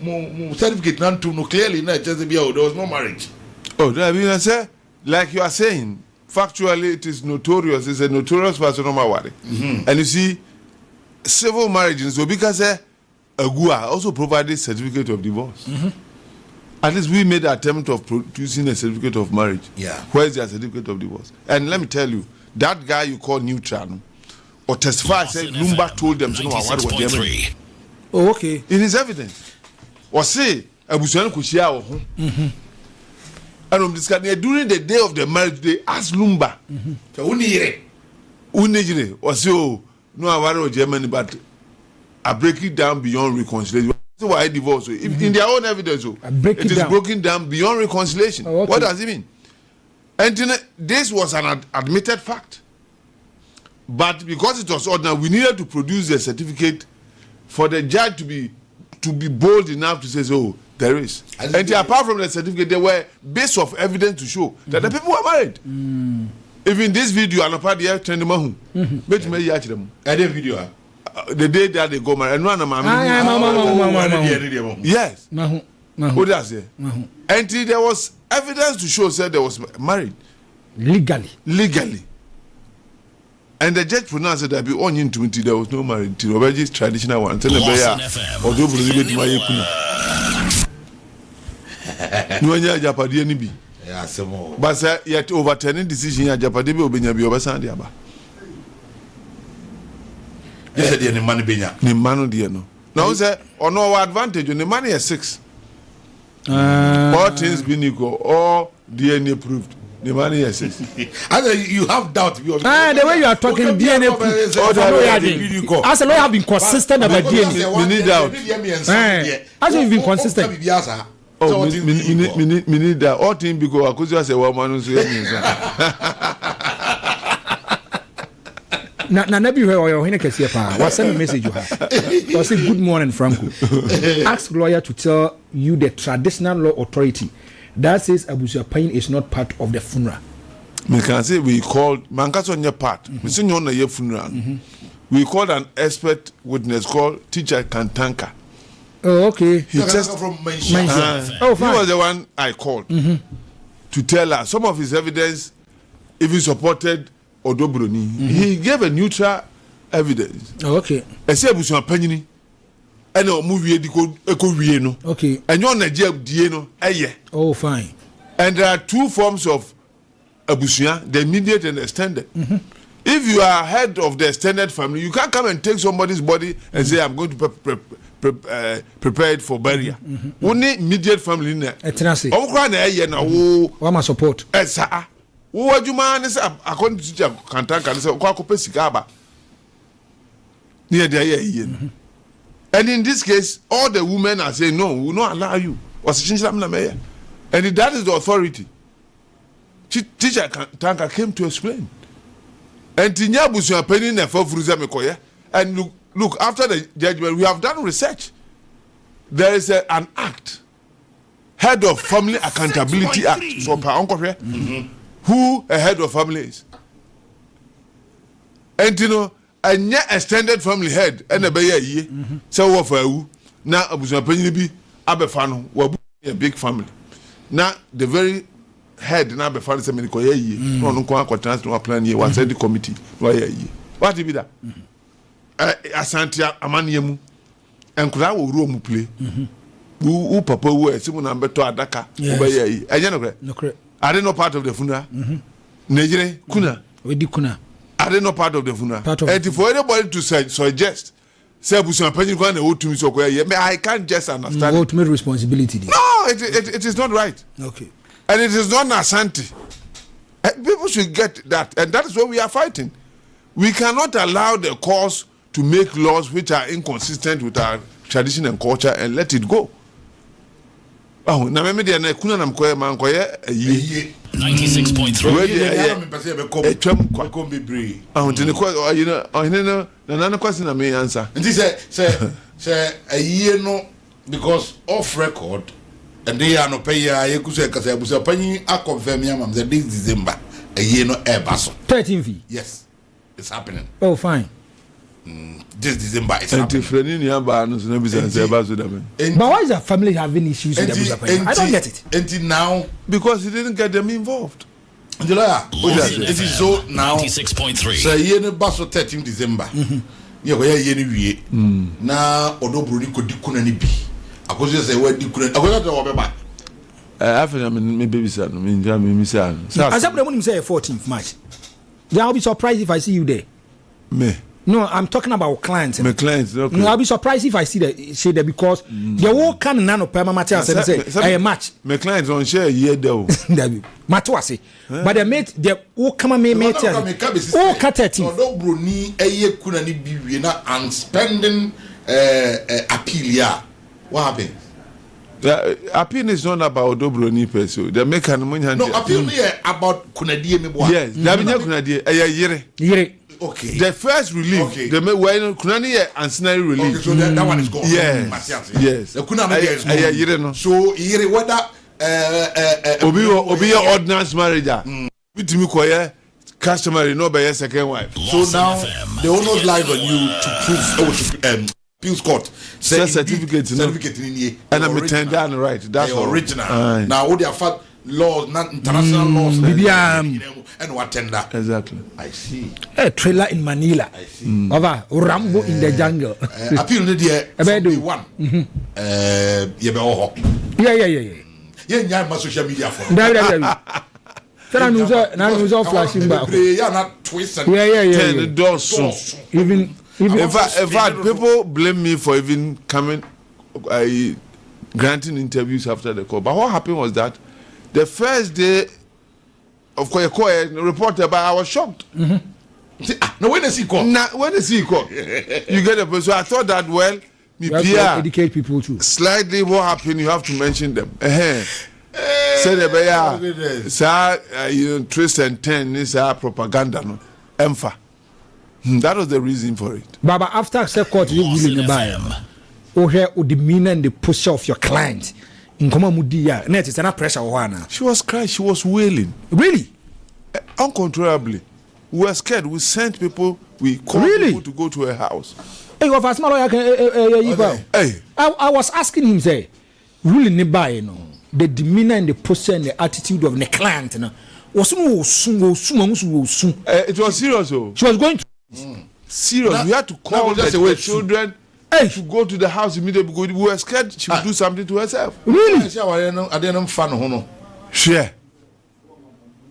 certificate not to know clearly not just be there was no marriage. Oh, that mean I say like you are saying factually it is notorious. It's a notorious person on my worry. And you see civil marriages, so because Agua also provided certificate of divorce. At least we made the attempt of producing a certificate of marriage. Yeah. Where's their certificate of divorce? And let me tell you, that guy you call neutral or testify said Lumba told them to know what was Germany. Oh, okay. It is evidence. Or say Abusuan Kushia or home. And during the day of the marriage, they asked Lumba. Unijire or so. No, I worry Germany, but I break it down beyond reconciliation. That's why I divorce. In their own evidence, it is broken down beyond reconciliation. Oh, okay. What does it mean? And this was an admitted fact. But because it was ordinary, we needed to produce a certificate for the judge to be bold enough to say, so there is. And apart from the certificate, there were base of evidence to show that the people were married. Even this video, and apart the Mahu, bet me yach them. Video. The day that they go married, yes. What does it? And there was evidence to show that there was married legally. And the judge pronounced that be on into there was no marriage. The traditional one. But yet overturning decision at Japadibi Obenya be oversand yaba. Yes, the money benya. Ni manu dieno. Now say on our advantage on the money is 6. All things being equal, all DNA proved. The money is 6. And you have doubt. The way you are talking DNA proved. As a lawyer have been consistent about DNA. We need doubt. As you've been consistent. Oh, me need that. All things because I could just say one man na na bi hwe oyo hene kese pa wa send a message you have was say good morning Franco. Ask lawyer to tell you the traditional law authority that says Abusia Pain is not part of the funeral. Me can say we called mankaso on your part. Me say you on your funeral. We called an expert witness called teacher Kantanka. Oh, okay. He just from he was the one I called to tell us some of his evidence even supported Odobroni. He gave a neutral evidence. Oh, okay. I say Abusuan Panyini and a movie eko wie no. Okay. And you on Nigeria die no eye. Oh, fine. And there are 2 forms of Abusuan, the immediate and extended. If you are head of the extended family, you can't come and take somebody's body and say I'm going to prepare it for burial. Only immediate family in there. Wama support. What you man is according to teacher Kantanka say kwa ko pesika aba. Near there here. And in this case, all the women are saying, no, we will not allow you. And that is the authority. Teacher Tanka came to explain. And look, after the judgment, we have done research. There is an act, Head of Family Accountability Act. So, who a head of family is. And a extended family head, and a baby, so what for you? Now, I was a penny Abefano, a big family. Now, the very head, now Abefano, is a medical year, no one to plan year, one the committee, what did be that? Asantia Amaniamu, and could I will room play? Who papa were Simon number to Adaka, I don't know part of the Funa. Nejere Kuna. We di Kuna. I don't know part of the Funa. And for anybody to suggest, say, I can't just understand. Ultimate responsibility. No, it is not right. Okay. And it is not Asante. People should get that. And that is what we are fighting. We cannot allow the cause to make laws which are inconsistent with our tradition and culture and let it go. Oh, na meme dia na kuna na mkoye mankoye 96.3 etwam kwa bebre ah ntini kwa na nana kwasi na me answer nti say aye no because off record and they are no pay ya yekuso kasa abusa panyi akonfirm ya mam the this December aye no ebaso 13th. Yes, it's happening. Oh, fine. This December it's happening. But why is the family having issues with the I don't get it. Until now, because he didn't get them involved. It is so now. 96.3. So ye no baso 13 December. Ye go ye ni wie. Na odobro ni kodi kuna ni bi. Akoso say we di kuna. Akoso to obeba. After me baby son, me son. I said when you say 14th March. Then I'll be surprised if I see you there. Me. No, I'm talking about clients. My clients, okay. No, I'll be surprised if I see that because the whole can nano perma material say a match. My clients don't share a year though. Matwase. But they made the whole come mate. Oh, cut no bro ni eye kuna ni biwi na and spending appeal ya. What happened? Appeal is not about Dobroni person. They make an money. No, appeal me about kunadie me boy. Yes, they have kunadie. Yere. Okay. The first relief, okay. The kunani ancillary relief. Okay, so that one is gone. Yes. The kunani is gone. So yere whether obi ordinance marriage. Bitimi koye customary no be second wife. So now the owners live on you to prove Appeals Court certificate in here. And I'm tender right. That's the original. Now all the fact laws, not international laws, and what tender. Exactly. I see. A trailer in Manila. I see. Over Rambo in the jungle. Appeal the day. One. Yeah, my social media for. Now flashing back. Yeah, not twist and the doors soon. Even in fact, people blame me for even coming, granting interviews after the call. But what happened was that the first day of Koye reported, but I was shocked. No, when is he called? When is he called? You get a person. So I thought that, well, you have to educate people too. Slightly, what happened, you have to mention them. Say the bear, twist and turn is our propaganda, no? Empha. That was the reason for it. Baba, after the court, you will buy the demeanor and the posture of your client. In Komamudia, net is not pressure. She was crying, she was wailing. Really? Uncontrollably. We were scared. We sent people, we called people to go to her house. Hey, I was asking him, say, really, the demeanor and the posture and the attitude of the client. It was serious, though. She was going to. Serious. We had to call the children to go to the house immediately because we were scared she would do something to herself. Really? Share.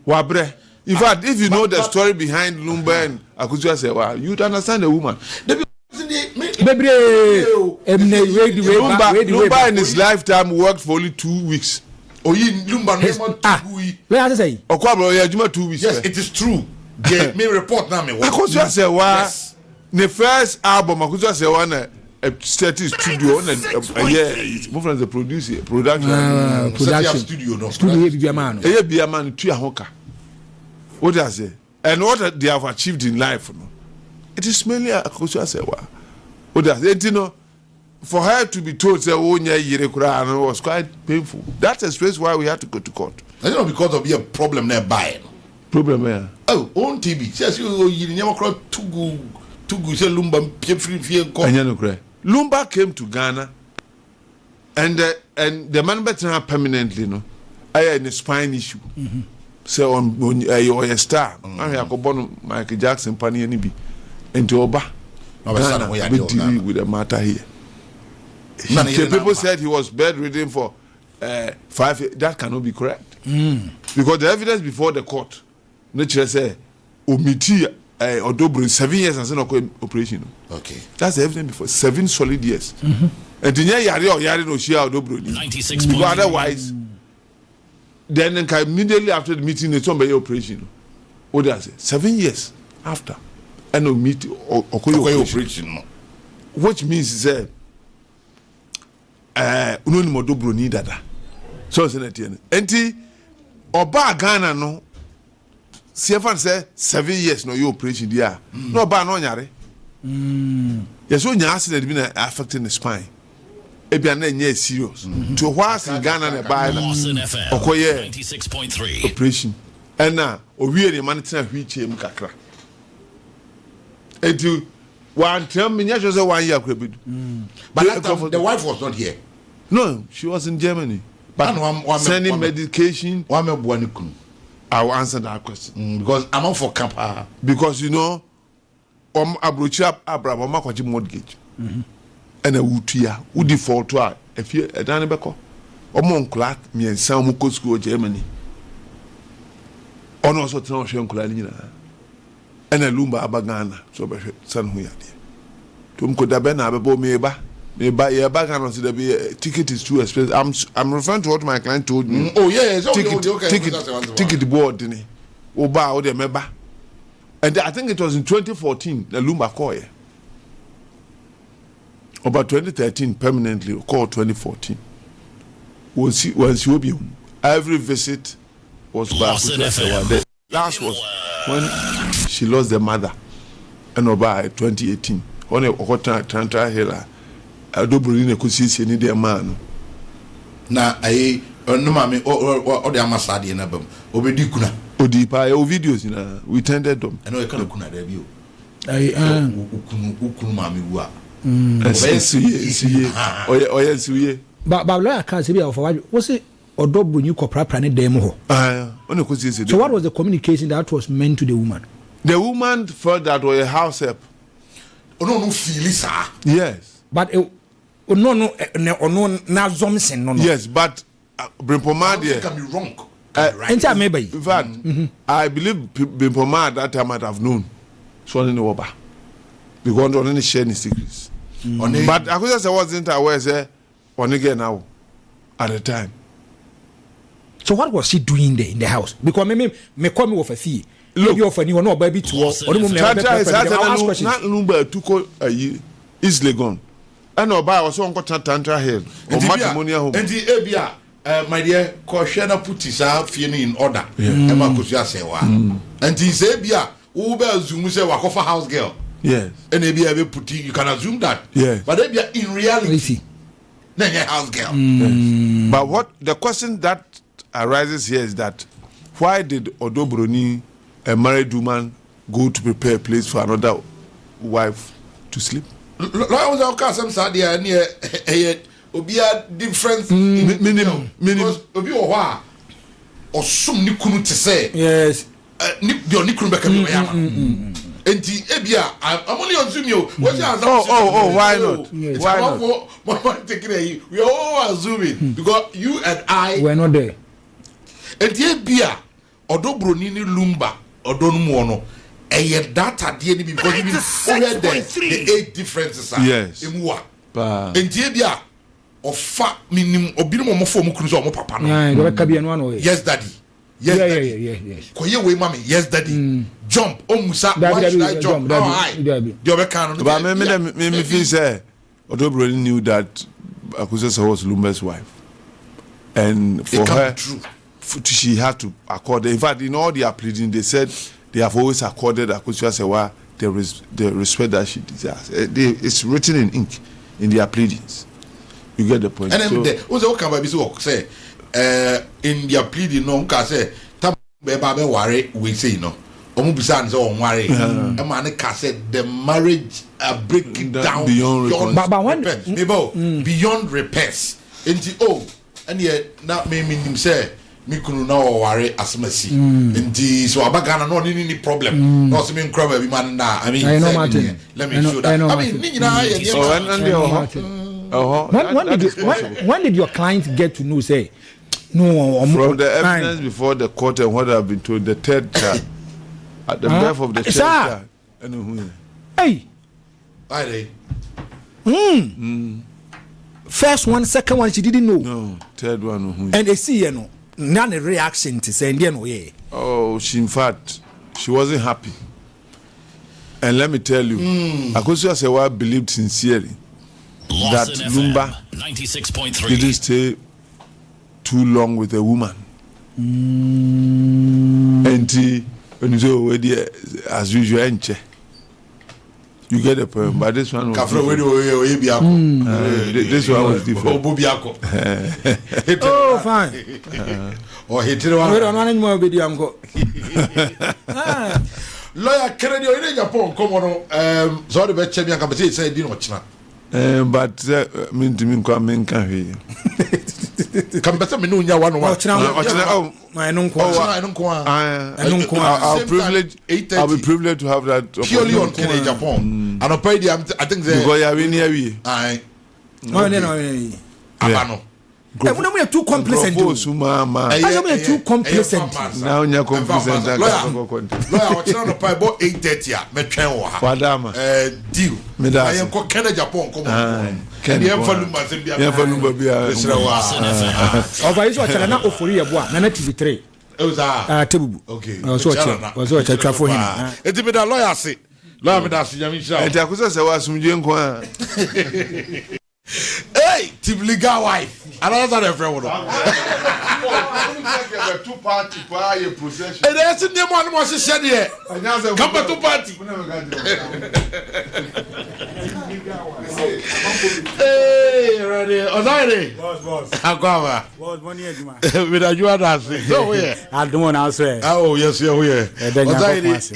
Wabre. In fact, if you know the story behind Lumba and Akuzua say, well, you'd understand the woman. Lumba in his lifetime worked for only 2 weeks. Oh, Lumba, Lumba, 2 weeks. Yes, it is true. Me report now me. Akuzua say, well, the first album Akuzua say one steady studio and move from the production studio be a man. Be a man to a hoka. What does it? And what they have achieved in life, no? It is mainly a question. What does it? You know, for her to be told that was quite painful. That's a stress why we had to go to court. I don't know because of a problem nearby. Problem where? Oh, on TV. Says you never cried too good. Lumba Lumba came to Ghana and the man better permanently, no. I had a spine issue. So on a star. I have born Michael Jackson, Pani and Ibi, and to Oba. Ghana with the matter here. People said he was bedridden for 5 years. That cannot be correct. Because the evidence before the court, nature say, omiti Odobro 7 years and no operation. Okay. That's the evidence before 7 solid years. And the yari no share Odobro. 96.3. Otherwise, then immediately after the meeting, they told me operation. What does it? 7 years after, and no meet or operation. Which means that unoni Odobro ni dada. So it's not here. Enti Oba Ghana no. CFN say 7 years no you operation there. No ba no nyare. Yes, when you accident been affecting the spine. Ebia na nye serious. To whilst in Ghana na buy okoye 96.3 operation. And now owie the man tina hwiche mu kakra. Edu one term me just say 1 year kwebedu. But that time, the wife was not here. No, she was in Germany. But sending medication. I will answer that question because I'm not for camp. Because you know, abrochap Abraham makwaji mortgage, and a wutia who default to if you a danebeko, omonklat me and some who school Germany. On also transfer Kulina and a lumba abagana, so by son who had Tum could have been a bo meba. May buy a bag and the ticket is too expensive. I'm referring to what my client told me. Oh yes, ticket board didn't he? Oba the member. And I think it was in 2014 the Lumba call. About 2013 permanently called 2014. Was you be every visit was back. The last was when she lost the mother and Oba 2018. When a Tantra Hela. Odobro ni kusisi ni de man na ai no mame o de amasade na bam obedi kuna odi pa o videos na we tended them and o kana kuna da bi o ai ukunu mame wu a siye oye siye ba la ka se bi of wo se Odobro ni koprapra ne dem ho oni kusisi. So what was the communication that was meant to the woman? The woman felt that was a house help. No feel it, sir. Yes, but no na zomsen no. Yes, but Brimpoma can be wrong. In fact, I believe Brimpoma at that time might have known. So in the Oba, because don't any share any secrets. But I could say wasn't aware say on again now at the time. So what was she doing there in the house? Because me come with a fee. Look, you offer you no baby to us. Or not number to call is Legon. And no buy also on Tantra Hill or matrimonial home. And the Abia, my dear, Koshana put his in order. Emma Kusia say, and he said, Bia, Uber Zoom say, Wakofa house girl. Yes. And Abia put you can assume that. Yes. But Abia in reality, then your house girl. But what the question that arises here is that why did Odobro ni a married woman go to prepare a place for another wife to sleep? Was our custom Sadia near a Obia difference minimum. Obi or some Nikunu to say, yes, your Nikunbeka. And the Ebia, I'm only on Zoom. Why not? Yes. Why not? We are all assuming because you and I were not there. And the Ebia, Odobro ni Lumba, Odonumono. And data DNA because you mean the 8 differences. Yes. And Jabia of fat minimum or minimum form cruise papa. Yes, daddy. Yes, yes. Koye we mommy. Yes, daddy. Jump. Oh Musa. Why should I jump? But me feel say Otobro knew that Akusesa was Lumba's wife. And for her, she had to accord. In fact, in all their pleading, they said they have always accorded Akusesa the respect that she deserves. It's written in ink in their pleadings. You get the point. And then also can say in their pleading, no can say Babe worry we say no. Omubisan so on worry. A man can say the marriage breaking down beyond repairs. And yet not me him say me kunu na worry asmasi. Indeed, so abagana no any problem. No se me crab be man na. I mean, let me show that. When did your client get to know? Say no. From the evidence before the court and what I've been told, the third child at the birth of the third child. Hey. First one, second one, she didn't know. No, third one. And they see, you know, none reaction to say, oh, in fact, she wasn't happy. And let me tell you, Akosia Sewa believed sincerely that Lumba 96.3 didn't stay too long with a woman. And he, as usual, you get the point, but this one was different. This one was different. Oh, fine. Or hit it Lawyer Kennedy, in Japan, come on. Sorry, but Champion Company said, you know, but mean to me, Kwame Tanko. Come better me know you one. I'll be privileged to have that purely on Kennedy Japan. And I think they because you are here. Abano. We are too complacent. We are too complacent. Now you are complacent. Lawyer, what's on the pipe about 8:30? Me train deal. I am called Kennedy Japan. Come on. Kennedy Japan. TV3. Okay. So for him. It's me that lawyer say. Lawyer me that Yamisha. And Akosia Sewa sumjenko. Hey, Tibliga wife. Another friend. Two party fire procession. And that's the one was said here. Come back to party. Hey, ready. Ozaire. Boss. Agwa. Boss, money ejuma. With a you are so here. I don't want to answer. Oh, yes, you're here. Ozaire.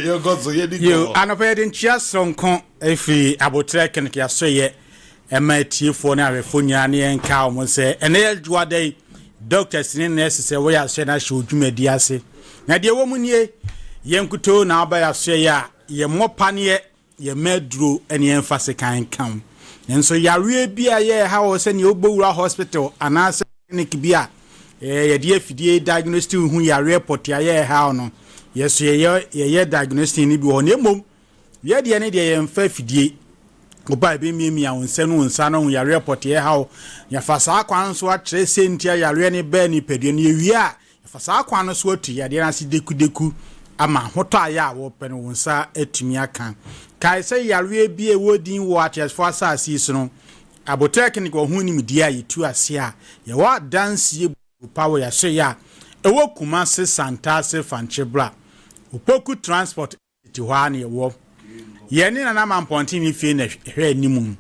You got so you anopɛ den chia sonko efi abotrek ken kia so ye MIT for na refo nya na enka o se ene adwa dai doctors ni nurses se we ahye na hye odwumadi ase na de wo mu nie yenkuto na aba ya so ya ye mopane ye maduro ene emfase kan kan enso yare bia ye ha wo se ne ogbowura hospital anase clinic bia ye de afidie diagnostic hu yare report ya ye ha no yes ye diagnostic ni bi ho ne mom ye de ne de ye emfa fidie oba be mi awonse no nsa no ya report ye ha ya fasa akwan so a kire sentia yare ne ba ni pedie ne wi a fasa akwan no so atu ya de na se deku ama hoto aya wo pe no nsa atumi aka kai se yare bi e wodin wo atches for asasi so no aboteknik wo hu ni media yitu ase a ye wa dance ye power ya so ya e wo kuma se santa se fanchebra opoku transport ti hwa na ye wo ye ni na ma mponti ni fie na hwe animu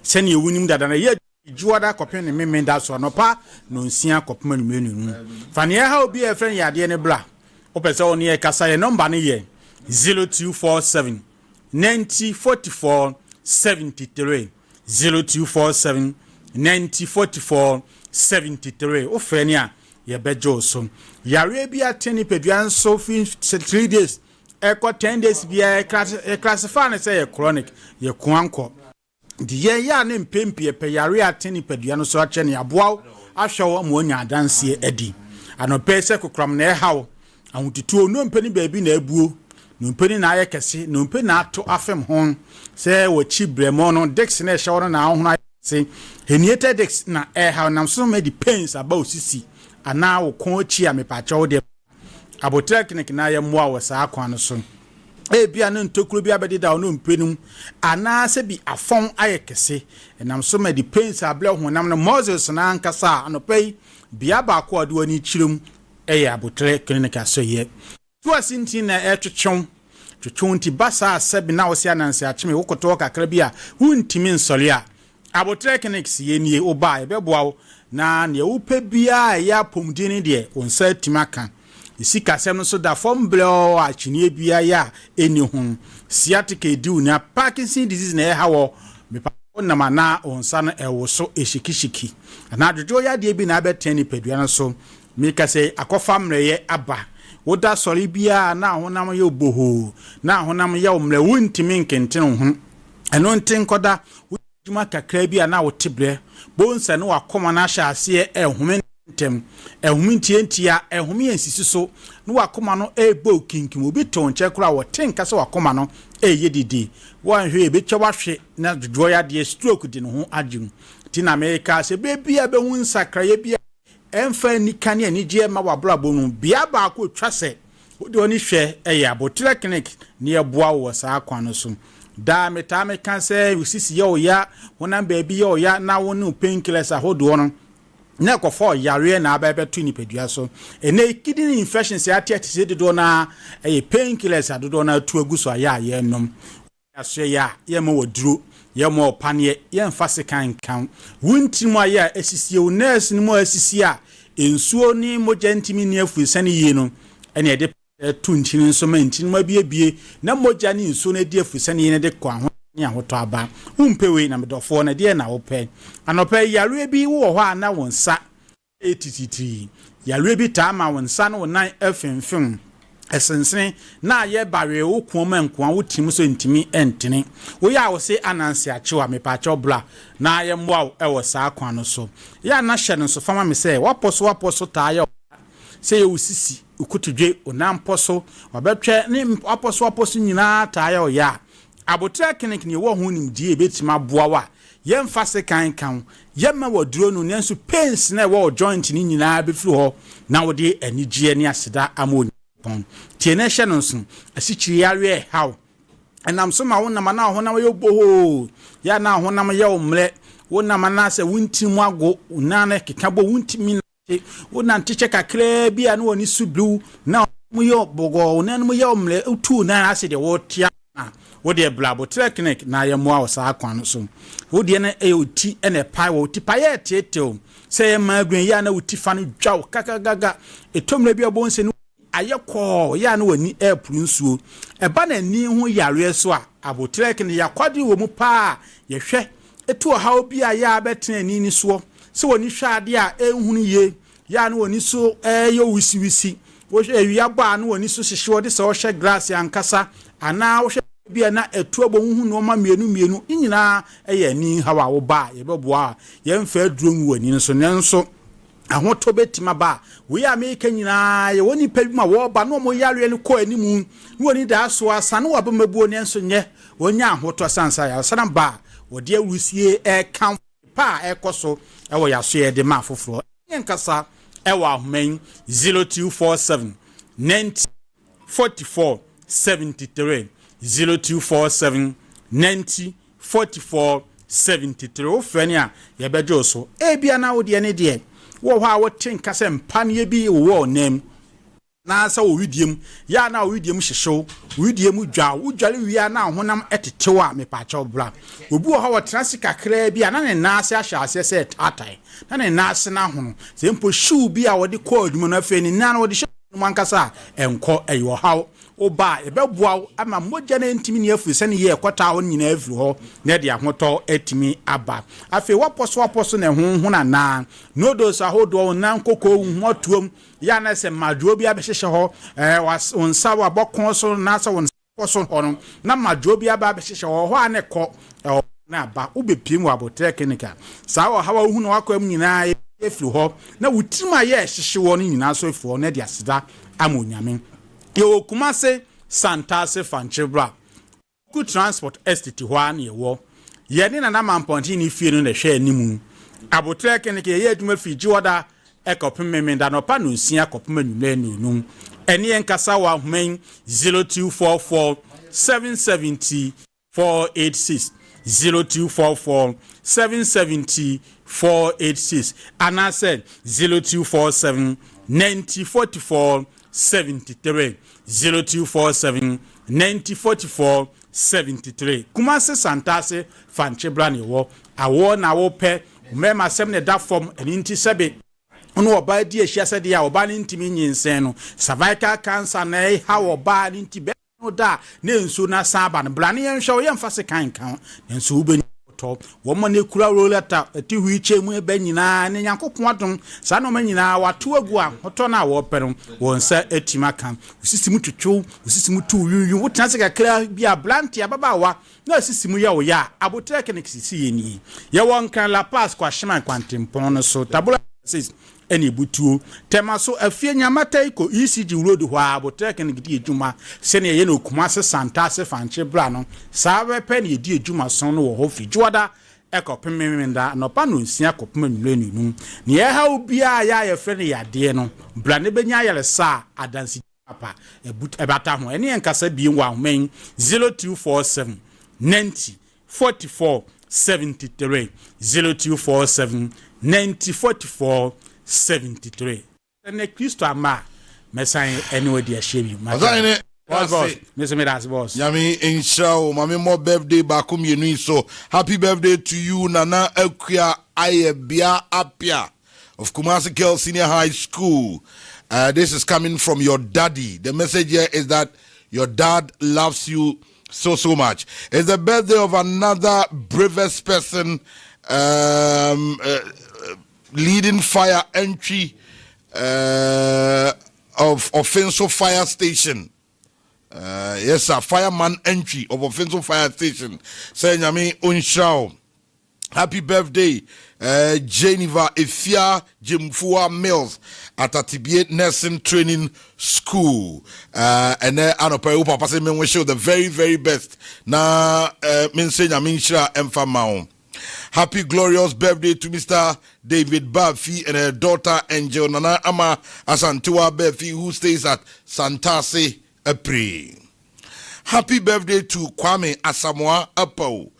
se ne ewunim dada na ye juada kopem ne memenda so no pa no nsia kopem no menu fa ne ha obi e friend yade ne bra opese oni e kasa ye number ne ye 0247 9044 73 0247 9044 73 o freni a ye bejo so yare bi ateni peduan so fin 3 days e ko 10 days bi e classify ne say chronic ye kwanko di ye ya ne mpempie pe yare ateni peduan so ache ne aboa ahwewo mo nya adanse edi anope se kokram na e hawo ahotutu no mpeni baabi na abuo no mpeni na aye kese no mpeni na ato afem hon se wo chi bremo no dex na ehwe no na ahono se heniete dex na ha nam so me depends about sisi ana wo kon chi a me pa chawo de abotrek ne na ye moa wo sa akwan so bia no ntokuro bia bedi da no mpenum ana se bi afon ayekese enam so ma di pains able honam no Moses na ankasa anopai bia ba ko ade wani chirum abotre clinic asoye to asinti na etwetwon ti basa sebi na wosia nanse achime wokoto kakra bia huntimi nsole a abotre clinic sie nie oba ebeboa na ne wupe bia ya pomdini de onsa timaka isika sem no so da form blow a chinie bia ya eni hu sciatica du na Parkinson disease na hawo me pa na mana onsa no ewo so eshikishiki na adwojo ya de bi na abetani padua no so me ka say akofa mreye aba woda sori bia na honam ye oboho na honam ye omre wuntimi nkenten hu eno nten koda wuduma kakra bia na wotebre bonsa no wakoma na hyase ehome ntem ehome ntientia ehome ensisi so no wakoma no ebo kinkim obi ton chekura woten kase wakoma no eyedidi wanhwe ebetwa wahwe na dodwo ya de stroke di no ho agim ti na America se bebia be hu nsakra ye bia emfa nikane anigye ma wabrabo no bia ba ko twase wode oni hwe abotre clinic ne eboa wo saa kwan no so da metame kan se usisi ye oya wona baabi ye oya na wonu painkillers ahodo no na kofo yare na abebetu ni pedua so ene kidney infections ya tiati do na painkillers adodo na tu aguso aya ye nom aso ya ye mo woduro ye mo panie ye mfase kan wunti mo aya esisie o nurse ni mo asisi a ensuo ni mo gentimi ni afu sane yi no ene de tu ntini so mantin mo biebie na moja ni nsuo na de afu sane yi ne de kwa ho ni ahoto aba umpewe na medofo na de na wope anope yare bi wo ho ana wonsa etititi yare bi ta ma wonsa no nan afenfen esensen na ye bare wo kuoma nkoa wo tim so ntimi entene wo ya wo se anansi achewa me pa chobla na ye mwa wo sa akwa no so ya na hye no so fama me se waposo ta ye se ye usisi ukutudwe onamposo wabetwe ni waposo nyina ta ye ya abotra clinic ni wo hu nim die betima boawa ye mfase kan ye ma woduro no nenso pains na wo joint ni nyina be firi ho na wo de anigye ne aseda amoni pon tiene hye no so asichiri yare how enam so ma wonam na honam ye boho ya na honam ye omre wonam na se wuntimu ago unane kekabo wuntimi wonam tiche kakra bia na woni sublu na mu ye bogo unan mu ye omre utu na ase de wotia wode blabo clinic na ye moa osa akwan so wode na oti ene pai wo ti paye tieteo se ye magwen ya na uti fa no dwaw kakagaga etomre bia bonse no ayekọ ya na wani airport nsuo eba na ni ho yare so a abotre clinic ya kwade wo mu pa ye hwe etu ha bia ya betena ni so se woni hwade a ehunu ye ya na woni so yo wisi wo hwe ewia ba na woni so hyehye wode se wo hwe glass ankasa ana wo bia na etu abonhu no ma mienu nyina ni hawa wo ba ye beboa ye mfa aduro wani so nenso ahoto betima ba we America nyina ye woni pa bi ma wo ba no mo yare ni ko animu woni da so asane wa ba mabuo nenso nye wonya ahoto sansa ya sana ba wode awusie kan pa ekoso wo ya so ye de ma foforo nkasa wa ahomän 0247 90 44 73 0247 90 44 73 ofani a ye bejo so bia na wo de ne de wo ha wo tenka se mpane bi wo nem na sa wo widiem ya na wo widiem hyehyew widiem dwa wo dwale wi na honam etetewa me pa cha bra obi wo ha wo transi kakra bi na ne na ase ahyase se tatai na ne na ase na hono se mpo shoe bi a wo de ko adwuma na fe ni na wo de mankasa enko eyo hawo oba ebeboa ama moja na ntimi ne afu se ne ye kwata ho nyina afu ho na de ahoto atimi aba afi waposo na hu na noodles ahodo na nkoko hu atuom ya na se maduo bi abehyehe ho onsa wa bokon so na sa won poso ho no na maduo bi aba abehyehe ho aneko na ba ubepiem wa botre clinical sa wo hawa hu na wakwam nyina afu ho na wutima ye hyehye wo no nyina so afu ho na de aseda amonyame yo kumase santase fanchebra ku transport estate ho an yewo ye ni na mamponti ni fie no na hwe animu abotre clinic ye aduma fiji oda ekopem memenda no pa no nsia kopem anwule nunum eni enkasa wa ahomän 0244 770 486 0244 770 486 and I said 0247 9044 73 0247 9044 73 Kumase Santase Fanchebrani wo awo na wo pe mema sem ne da form enti sebe ono oba di ehia sede ya oba ne ntimi nyinsen no cervical cancer na ha oba ne ntibe no da ne nso na saba no blane yen hwe yen fase kan nso ube to wo mo ne kura rolata ati hu iche mu ebe nyina ne yankopon adom sa no ma nyina wato agu a hoto na wo perum wo nsa etima kan usisimu twetwo usisimu tu yuyun wotena se kakra bia blanti ababawa na usisimu ya wo ya abotre kenek sisi yeni ye won kan la pass kwa hyeman kwantempon no so tabula says eni butuo tema so afie nyamata iko ECG road ho abotre kenek di ejuma se ne ye no Kumase Santase fanche bra no sa be pe ne di ejuma son no wo ho fijuada ekopememenda no pa no nsia kopema nwulenunu ne ye ha obia ya ye fe ne yade no bra ne benya yele sa adansi papa ebata ho ene enkasa bi nwa homen 0247 90 44 73 0247 90 44 73 ene Kristo ama mesan ene odi ahyebi mazane boss. Yami inshallah, mami more birthday bakum yenu so happy birthday to you Nana Ekia Ayebia Apia of Kumasi Girls Senior High School. This is coming from your daddy. The message here is that your dad loves you so much. It's the birthday of another bravest person, leading fire entry of Offensive Fire Station. Yes, sir, fireman entry of Offensive Fire Station. Say Nyami Unshao. Happy birthday, Geneva Efia Jimfua Mills at Atibie Nursing Training School. And then Anopa Papa say we show the very best. Na min say Nyami Shra Emfamao. Happy glorious birthday to Mr. David Bafi and her daughter Angel Nana Ama Asantua Bafi, who stays at Santase April. Happy birthday to Kwame Asamoah Apo,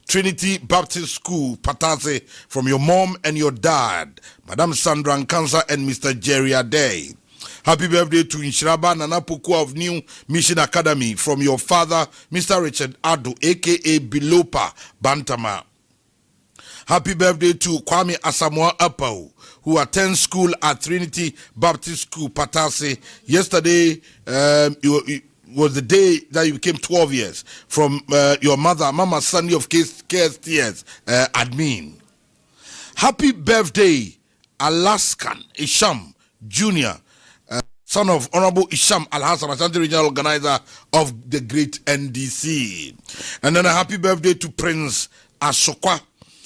Trinity Baptist School, Patase, from your mom and your dad, Madam Sandra Nkansa and Mr. Jerry Ade. Happy birthday to Inshiraba Nanapuku of New Mission Academy, from your father, Mr. Richard Adu, aka Bilopa Bantama. Happy birthday to Kwame Asamoah Apo, who attends school at Trinity Baptist School, Patase. Yesterday was the day that you became 12 years from your mother, Mama Sandy of KSTS admin. Happy birthday, Alaskan Isham Jr., son of Honorable Isham Al-Hassan, Ashanti Regional Organizer of the Great NDC. And then a happy birthday to Prince Asokwa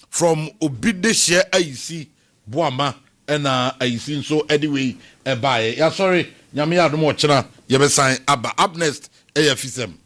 from Obideshe AIC Boama and AIC. So anyway, bye. Yeah, sorry, Nyami Adumo Chana, Yabesan Abba. Up next, afisem.